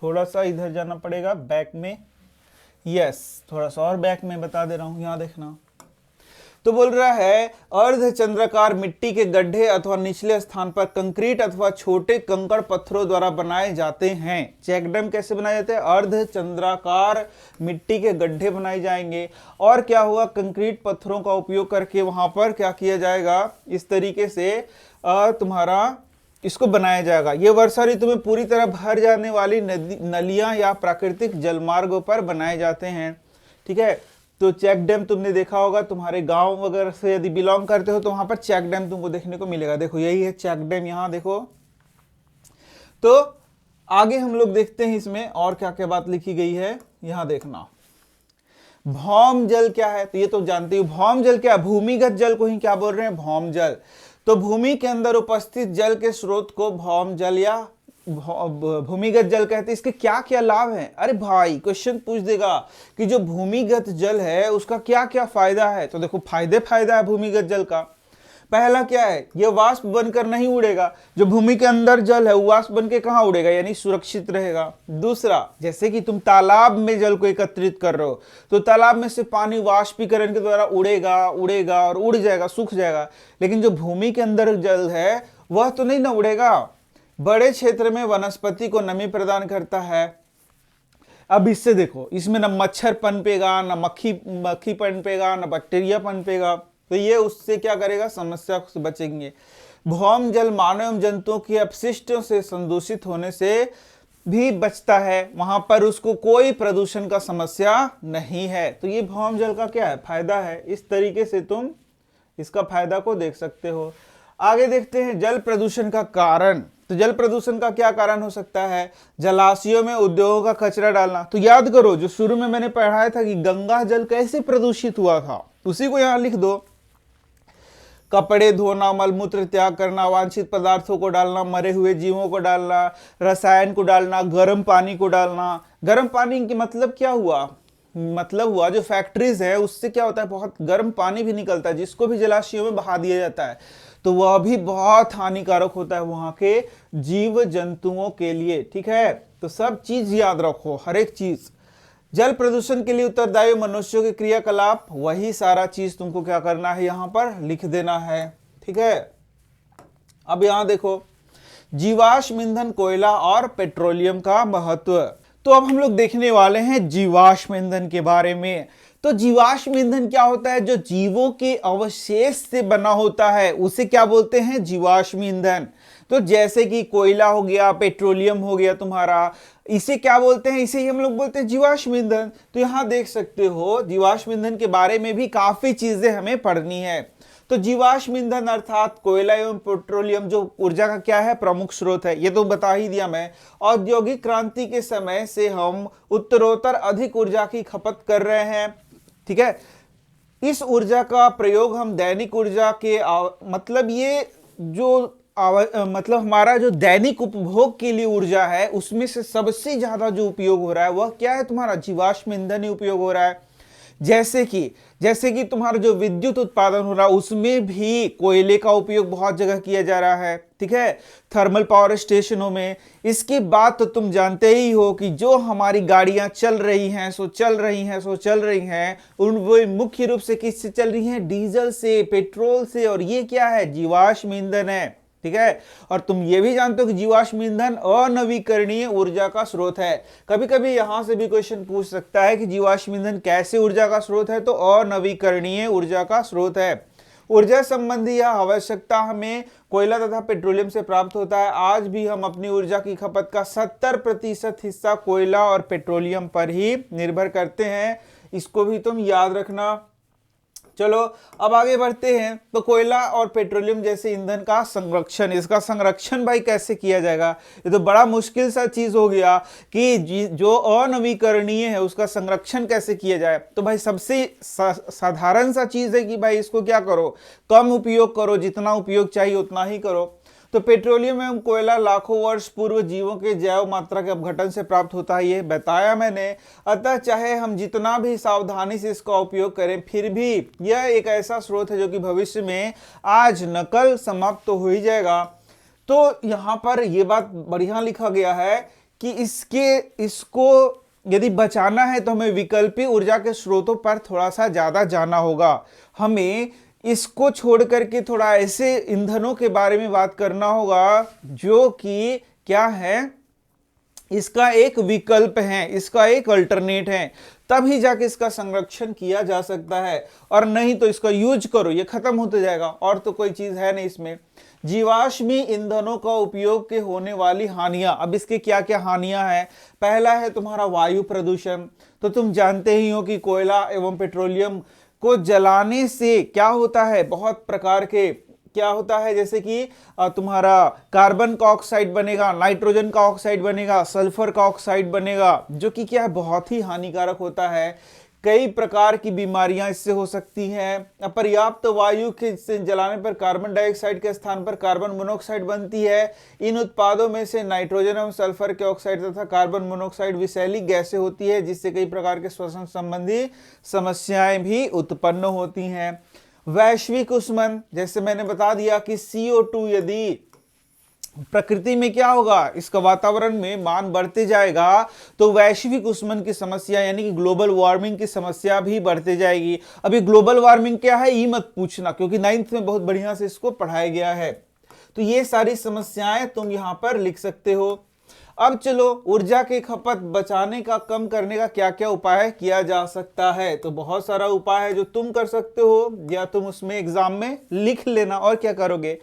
थोड़ा सा इधर जाना पड़ेगा बैक में, यस, थोड़ा सा और बैक में बता दे रहा हूं, यहां देखना। तो बोल रहा है अर्धचंद्राकार मिट्टी के गड्ढे अथवा निचले स्थान पर कंक्रीट अथवा छोटे कंकड़ पत्थरों द्वारा बनाए जाते हैं। चेक डैम कैसे बनाए जाते हैं, अर्धचंद्राकार मिट्टी के गड्ढे बनाए जाएंगे और क्या होगा, कंक्रीट पत्थरों का उपयोग करके वहां पर क्या किया जाएगा, इस तरीके से तुम्हारा इसको बनाया जाएगा। ये वर्षा ऋतु में पूरी तरह भर जाने वाली नलियां या प्राकृतिक जलमार्गों पर बनाए जाते हैं। ठीक है, तो चेक डैम तुमने देखा होगा, तुम्हारे गांव वगैरह से यदि बिलोंग करते हो तो वहां पर चेक डैम तुमको देखने को मिलेगा। देखो यही है चेक डैम, यहां देखो। तो आगे हम लोग देखते हैं इसमें और क्या क्या बात लिखी गई है, यहां देखना। भौम जल क्या है, तो ये तो जानते हो, भौम जल क्या है, भूमिगत जल को ही क्या बोल रहे हैं, भौम जल। तो भूमि के अंदर उपस्थित जल के स्रोत को भौम जल या भूमिगत जल कहते हैं, इसके क्या क्या लाभ हैं? अरे भाई क्वेश्चन पूछ देगा कि जो भूमिगत जल है उसका क्या क्या फायदा है। तो देखो फायदा है भूमिगत जल का। पहला क्या है, ये वाष्प बनकर नहीं उड़ेगा। जो भूमि के अंदर जल है वो वाष्प बन के कहाँ उड़ेगा, यानी सुरक्षित रहेगा। दूसरा, जैसे कि तुम तालाब में जल को एकत्रित कर रहे हो तो तालाब में से पानी वाष्पीकरण के द्वारा उड़ेगा और उड़ जाएगा, सूख जाएगा। लेकिन जो भूमि के अंदर जल है वह तो नहीं ना उड़ेगा। बड़े क्षेत्र में वनस्पति को नमी प्रदान करता है। अब इससे देखो, इसमें न मच्छर पनपेगा, न मक्खी पनपेगा, न बैक्टीरिया पनपेगा। तो ये उससे क्या करेगा, समस्या से बचेंगे। भौम जल मानव एवं जंतुओं की अपशिष्टों से संदूषित होने से भी बचता है, वहां पर उसको कोई प्रदूषण का समस्या नहीं है। तो ये भौम जल का क्या है, फायदा है। इस तरीके से तुम इसका फायदा को देख सकते हो। आगे देखते हैं जल प्रदूषण का कारण। तो जल प्रदूषण का क्या कारण हो सकता है, जलाशयों में उद्योगों का कचरा डालना। तो याद करो जो शुरू में मैंने पढ़ाया था कि गंगा जल कैसे प्रदूषित हुआ था, उसी को यहां लिख दो। कपड़े धोना, मलमूत्र त्याग करना, वांछित पदार्थों को डालना, मरे हुए जीवों को डालना, रसायन को डालना, गर्म पानी को डालना। गर्म पानी की मतलब क्या हुआ, मतलब हुआ जो फैक्ट्रीज है उससे क्या होता है, बहुत गर्म पानी भी निकलता है जिसको भी जलाशयों में बहा दिया जाता है। तो वह भी बहुत हानिकारक होता है वहां के जीव जंतुओं के लिए। ठीक है, तो सब चीज याद रखो, हर एक चीज। जल प्रदूषण के लिए उत्तरदायी मनुष्यों के क्रियाकलाप, वही सारा चीज तुमको क्या करना है, यहां पर लिख देना है। ठीक है, अब यहां देखो जीवाश्म ईंधन, कोयला और पेट्रोलियम का महत्व। तो अब हम लोग देखने वाले हैं जीवाश्म ईंधन के बारे में। तो जीवाश्म ईंधन क्या होता है, जो जीवों के अवशेष से बना होता है उसे क्या बोलते हैं, जीवाश्म ईंधन। तो जैसे कि कोयला हो गया, पेट्रोलियम हो गया तुम्हारा, इसे क्या बोलते हैं, इसे ही हम लोग बोलते हैं जीवाश्म ईंधन। तो यहां देख सकते हो जीवाश्म ईंधन के बारे में भी काफी चीजें हमें पढ़नी है। तो जीवाश्म ईंधन अर्थात कोयला एवं पेट्रोलियम जो ऊर्जा का क्या है, प्रमुख स्रोत है, ये तो बता ही दिया मैं। औद्योगिक क्रांति के समय से हम उत्तरोत्तर अधिक ऊर्जा की खपत कर रहे हैं। ठीक है, इस ऊर्जा का प्रयोग हम दैनिक ऊर्जा के मतलब ये जो मतलब हमारा जो दैनिक उपभोग के लिए ऊर्जा है उसमें से सबसे ज्यादा जो उपयोग हो रहा है वह क्या है, तुम्हारा जीवाश्म ईंधन ही उपयोग हो रहा है। जैसे कि तुम्हारा जो विद्युत उत्पादन हो रहा है उसमें भी कोयले का उपयोग बहुत जगह किया जा रहा है। ठीक है, थर्मल पावर स्टेशनों में। इसके बाद तो तुम जानते ही हो कि जो हमारी गाड़ियां चल रही हैं उन वो मुख्य रूप से किससे चल रही हैं, डीजल से, पेट्रोल से, और ये क्या है, जीवाश्म ईंधन है। ठीक है, और तुम ये भी जानते हो कि जीवाश्म ईंधन अनवीकरणीय ऊर्जा का स्रोत है। कभी कभी यहां से भी क्वेश्चन पूछ सकता है कि जीवाश्म ईंधन कैसे ऊर्जा का स्रोत है, तो अनवीकरणीय ऊर्जा का स्रोत है। ऊर्जा संबंधी यह आवश्यकता हमें कोयला तथा पेट्रोलियम से प्राप्त होता है। आज भी हम अपनी ऊर्जा की खपत का 70% हिस्सा कोयला और पेट्रोलियम पर ही निर्भर करते हैं। इसको भी तुम याद रखना। चलो अब आगे बढ़ते हैं। तो कोयला और पेट्रोलियम जैसे ईंधन का संरक्षण, इसका संरक्षण भाई कैसे किया जाएगा, ये तो बड़ा मुश्किल सा चीज हो गया कि जो अनवीकरणीय है उसका संरक्षण कैसे किया जाए। तो भाई सबसे साधारण सा चीज है कि भाई इसको क्या करो, कम उपयोग करो, जितना उपयोग चाहिए उतना ही करो। तो पेट्रोलियम एवं कोयला लाखों वर्ष पूर्व जीवों के जैव मात्रा के अपघटन से प्राप्त होता है, ये बताया मैंने। अतः चाहे हम जितना भी सावधानी से इसका उपयोग करें फिर भी यह एक ऐसा स्रोत है जो कि भविष्य में आज न कल समाप्त तो हो ही जाएगा। तो यहाँ पर यह बात बढ़िया लिखा गया है कि इसको यदि बचाना है तो हमें विकल्पी ऊर्जा के स्रोतों पर थोड़ा सा ज्यादा जाना होगा। हमें इसको छोड़ करके थोड़ा ऐसे ईंधनों के बारे में बात करना होगा जो कि क्या है, इसका एक विकल्प है, इसका एक अल्टरनेट है, तभी जाके इसका संरक्षण किया जा सकता है। और नहीं तो इसका यूज करो, ये खत्म होते जाएगा, और तो कोई चीज है नहीं इसमें। जीवाश्मी ईंधनों का उपयोग के होने वाली हानियां, अब इसके क्या क्या हानियां हैं। पहला है तुम्हारा वायु प्रदूषण। तो तुम जानते ही हो कि कोयला एवं पेट्रोलियम को जलाने से क्या होता है, बहुत प्रकार के क्या होता है, जैसे कि तुम्हारा कार्बन का ऑक्साइड बनेगा, नाइट्रोजन का ऑक्साइड बनेगा, सल्फर का ऑक्साइड बनेगा, जो कि क्या है, बहुत ही हानिकारक होता है। कई प्रकार की बीमारियां इससे हो सकती हैं। अपर्याप्त वायु के से जलाने पर कार्बन डाइऑक्साइड के स्थान पर कार्बन मोनोऑक्साइड बनती है। इन उत्पादों में से नाइट्रोजन एवं सल्फर के ऑक्साइड तथा कार्बन मोनोऑक्साइड विषैली गैसें होती है, जिससे कई प्रकार के श्वसन संबंधी समस्याएं भी उत्पन्न होती हैं। वैश्विक ऊष्मन, जैसे मैंने बता दिया कि CO2 यदि प्रकृति में क्या होगा, इसका वातावरण में मान बढ़ते जाएगा तो वैश्विक ऊष्मन की समस्या यानी कि ग्लोबल वार्मिंग की समस्या भी बढ़ते जाएगी। अभी ग्लोबल वार्मिंग क्या है ये मत पूछना, क्योंकि 9th में बहुत बढ़िया से इसको पढ़ाया गया है। तो ये सारी समस्याएं तुम यहां पर लिख सकते हो। अब चलो, ऊर्जा की खपत बचाने का, कम करने का क्या क्या उपाय किया जा सकता है। तो बहुत सारा उपाय है जो तुम कर सकते हो, या तुम उसमें एग्जाम में लिख लेना। और क्या करोगे,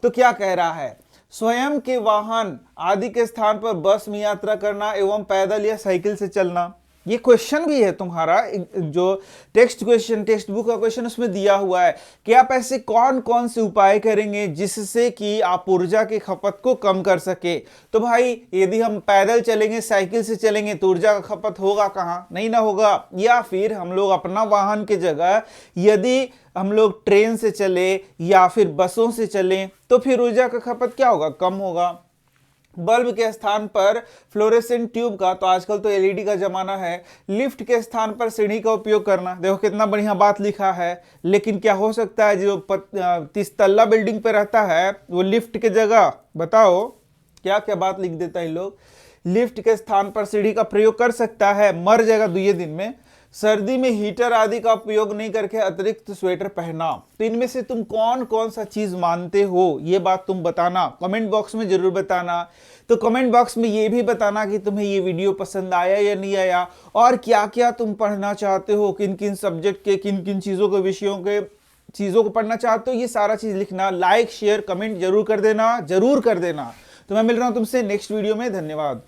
तो क्या कह रहा है, स्वयं के वाहन आदि के स्थान पर बस में यात्रा करना एवं पैदल या साइकिल से चलना। ये क्वेश्चन भी है तुम्हारा, जो टेक्स्ट बुक का क्वेश्चन उसमें दिया हुआ है कि आप ऐसे कौन कौन से उपाय करेंगे जिससे कि आप ऊर्जा की खपत को कम कर सके। तो भाई यदि हम पैदल चलेंगे, साइकिल से चलेंगे तो ऊर्जा का खपत होगा कहाँ, नहीं ना होगा। या फिर हम लोग अपना वाहन की जगह यदि हम लोग ट्रेन से चले या फिर बसों से चलें तो फिर ऊर्जा का खपत क्या होगा, कम होगा। बल्ब के स्थान पर फ्लोरेसेंट ट्यूब का, तो आजकल तो LED का जमाना है। लिफ्ट के स्थान पर सीढ़ी का उपयोग करना, देखो कितना बढ़िया बात लिखा है। लेकिन क्या हो सकता है, जो 30 तल्ला बिल्डिंग पे रहता है वो लिफ्ट के जगह, बताओ क्या क्या बात लिख देता है लोग, लिफ्ट के स्थान पर सीढ़ी का प्रयोग कर सकता है, मर जाएगा 2 दिन में। सर्दी में हीटर आदि का उपयोग नहीं करके अतिरिक्त स्वेटर पहना। तो इनमें से तुम कौन कौन सा चीज मानते हो, ये बात तुम बताना, कमेंट बॉक्स में जरूर बताना। तो कमेंट बॉक्स में ये भी बताना कि तुम्हें ये वीडियो पसंद आया या नहीं आया, और क्या क्या तुम पढ़ना चाहते हो, किन किन सब्जेक्ट के, किन किन चीजों के, विषयों के चीजों को पढ़ना चाहते हो, ये सारा चीज लिखना। लाइक शेयर कमेंट जरूर कर देना, जरूर कर देना। तो मैं मिल रहा हूं तुमसे नेक्स्ट वीडियो में। धन्यवाद।